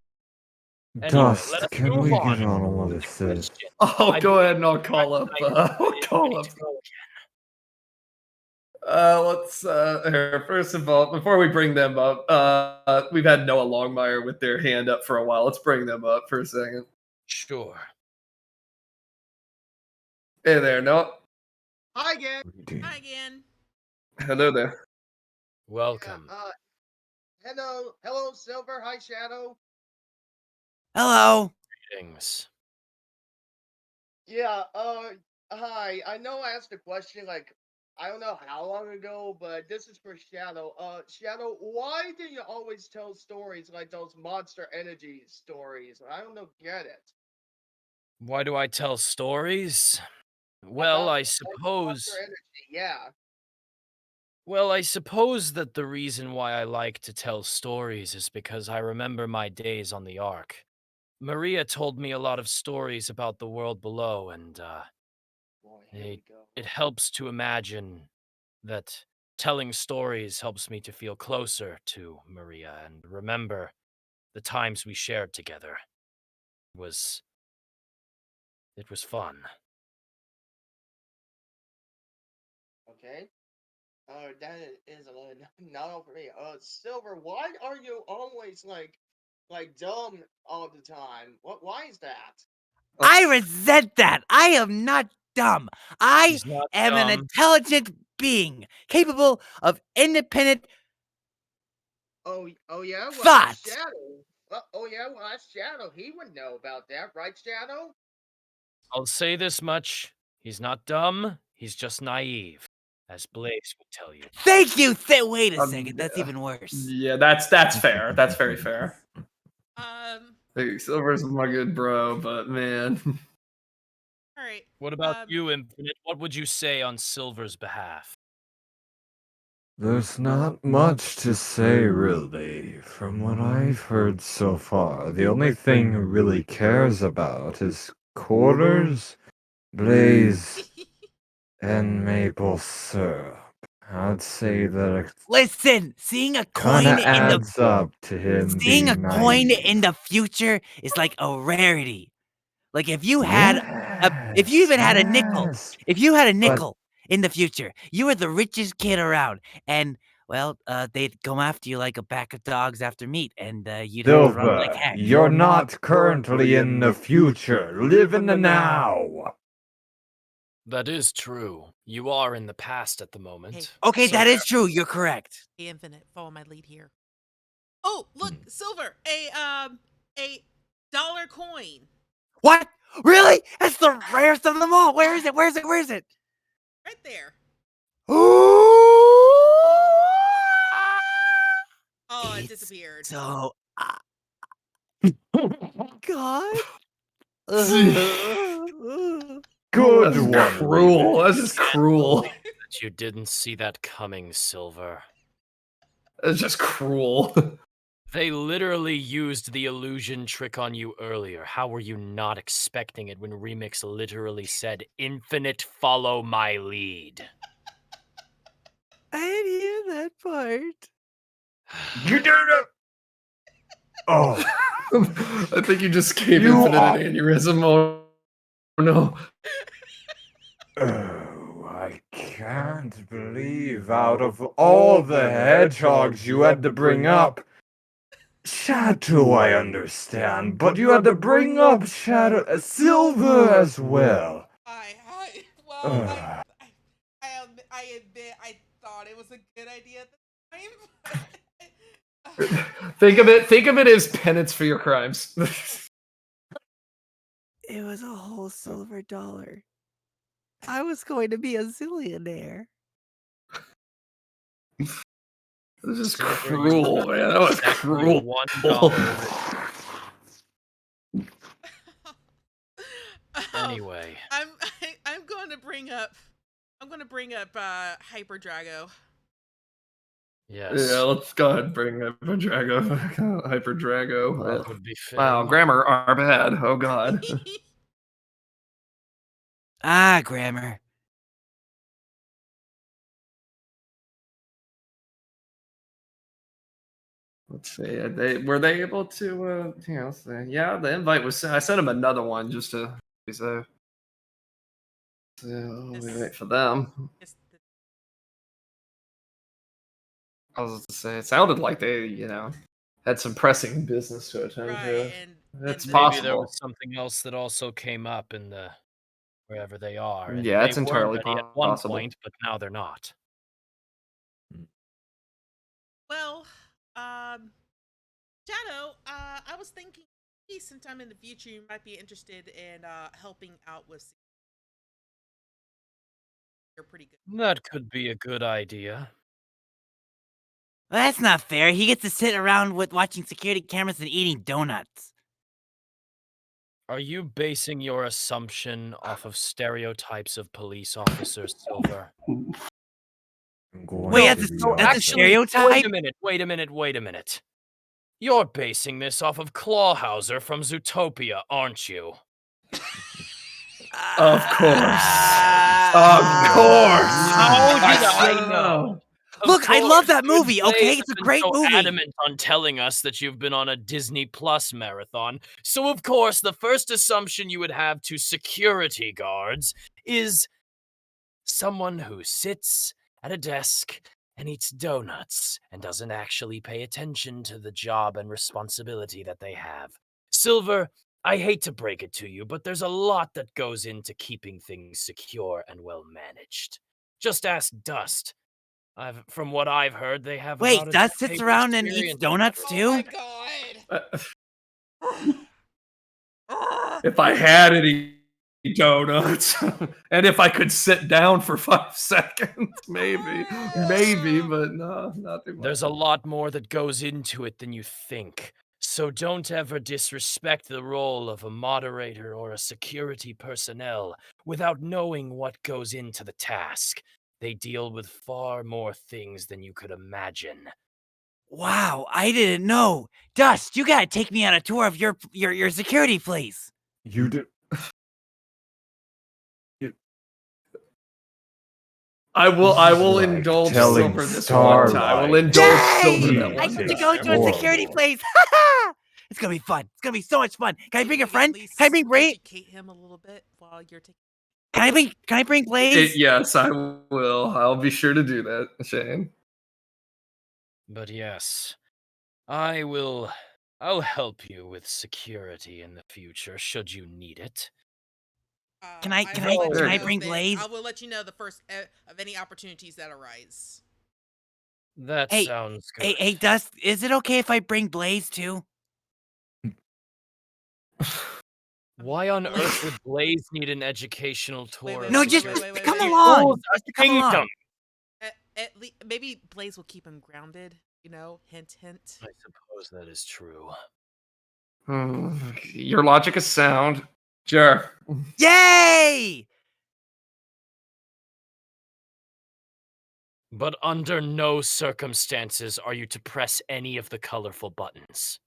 Anyway, Dust, let us can move we on. get on with this? Oh, I go ahead and I'll call up. I'll call up. Let's here, first of all, before we bring them up, we've had Noah Longmire with their hand up for a while. Let's bring them up for a second. Sure. Hey there, Noah. Hi again. Hi again. Hello there. Welcome. Hello, Silver. Hi, Shadow. Hello. Greetings. Yeah. Hi. I know I asked a question like I don't know how long ago, but this is for Shadow. Shadow, why do you always tell stories like those Monster Energy stories? I don't know. Get it? Why do I tell stories? Well, About I the suppose. Monster Energy. Yeah. Well, I suppose that the reason why I like to tell stories is because I remember my days on the Ark. Maria told me a lot of stories about the world below, and it helps to imagine that telling stories helps me to feel closer to Maria and remember the times we shared together. It was fun. Okay. That is not all for me. Silver, why are you always like dumb all the time? Why is that? I resent that. I am not dumb. I He's not am an dumb. intelligent being capable of independent Oh yeah, well thought. that's Shadow. Well that's Shadow. He would know about that, right, Shadow? I'll say this much. He's not dumb. He's just naive, as Blaze would tell you. Thank you. Wait a second. That's even worse. Yeah, that's fair. That's very fair. Um. Hey, Silver's my good bro, but man. All right. What about you, Infinite? What would you say on Silver's behalf? There's not much to say, really. From what I've heard so far, the only thing he really cares about is quarters, Blaze, and maple syrup. I'd say that Listen, seeing a coin kinda in the adds up to him seeing a being coin naive. in the future is like a rarity. Like if you had if you even had a nickel, if you had a nickel in the future, you were the richest kid around, and well, they'd come after you like a pack of dogs after meat, and you'd have to run like Silver, heck. you're not currently in the future. Live in the now. That is true. You are in the past at the moment. Okay, So that is true. You're correct. Hey, Infinite, follow my lead here. Oh, look, Silver, a dollar coin. What? Really? That's the rarest of them all. Where is it? Where is it? Where is it? Right there. Oh, it disappeared. So, God. Good That's one. cruel. That's just cruel. That you didn't see that coming, Silver. That's just cruel. They literally used the illusion trick on you earlier. How were you not expecting it when Remix literally said, "Infinite, follow my lead"? I didn't hear that part. You did it. Oh, I think you just gave You Infinite are- an aneurysm. Oh no. Oh, I can't believe out of all the hedgehogs you had to bring up, Shadow I understand, but you had to bring up Silver as well. I admit I thought it was a good idea at the time. Think of it as penance for your crimes. It was a whole silver dollar. I was going to be a zillionaire. This is Silver, cruel, man. That was exactly cruel. $1. Anyway, I'm going to bring up Hyper Drago. yes. Yeah, let's go ahead and bring Hyper Drago. Hyper Drago. That would be Wow, fitting. grammar are bad. Oh god. Ah, grammar. Let's see. Were they able to? Let's see. Yeah, the invite was. I sent them another one just to. So let me wait for them. I was to say, it sounded like they, had some pressing business to attend to. It's Maybe possible. there was something else that also came up in the wherever they are. and Yeah, they it's were entirely ready at one possible. point, but now they're not. Well, Shadow, I was thinking maybe sometime in the future you might be interested in helping out with. You're pretty good. That could be a good idea. Well, that's not fair. He gets to sit around with watching security cameras and eating donuts. Are you basing your assumption off of stereotypes of police officers, Silver? Wait, that's a stereotype? Wait a minute. You're basing this off of Clawhauser from Zootopia, aren't you? Of course. Of course. How did I know? Look, I love that movie, Blaze okay? has It's a been great so movie. adamant on telling us that you've been on a Disney Plus marathon. So, of course, the first assumption you would have to security guards is someone who sits at a desk and eats donuts and doesn't actually pay attention to the job and responsibility that they have. Silver, I hate to break it to you, but there's a lot that goes into keeping things secure and well managed. Just ask Dust. From what I've heard, they have Wait, about a Dust sits decade around and eats experience. donuts too? If I had any donuts, and if I could sit down for 5 seconds, maybe, but no, not too much. There's a lot more that goes into it than you think. So don't ever disrespect the role of a moderator or a security personnel without knowing what goes into the task. They deal with far more things than you could imagine. Wow, I didn't know. Dust, you gotta take me on a tour of your security place. You do. I will Like indulge telling Silver this Starlight. one time. I will indulge Silver Yay! that I one get to time. go to a security place. It's gonna be fun. It's gonna be so much fun. Can I bring a friend? Can I bring Ray? Educate him a little bit while you're taking. Can I bring Blaze? Yes, I will. I'll be sure to do that, Shane. But yes, I'll help you with security in the future should you need it. Can I bring Blaze? I will let you know the first of any opportunities that arise. That Hey, sounds good. Hey, Dust, is it okay if I bring Blaze too? Why on earth would Blaze need an educational tour? of No, just security? come He along. owns a Just come along. kingdom. At least, maybe Blaze will keep him grounded. You know, hint, hint. I suppose that is true. Your logic is sound. Sure. Yay! But under no circumstances are you to press any of the colorful buttons.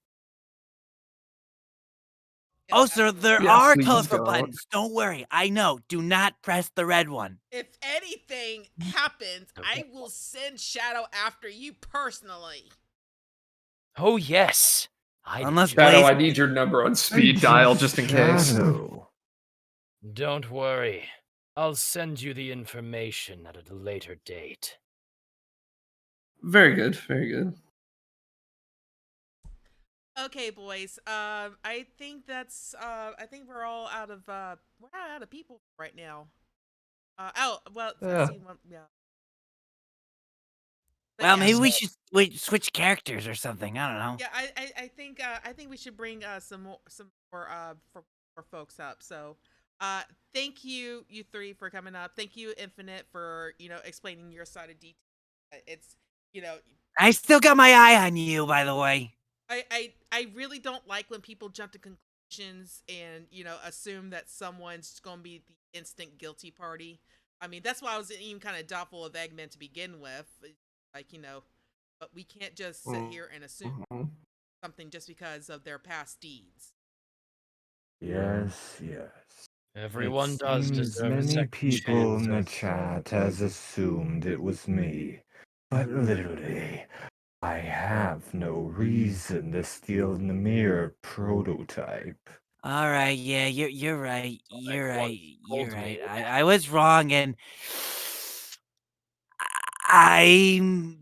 Oh, so there Yes, are please colorful don't. buttons. Don't worry. I know. Do not press the red one. If anything happens, I will send Shadow after you personally. Oh, yes. Unless Shadow, Blaze... I need your number on speed dial just in case. Shadow. Don't worry. I'll send you the information at a later date. Very good, very good. Okay, boys. I think that's. I think we're all out of. We're out of people right now. Well. Yeah. Yeah. Well, maybe we should switch characters or something. I don't know. Yeah, I think we should bring some more for folks up. So, thank you three for coming up. Thank you Infinite for explaining your side of detail. It's I still got my eye on you, by the way. I really don't like when people jump to conclusions and assume that someone's going to be the instant guilty party. I mean, that's why I was even kind of doubtful of Eggman to begin with. Like, but we can't just sit here and assume something just because of their past deeds. Yes, yes. Everyone It does seems deserve a many second people in the chance. chat has assumed it was me. But literally, I have no reason to steal the mere prototype. All right, yeah, you're right. You're right. You're right. I was wrong, and I'm.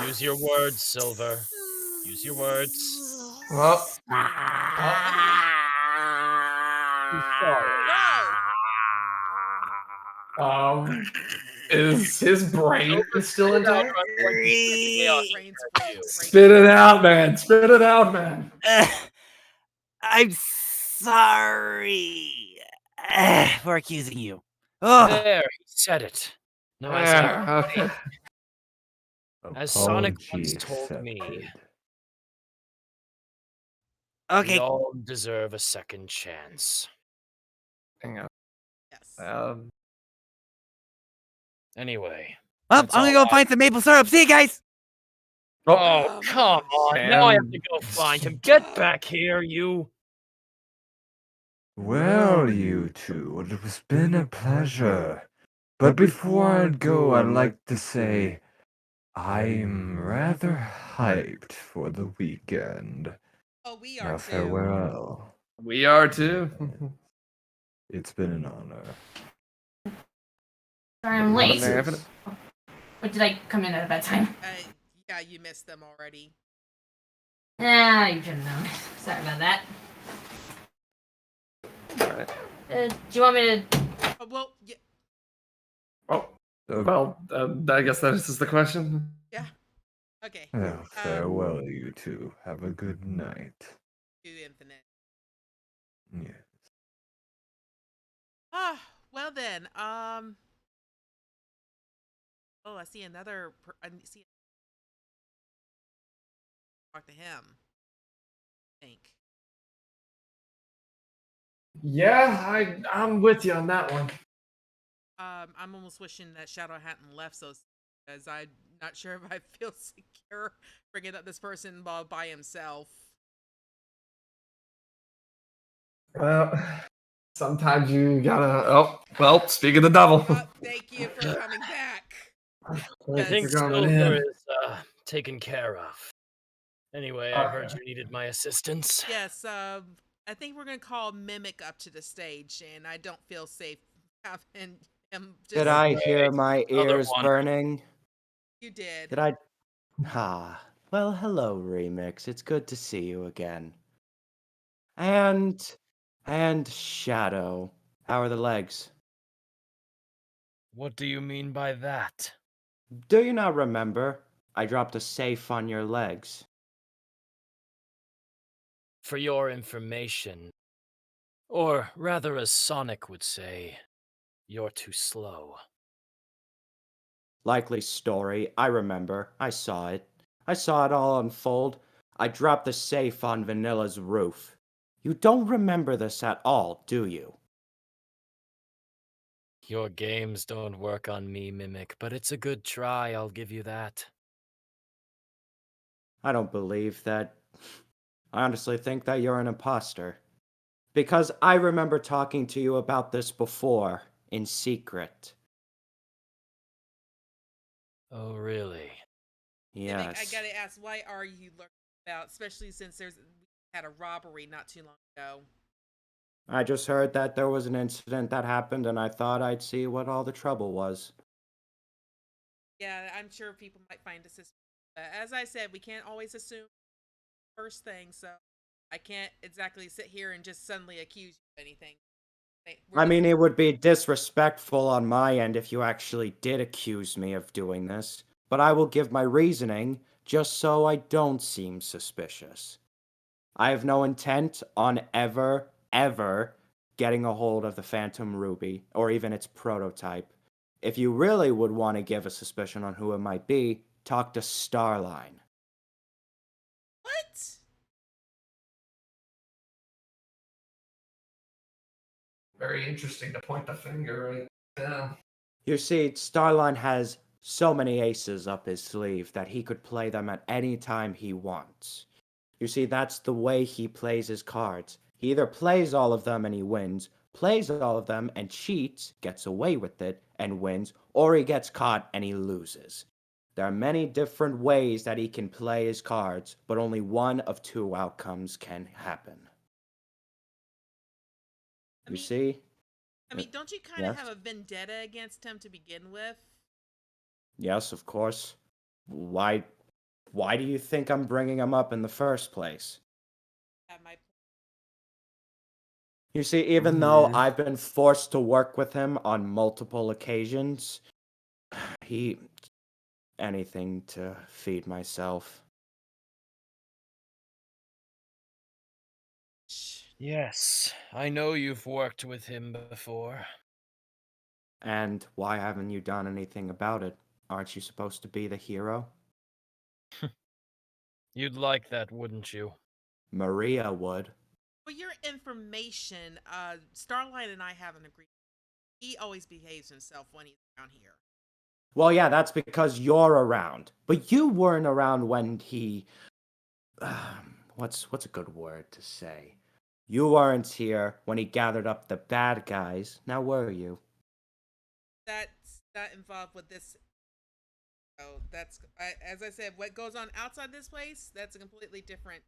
Use your words, Silver. Use your words. Well. Is his brain still intact? Spit it out, man. Spit it out, man. I'm sorry for accusing you. Oh. There, he said it. Now, as Sonic once told me, okay, we all deserve a second chance. Hang on. Yes. Anyway. Well, I'm gonna go find some maple syrup. See you guys. Oh, come on. Now I have to go find him. Get back here, you. Well, you two, it has been a pleasure. But before I go, I'd like to say I'm rather hyped for the weekend. Oh, we Now are too. farewell. We are too. It's been an honor. Sorry, I'm late. Infinite. Or did I come in at a bad time? Yeah, you missed them already. Ah, you should have known. Sorry about that. Alright. Do you want me to? Well, yeah. Oh, well, I guess that is the question. Yeah. Okay. Well, farewell, you two. Have a good night. To Infinite. Yeah. Ah, well then. Oh, I see another. I see. Talk to him. I think. Yeah, I'm with you on that one. I'm almost wishing that Shadow hadn't left so soon, because I'm not sure if I feel secure bringing up this person by himself. Well, sometimes you gotta. Oh, well, speak of the devil. Thank you for coming back. I think for coming Silver in. is taken care of. Anyway, I heard you needed my assistance. Yes, I think we're gonna call Mimic up to the stage, and I don't feel safe having him just... Did I hear my Other ears one. burning? You did. Did I? Ah, well, hello, Remix. It's good to see you again. And Shadow. How are the legs? What do you mean by that? Do you not remember? I dropped a safe on your legs. For your information, or rather as Sonic would say, you're too slow. Likely story. I remember. I saw it. I saw it all unfold. I dropped the safe on Vanilla's roof. You don't remember this at all, do you? Your games don't work on me, Mimic, but it's a good try, I'll give you that. I don't believe that. I honestly think that you're an imposter. Because I remember talking to you about this before, in secret. Oh, really? Yes. Mimic, I gotta ask, why are you learning about, especially since we had a robbery not too long ago? I just heard that there was an incident that happened, and I thought I'd see what all the trouble was. Yeah, I'm sure people might find this suspicious. As I said, we can't always assume first thing, so I can't exactly sit here and just suddenly accuse you of anything. I mean, it would be disrespectful on my end if you actually did accuse me of doing this, but I will give my reasoning just so I don't seem suspicious. I have no intent on ever getting a hold of the Phantom Ruby, or even its prototype. If you really would want to give a suspicion on who it might be, talk to Starline. What? Very interesting to point the finger right now. You see, Starline has so many aces up his sleeve that he could play them at any time he wants. You see, that's the way he plays his cards. He either plays all of them and he wins, plays all of them and cheats, gets away with it, and wins, or he gets caught and he loses. There are many different ways that he can play his cards, but only one of two outcomes can happen. You see? I mean, don't you kind of Yes? have a vendetta against him to begin with? Yes, of course. Why do you think I'm bringing him up in the first place? You see, even though I've been forced to work with him on multiple occasions, anything to feed myself. Yes, I know you've worked with him before. And why haven't you done anything about it? Aren't you supposed to be the hero? You'd like that, wouldn't you? Maria would. For your information, Starline and I have an agreement. He always behaves himself when he's around here. Well, yeah, that's because you're around. But you weren't around when he... what's a good word to say? You weren't here when he gathered up the bad guys. Now were you? That's not involved with this. So that's as I said, what goes on outside this place, that's a completely different.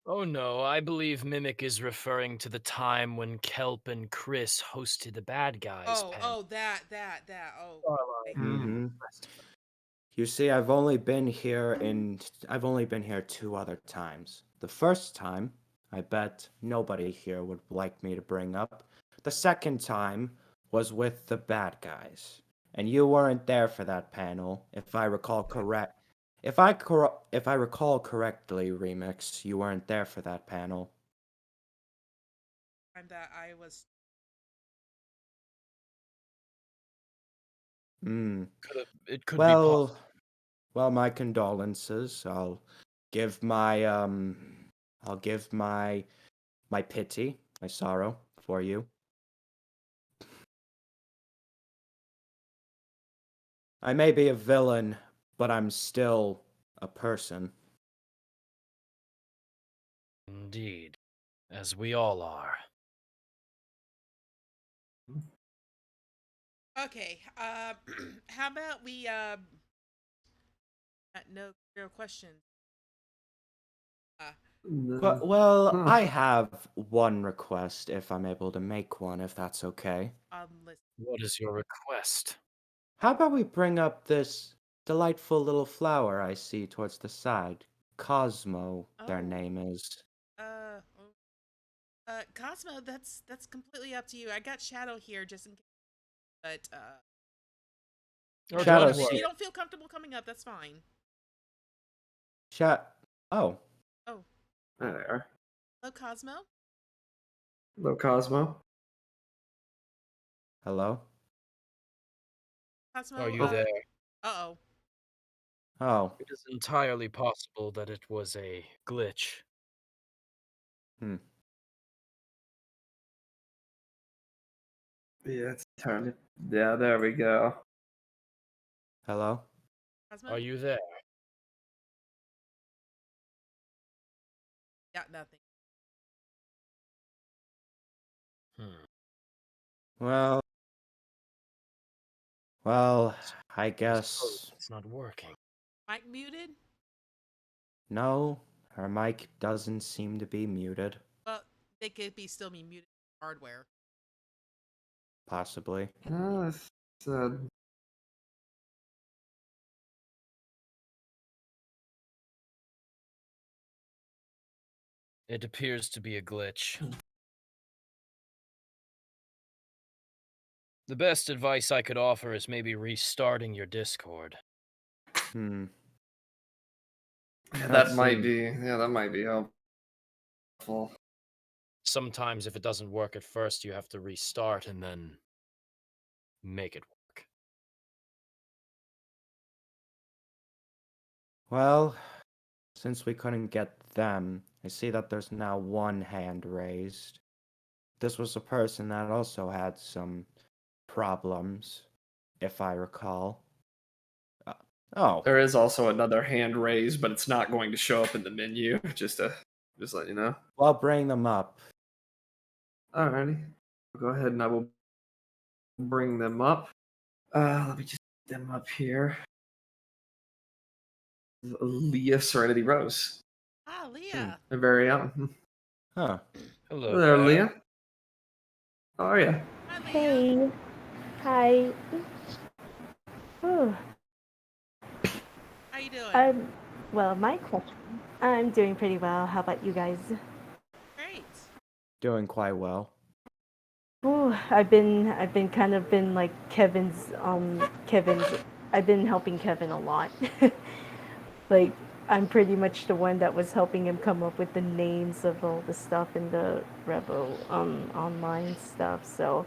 Oh no, I believe Mimic is referring to the time when Kelp and Chris hosted the bad guys Oh, panel. that. Oh, okay. Hmm. You see, I've only been here 2 other times. The first time, I bet nobody here would like me to bring up. The second time was with the bad guys, and you weren't there for that panel, if I recall correct. If I recall correctly, Remix, you weren't there for that panel. Time that I was. Hmm. It could be Well, possible. well, my condolences. I'll give my pity, my sorrow for you. I may be a villain, but I'm still a person. Indeed, as we all are. Okay. How about we no real questions. Well, I have one request if I'm able to make one, if that's okay. Listen. What is your request? How about we bring up this delightful little flower I see towards the side? Cosmo, their name is. Oh, Cosmo, that's completely up to you. I got Shadow here just in case, but Shadow's if here. you don't feel comfortable coming up, that's fine. Oh. Oh, There they are. hello, Cosmo. Hello, Cosmo. Hello? Cosmo, Are you there? Uh-oh. Oh. It is entirely possible that it was a glitch. Hmm. Yeah, it's turned. Yeah, there we go. Hello? Cosmo? Are you there? Got nothing. Well, I guess. It's not working. Mic muted? No, her mic doesn't seem to be muted. Well, they could still be muted hardware. Possibly. It appears to be a glitch. The best advice I could offer is maybe restarting your Discord. Hmm. Yeah, Let's that might see. be helpful. Sometimes if it doesn't work at first, you have to restart and then make it work. Well, since we couldn't get them, I see that there's now one hand raised. This was a person that also had some problems, if I recall. Oh. There is also another hand raised, but it's not going to show up in the menu. Just let you know. Well, bring them up. Alrighty. Go ahead and I will bring them up. Let me just get them up here. Leah Serenity Rose. Ah, Leah. Her very own. Huh. Hello Hello there, Leah. How are you? Hey. Hi. Ooh. How you doing? Well, my question. I'm doing pretty well. How about you guys? Great. Doing quite well. Ooh, I've been kind of been like Kevin's I've been helping Kevin a lot. Like I'm pretty much the one that was helping him come up with the names of all the stuff in the Revo online stuff. So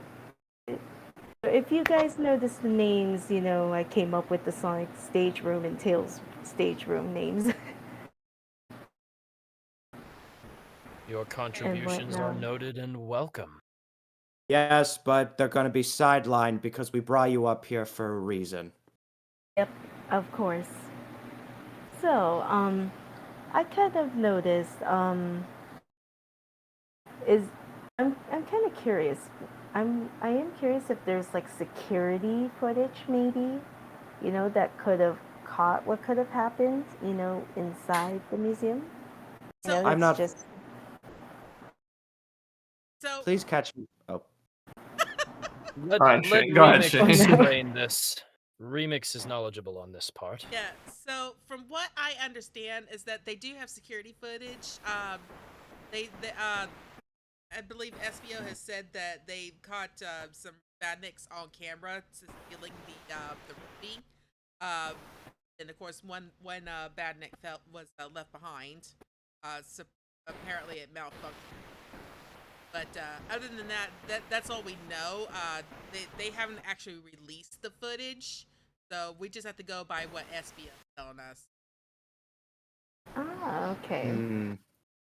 if you guys notice the names, you know, I came up with the Sonic stage room and Tails stage room names. Your contributions are whatnot. noted and welcome. Yes, but they're gonna be sidelined because we brought you up here for a reason. Yep, of course. So, I kind of noticed, I'm kind of curious. I am curious if there's like security footage maybe, that could have caught what could have happened, inside the museum. So I'm It's not. just so Please catch me. Oh, Let, Go ahead, let Shane. Go ahead, Remix Shane. explain this. Remix is knowledgeable on this part. yeah. So from what I understand is that they do have security footage. They I believe SBO has said that they caught some badniks on camera stealing the ruby. Um, and of course, one badnik was left behind. So apparently it malfunctioned. But other than that's all we know. They haven't actually released the footage, so we just have to go by what SBO is telling us. okay. hmm.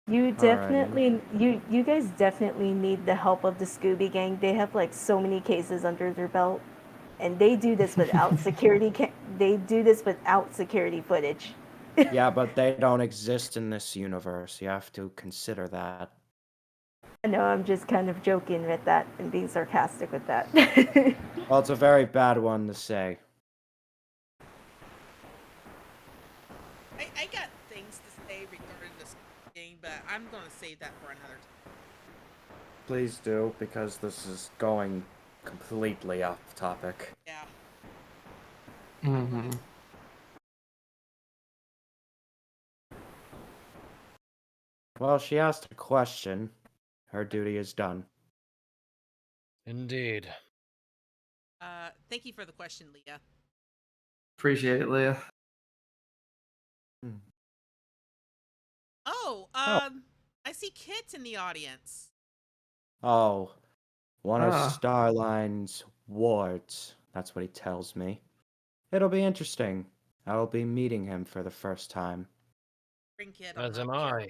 You Alrighty. definitely you guys definitely need the help of the Scooby Gang. They have like so many cases under their belt, and they do this without they do this without security footage. Yeah, but they don't exist in this universe. You have to consider that. I know I'm just kind of joking with that and being sarcastic with that. Well, it's a very bad one to say. I got things to say regarding this game, but I'm gonna save that for another time. Please do, because this is going completely off topic. Yeah. Mm-hmm. Well, she asked a question. Her duty is done. Indeed. Thank you for the question, Leah. Appreciate it, Leah. Oh, I see Kit in the audience. Oh, one of Ah. Starline's wards. That's what he tells me. It'll be interesting. I will be meeting him for the first time. Bring Kit As on am up here.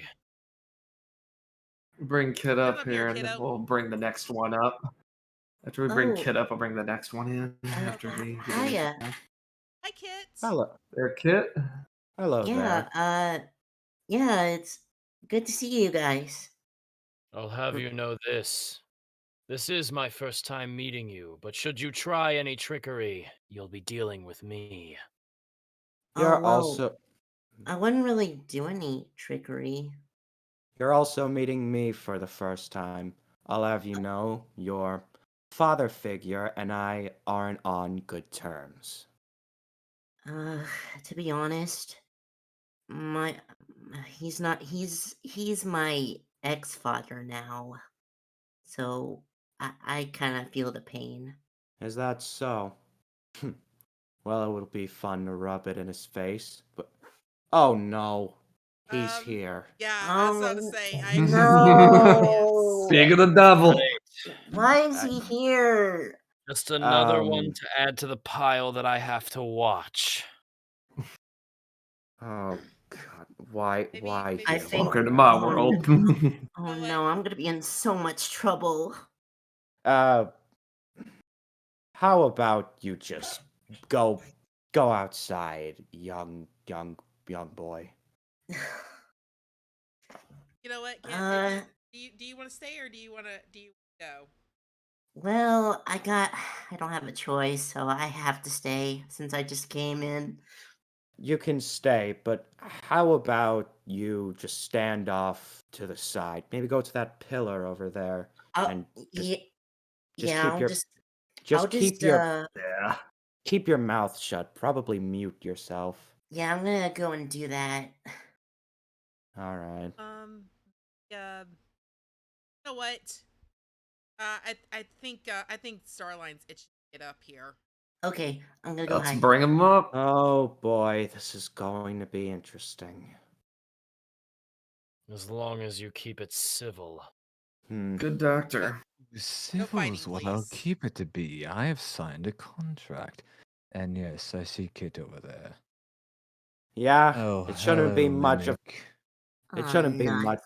I. Bring Kid Come up up here, here, and then kiddo. we'll bring the next one up. After we bring Oh, Kid up, I'll bring the next one in. After we get it. hiya. Hi, Kit. Hello. There, Kit. Hello Yeah, there. yeah, it's good to see you guys. I'll have you know this. This is my first time meeting you, but should you try any trickery, you'll be dealing with me. Oh, You're well, also I wouldn't really do any trickery. you're also meeting me for the first time. I'll have you know, your father figure and I aren't on good terms. Uh, to be honest, he's not, he's my ex-father now. So, I kind of feel the pain. Is that so? Well, it would be fun to rub it in his face, but oh no, he's here. Yeah, I was about to Oh, say, I actually no. Speak of the devil. Why is he here? Just another one Um, to add to the pile that I have to watch. Oh God, why I him? think. Welcome to my Oh, world. oh no, I'm gonna be in so much trouble. Uh, how about you just go outside, young boy. You know what, Kit? Uh, Do you want to stay or do you go? well, I don't have a choice, so I have to stay since I just came in. You can stay, but how about you just stand off to the side? Maybe go to that pillar over there and just Yeah, keep I'll your I'll keep your Yeah. keep your mouth shut. Probably mute yourself. yeah, I'm gonna go and do that. All right. Yeah. You know what? I think Starline's itching to get up here. Okay, I'm gonna go Let's hide. bring him up. Oh boy, this is going to be interesting. As long as you keep it civil. Good doctor. Civil is what I'll keep it to be. I have signed a contract. And yes, I see Kit over there. Yeah, Oh, it shouldn't be hello, much of Mimic. it Aw, shouldn't be nuts. much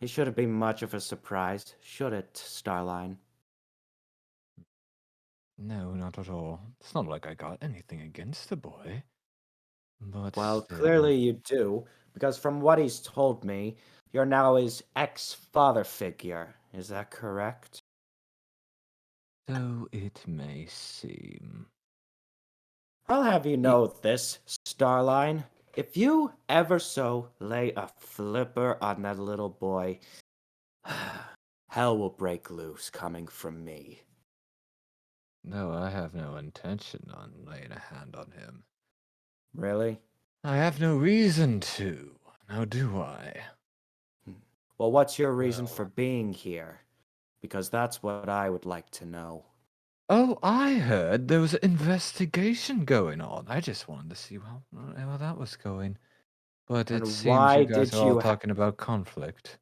it shouldn't be much of a surprise, should it, Starline? No, not at all. It's not like I got anything against the boy. But Well, still. clearly you do, because from what he's told me, you're now his ex-father figure. Is that correct? So it may seem. I'll have you know this, Starline. If you ever so lay a flipper on that little boy, hell will break loose coming from me. No, I have no intention on laying a hand on him. Really? I have no reason to, now do I? Well, what's your reason for being here? Because that's what I would like to know. Oh, I heard there was an investigation going on. I just wanted to see how that was going. But it And seems why you guys did are all you talking about conflict.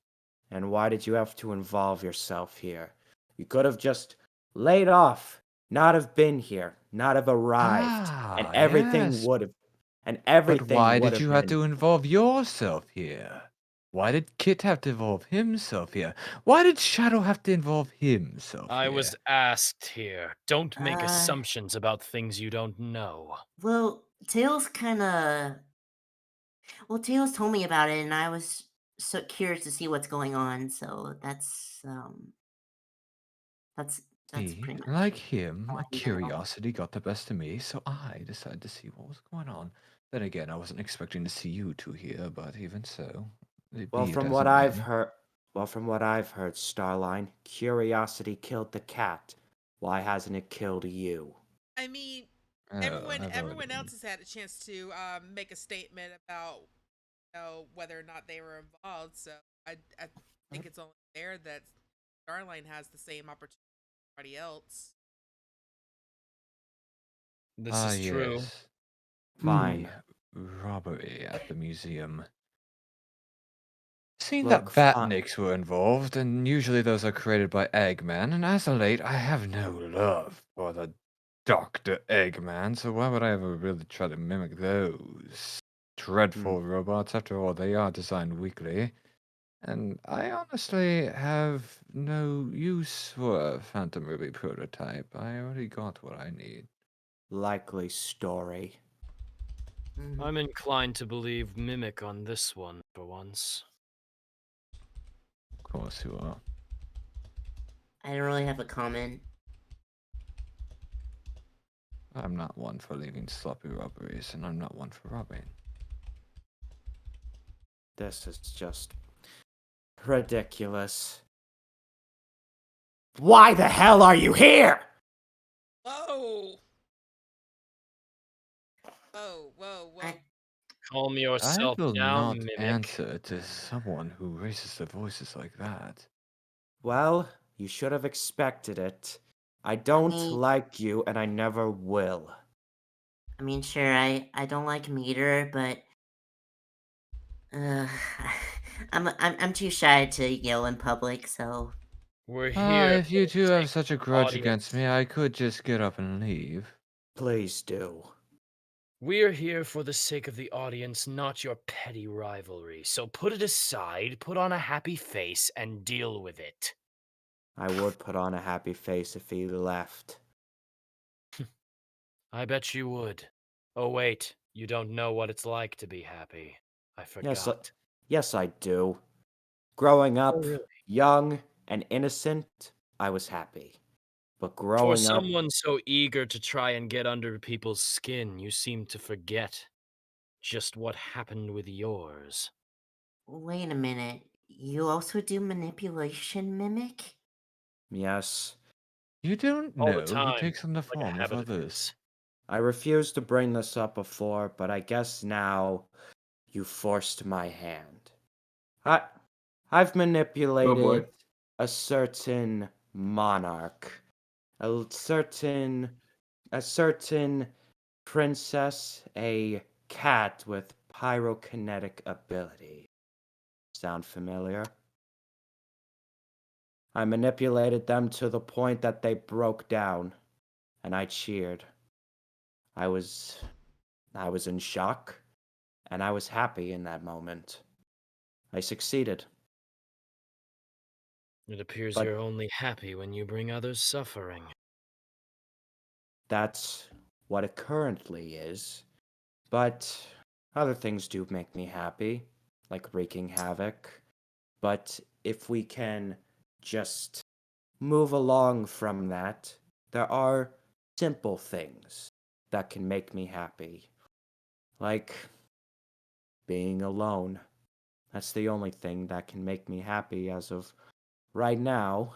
And why did you have to involve yourself here? You could have just laid off, not have been here, not have arrived, and Ah, everything yes. would have But everything why would did have you have been to involve yourself here? Why did Kit have to involve himself here? Why did Shadow have to involve himself I here? was asked here. Don't make Uh, assumptions about things you don't know. Well, Tails kinda. Well, Tails told me about it, and I was so curious to see what's going on. So that's See, pretty much like it. him, All my I know. curiosity got the best of me, so I decided to see what was going on. Then again, I wasn't expecting to see you two here, but even so, be Well, it from as what it I've may. heard, Starline, curiosity killed the cat. Why hasn't it killed you? I mean, Oh, I've everyone already. else has had a chance to make a statement about whether or not they were involved. So I think it's only fair that Starline has the same opportunity as everybody else. This Ah, is true. yes. Fine. The robbery at the museum. Seen Look, that Batniks were involved, and usually those are created by Eggman, and as of late, I have no love for the Dr. Eggman, so why would I ever really try to mimic those dreadful robots? After all, they are designed weakly, and I honestly have no use for a Phantom Ruby prototype. I already got what I need. likely story. I'm inclined to believe Mimic on this one for once. Of course you are. I don't really have a comment. I'm not one for leaving sloppy robberies, and I'm not one for robbing. This is just ridiculous. Why the hell are you here? Whoa! Whoa! Whoa! Whoa! Calm I yourself will down, not Mimic. answer to someone who raises their voices like that. Well, you should have expected it. I don't mean- like you, and I never will. I mean, sure, I don't like Meter, but I'm too shy to yell in public, so We're Ah, here if you for two the have sake such a of the grudge against audience. me, I could just get up and leave. Please do. We're here for the sake of the audience, not your petty rivalry. So put it aside, put on a happy face, and deal with it. I would put on a happy face if he left. I bet you would. Oh, wait, you don't know what it's like to be happy. I forgot. Yes, I do. Growing up, really? young and innocent, I was happy. But For growing up, someone so eager to try and get under people's skin, you seem to forget just what happened with yours. wait a minute. You also do manipulation, Mimic? yes, You don't All the know he time, takes on the like a form of habit of others. his. I refused to bring this up before, but I guess now you forced my hand. I've manipulated a certain monarch, a certain princess, a cat with pyrokinetic ability. Sound familiar? I manipulated them to the point that they broke down, and I cheered. I was in shock, and I was happy in that moment. I succeeded. It appears But- you're only happy when you bring others suffering. That's what it currently is. But other things do make me happy, like wreaking havoc. But if we can just move along from that there are simple things that can make me happy. Like being alone. That's the only thing that can make me happy as of right now.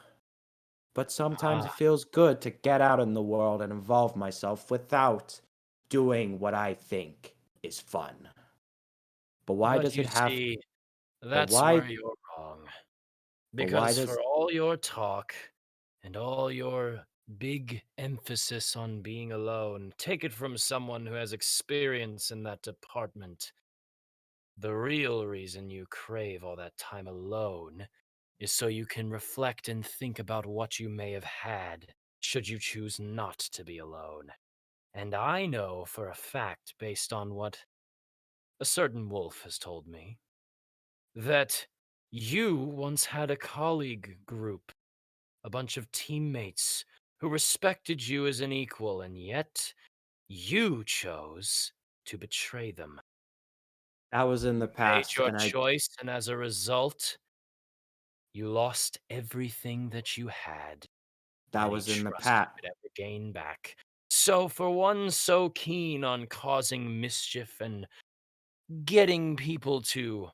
But sometimes it feels good to get out in the world and involve myself without doing what I think is fun. But why But does you it have see, but that's why where you're wrong. but why Because does for all your talk and all your big emphasis on being alone, take it from someone who has experience in that department. The real reason you crave all that time alone is so you can reflect and think about what you may have had should you choose not to be alone. And I know for a fact, based on what a certain wolf has told me, that you once had a colleague group, a bunch of teammates who respected you as an equal, and yet you chose to betray them. that was in the Made past your and I choice, and as a result, you lost everything that you had, that any was in the trust you past. could ever gain back. So, for one so keen on causing mischief and getting people to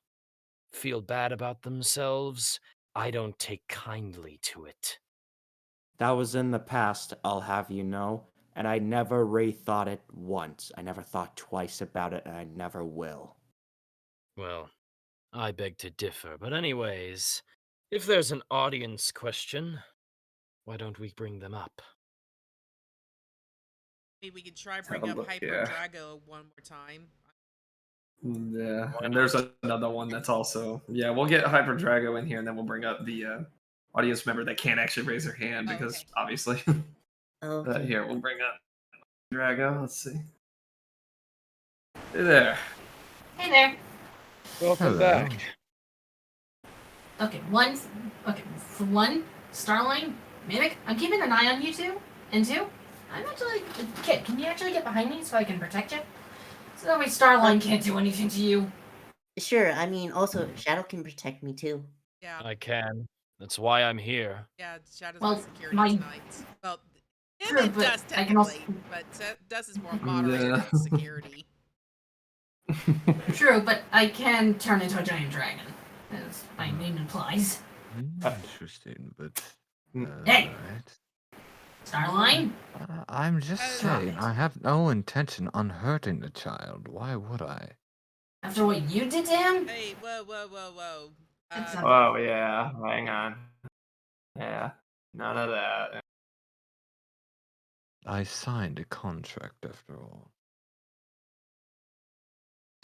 feel bad about themselves, I don't take kindly to it. That was in the past, I'll have you know, and I never rethought it once. I never thought twice about it, and I never will. Well, I beg to differ, but anyways, if there's an audience question, why don't we bring them up? Maybe we could try Have bring a up look Hyper here. Drago one more time. Yeah, Why and there's not? another one that's also we'll get Hyper Drago in here, and then we'll bring up the audience member that can't actually raise their hand Oh, because okay. obviously. Okay. Here we'll bring up Drago. Let's see. Hey there. Hey there. Welcome Hello. back. Okay, for one, Starline, Mimic, I'm keeping an eye on you two. And two, I'm actually, Kit, can you actually get behind me so I can protect you? So that way Starline can't do anything to you. Sure. I mean, also Shadow can protect me too. Yeah. I can. That's why I'm here. Yeah, Shadow's Well, on security my- tonight. Well, him True, and but Dust I can also- technically, but Dust is more moderator Yeah. than security. True, but I can turn into a giant dragon, as my name implies. Interesting, but. Hey! Alright. Starline? I'm just Drop saying, it. I have no intention on hurting the child. Why would I? After what you did to him? Hey, whoa. That's Oh yeah, hang on. Yeah, none of that. I signed a contract after all.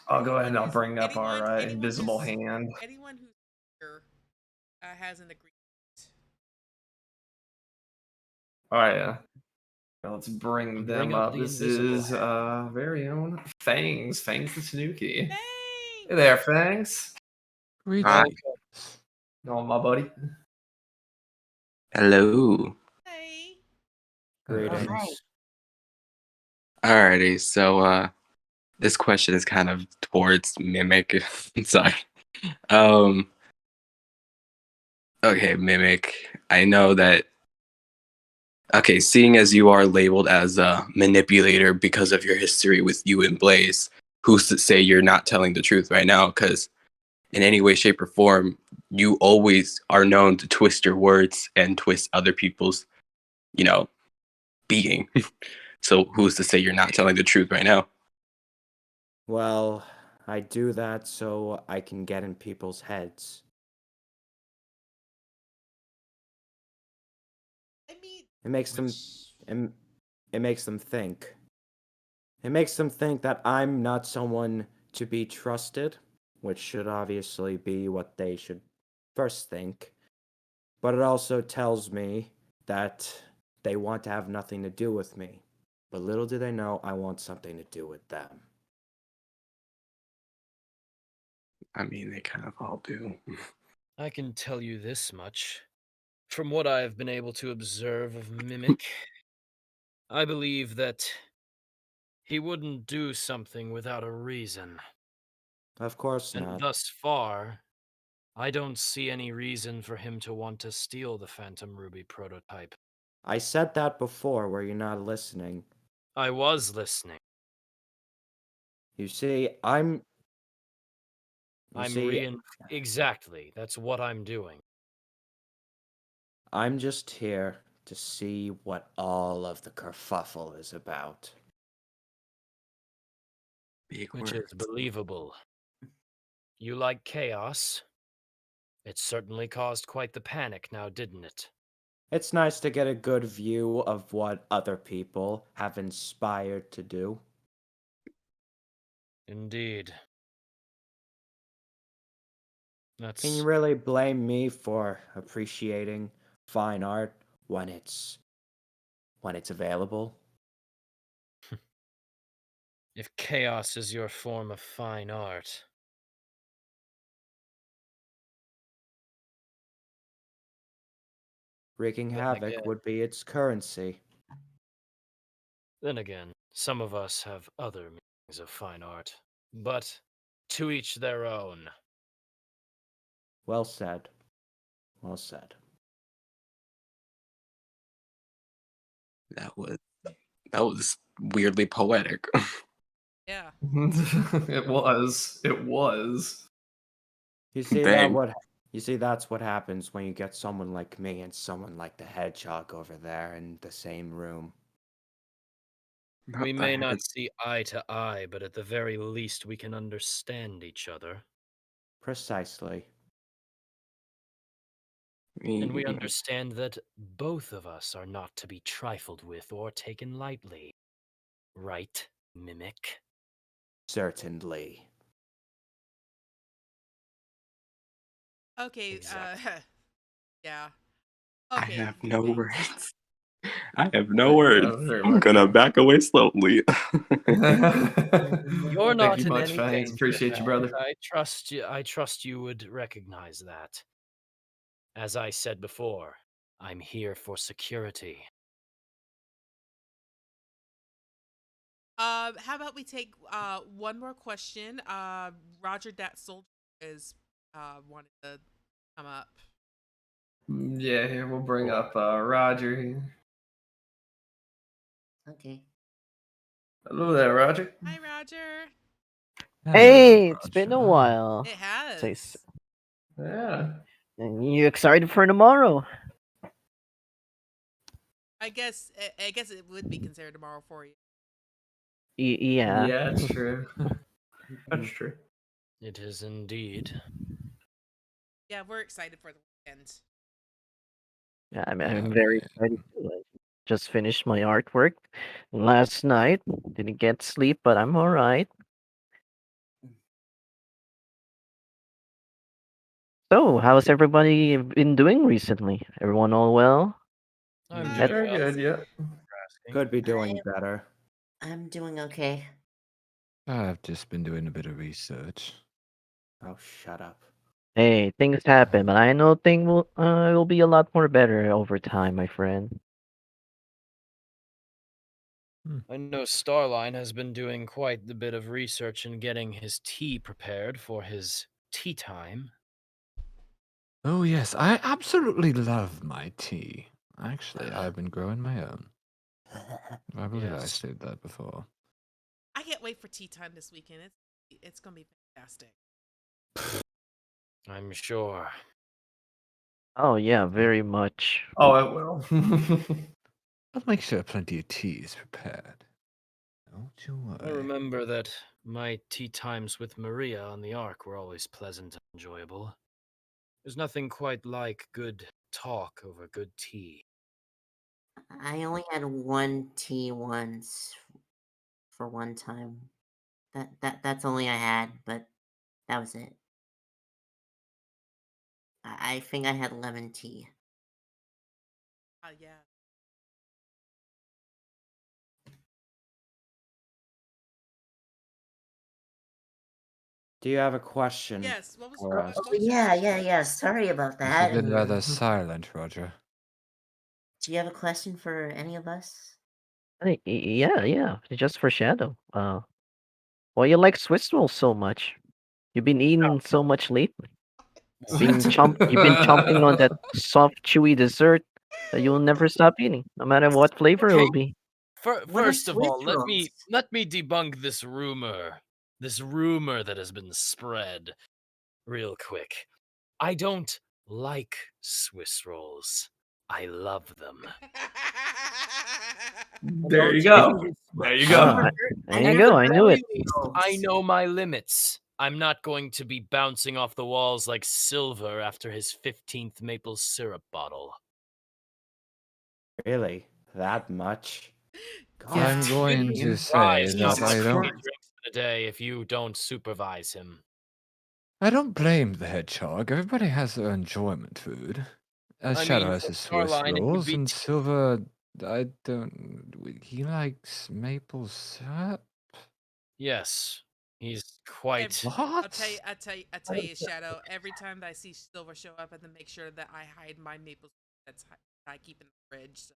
I'll go ahead and I'll bring up anyone our invisible who's- hand. Anyone who's here has an agreement. All right, now let's bring Bring them up up. the This invisible is very own Fangs the Tanuki. Hey! Hey there, Fangs. Greetings. Oh, my buddy. Hello. Hey. Greetings. Alrighty, so this question is kind of towards Mimic. Sorry. Okay, Mimic. I know that. Okay, seeing as you are labeled as a manipulator because of your history with you and Blaze, who's to say you're not telling the truth right now? Because in any way, shape, or form, you always are known to twist your words and twist other people's, being. So who's to say you're not telling the truth right now? Well, I do that so I can get in people's heads. I mean, It makes them it makes them think. It makes them think that I'm not someone to be trusted, which should obviously be what they should first think. But it also tells me that they want to have nothing to do with me. But little do they know I want something to do with them. I mean, they kind of all do. I can tell you this much. From what I've been able to observe of Mimic, I believe that he wouldn't do something without a reason. Of course And not. thus far, I don't see any reason for him to want to steal the Phantom Ruby prototype. I said that before. Were you not listening? I was listening. You see, I'm. You I'm see, exactly. That's what I'm doing. I'm just here to see what all of the kerfuffle is about. Which is believable. You like chaos? It certainly caused quite the panic now, didn't it? It's nice to get a good view of what other people have inspired to do. Indeed. Can you really blame me for appreciating fine art when it's available? If chaos is your form of fine art. Wreaking Then havoc again- would be its currency. Then again, some of us have other meanings of fine art. But to each their own. Well said. Well said. That was weirdly poetic. Yeah. It was. It was. You see Dang. You see that's what happens when you get someone like me and someone like the hedgehog over there in the same room. We may not see eye to eye, but at the very least we can understand each other. Precisely. And we understand that both of us are not to be trifled with or taken lightly. Right, Mimic? Certainly. Okay. Yeah. I Okay. have no words. I have no words. I'm gonna back away slowly. You're not you in much, any Fangs. danger, Appreciate you, brother. I trust you would recognize that. As I said before, I'm here for security. How about we take one more question? Roger Dat Soldier is wanted to come up. Yeah, here we'll bring up Roger here. Okay. Hello there, Roger. Hi, Roger. Hey, it's been a while. It has. Say s- Yeah. You excited for tomorrow? I guess it would be considered tomorrow for you. Yeah. Yeah, that's true. That's true. It is indeed. Yeah, we're excited for the weekend. Yeah, I'm very excited too. I just finished my artwork last night. Didn't get sleep, but I'm all right. So, how's everybody been doing recently? Everyone all well? I'm That- Very good, yeah. Could be doing better. I'm doing okay. I've just been doing a bit of research. Oh, shut up. Hey, things happen, but I know things will be a lot more better over time, my friend. I know Starline has been doing quite the bit of research in getting his tea prepared for his tea time. Oh, yes, I absolutely love my tea. Actually, I've been growing my own. I believe I Yes. said that before. I can't wait for tea time this weekend. It's gonna be fantastic. I'm sure. Oh yeah, very much. Oh, it will. I'll make sure plenty of tea is prepared. Don't you I worry. remember that my tea times with Maria on the Ark were always pleasant and enjoyable. There's nothing quite like good talk over good tea. I only had one tea once for one time. That's only I had, but that was it. I think I had lemon tea. Yeah. Do you have a question? Yes. What was for us? Oh, yeah. Sorry about that. You've been rather silent, Roger. Do you have a question for any of us? Yeah. Just for Shadow. Why you like Swiss rolls so much? You've been eating so much lately. You've been chomping on that soft, chewy dessert that you'll never stop eating, no matter what flavor it will be. What are First of all, Swiss let rolls? me debunk this rumor that has been spread real quick. I don't like Swiss rolls. I love them. There you go. There you go. Ah, there you go. I knew it. I know my limits. I'm not going to be bouncing off the walls like Silver after his 15th maple syrup bottle. Really? That much? I'm going to say Rise, that he's I 3 don't. drinks in a day if you don't supervise him. I don't blame the hedgehog. Everybody has their enjoyment food. I Shadow mean, has for his Swiss Starline, it would rolls, be and Silver, I don't. He likes maple syrup. Yes, he's quite. I'll tell you, Shadow. Every time that I see Silver show up, I have to make sure that I hide my maple syrup I keep in the fridge. So.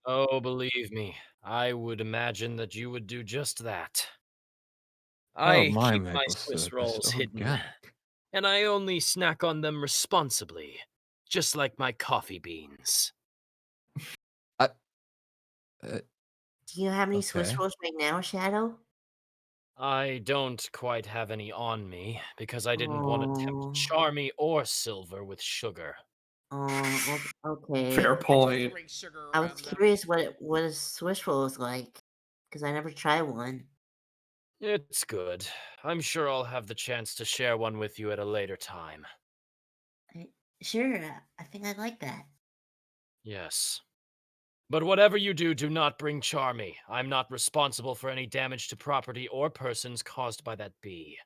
Oh, believe me, I would imagine that you would do just that. Oh, I my keep my maple Swiss syrup is rolls hidden, organic. and I only snack on them responsibly, just like my coffee beans. Do you have any Swiss Okay. rolls right now, Shadow? I don't quite have any on me because I didn't want to tempt Oh. Charmy or Silver with sugar. Oh, okay. Fair point. I was curious what a Swiss roll is like, because I never tried one. It's good. I'm sure I'll have the chance to share one with you at a later time. Sure, I think I'd like that. Yes. But whatever you do, do not bring Charmy. I'm not responsible for any damage to property or persons caused by that bee.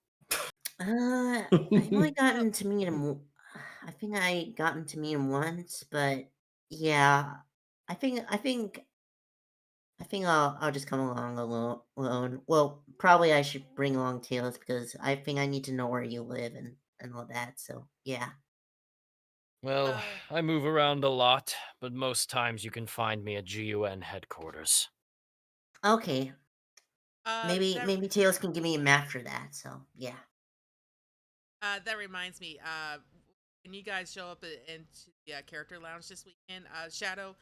I've only gotten to meet him. I think I gotten to meet him once, but yeah, I think I'll just come along alone. Well, probably I should bring along Tails because I think I need to know where you live and all that. So yeah. Well, I move around a lot, but most times you can find me at GUN headquarters. Okay. Maybe That Tails can give me a map for that. So yeah. that reminds me. When you guys show up into the character lounge this weekend, Shadow,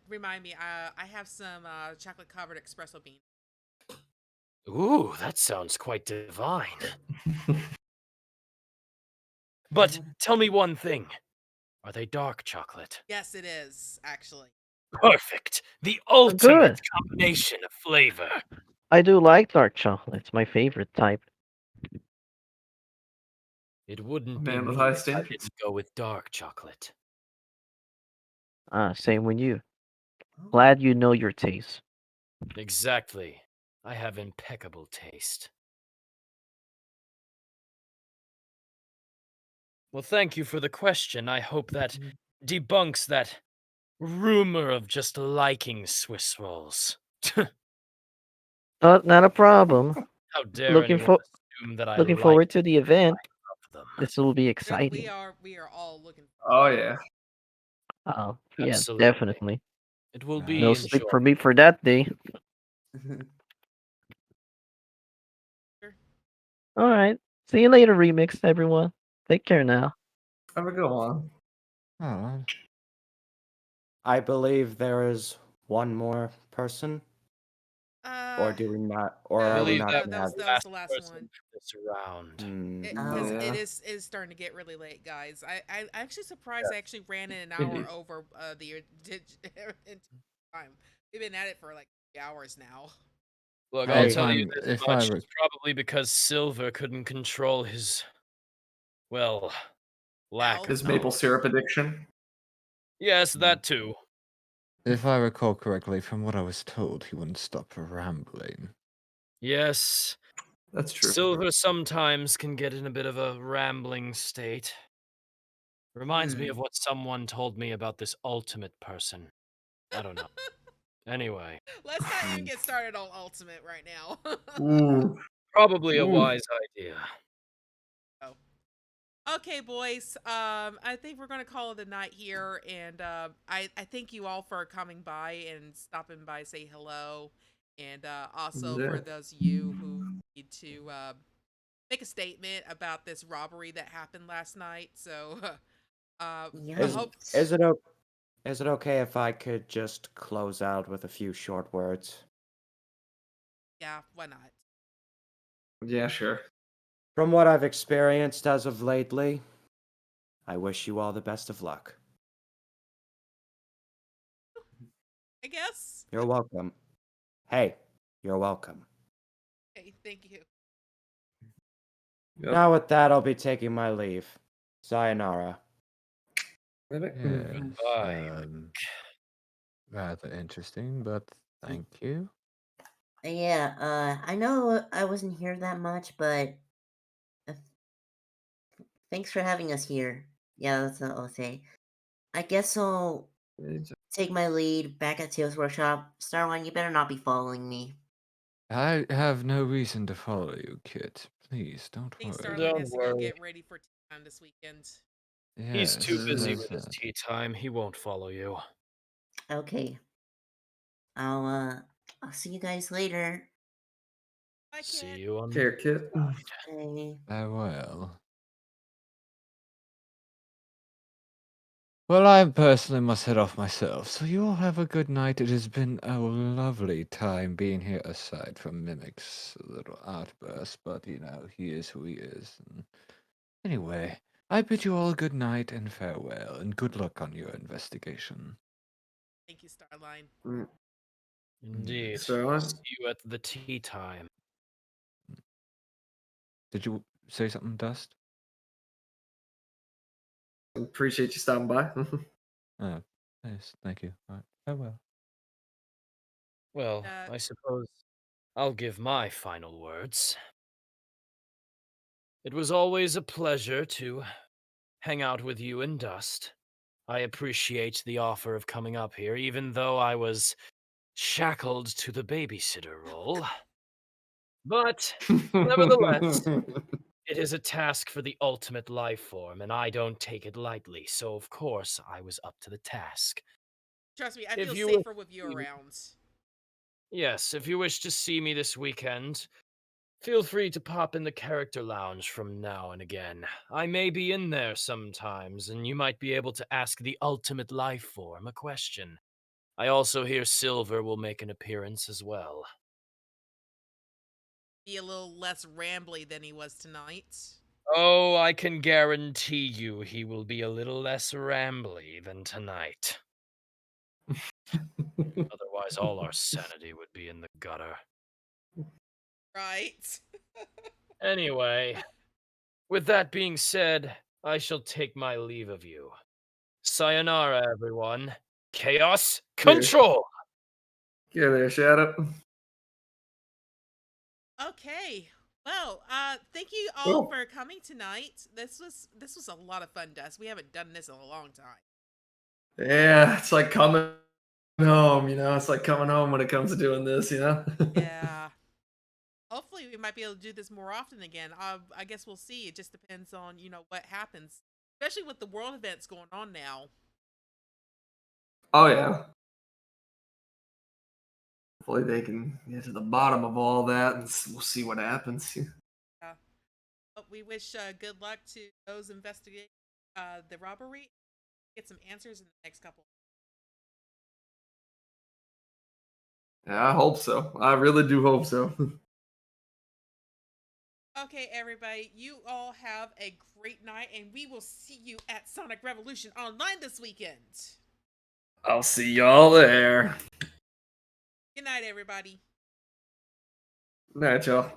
remind me. I have some chocolate covered espresso beans. Ooh, that sounds quite divine. But tell me one thing. Are they dark chocolate? Yes, it is actually. Perfect. The Oh, ultimate good. combination of flavor. I do like dark chocolate. It's my favorite type. It wouldn't be Man with me high if I standards. didn't go with dark chocolate. Same with you. Glad you know your taste. Exactly. I have impeccable taste. Well, thank you for the question. I hope that debunks that rumor of just liking Swiss rolls. Not a problem. How dare Looking anyone for assume that I looking like forward to the event. them. This will be We exciting. are all looking. Oh yeah. Oh yeah, Absolutely. definitely. It will be No sleep for enjoyable. me for that day. All right. See you later, Remix, everyone. Take care now. Have a good one. Oh, I believe there is one more person. Or do we not? Or I are we believe not that gonna was have? the last person for this round. Because Oh. it is starting to get really late, guys. I'm actually surprised I actually ran in an hour over the time. We've been at it for like 3 hours now. Look, Hey. I'll tell you If this I much. were- It's probably because Silver couldn't control his, well, lack His of maple knowledge. syrup addiction. Yes, that too. If I recall correctly, from what I was told, he wouldn't stop rambling. Yes. That's true. Silver sometimes can get in a bit of a rambling state. Reminds me of what someone told me about this ultimate person. I don't know. Anyway. Let's not even get started on Ultimate right now. Ooh. Probably a Ooh. wise idea. Oh. Okay, boys. I think we're gonna call it a night here, and I thank you all for coming by and stopping by, say hello, and also Yeah. for those of you who need to make a statement about this robbery that happened last night. So, I Is, hope. is it Is it okay if I could just close out with a few short words? Yeah, why not? Yeah, sure. From what I've experienced as of lately, I wish you all the best of luck. I guess. You're welcome. Hey, you're welcome. Okay, thank you. Now with that, I'll be taking my leave. Sayonara. Yes, rather interesting, but thank you. Yeah, I know I wasn't here that much, but uh, thanks for having us here. Yeah, that's what I'll say. I guess I'll take my lead back at Tails Workshop. Starline, you better not be following me. I have no reason to follow you, Kit. Please, don't I think worry. Starling has to go get ready for tea time this weekend. He's too Yes, busy that's with his tea time. He won't follow you. Okay. I'll see you guys later. See you on Here, Kit. Bye. farewell. Well, I personally must head off myself, so you all have a good night. It has been a lovely time being here, aside from Mimic's little outburst, but you know, he is who he is. And anyway, I bid you all a good night and farewell, and good luck on your investigation. Thank you, Starline. Indeed. Starline? See you at the tea time. Did you say something, Dust? Appreciate you stopping by. Oh, yes, thank you. All right, farewell. Well, I suppose I'll give my final words. It was always a pleasure to hang out with you and Dust. I appreciate the offer of coming up here, even though I was shackled to the babysitter role. But, nevertheless, it is a task for the ultimate life form, and I don't take it lightly, so of course I was up to the task. Trust me, I If feel you safer with you around. Yes, if you wish to see me this weekend, feel free to pop in the character lounge from now and again. I may be in there sometimes, and you might be able to ask the ultimate life form a question. I also hear Silver will make an appearance as well. Be a little less rambly than he was tonight. Oh, I can guarantee you he will be a little less rambly than tonight. Otherwise, all our sanity would be in the gutter. Right. Anyway, with that being said, I shall take my leave of you. Sayonara, everyone. Chaos control! Get there, Shadow. Okay. Well, thank you all Oh. for coming tonight. This was a lot of fun, Dust. We haven't done this in a long time. Yeah, it's like coming home, you know? It's like coming home when it comes to doing this, you know? Yeah. Hopefully we might be able to do this more often again. I guess we'll see. It just depends on, what happens. Especially with the world events going on now. Oh, yeah. Hopefully they can get to the bottom of all that, and we'll see what happens. Yeah. But we wish good luck to those investigating the robbery. Get some answers in the next couple. Yeah, I hope so. I really do hope so. Okay, everybody, you all have a great night, and we will see you at Sonic Revolution Online this weekend. I'll see y'all there. Good night, everybody. Night, y'all.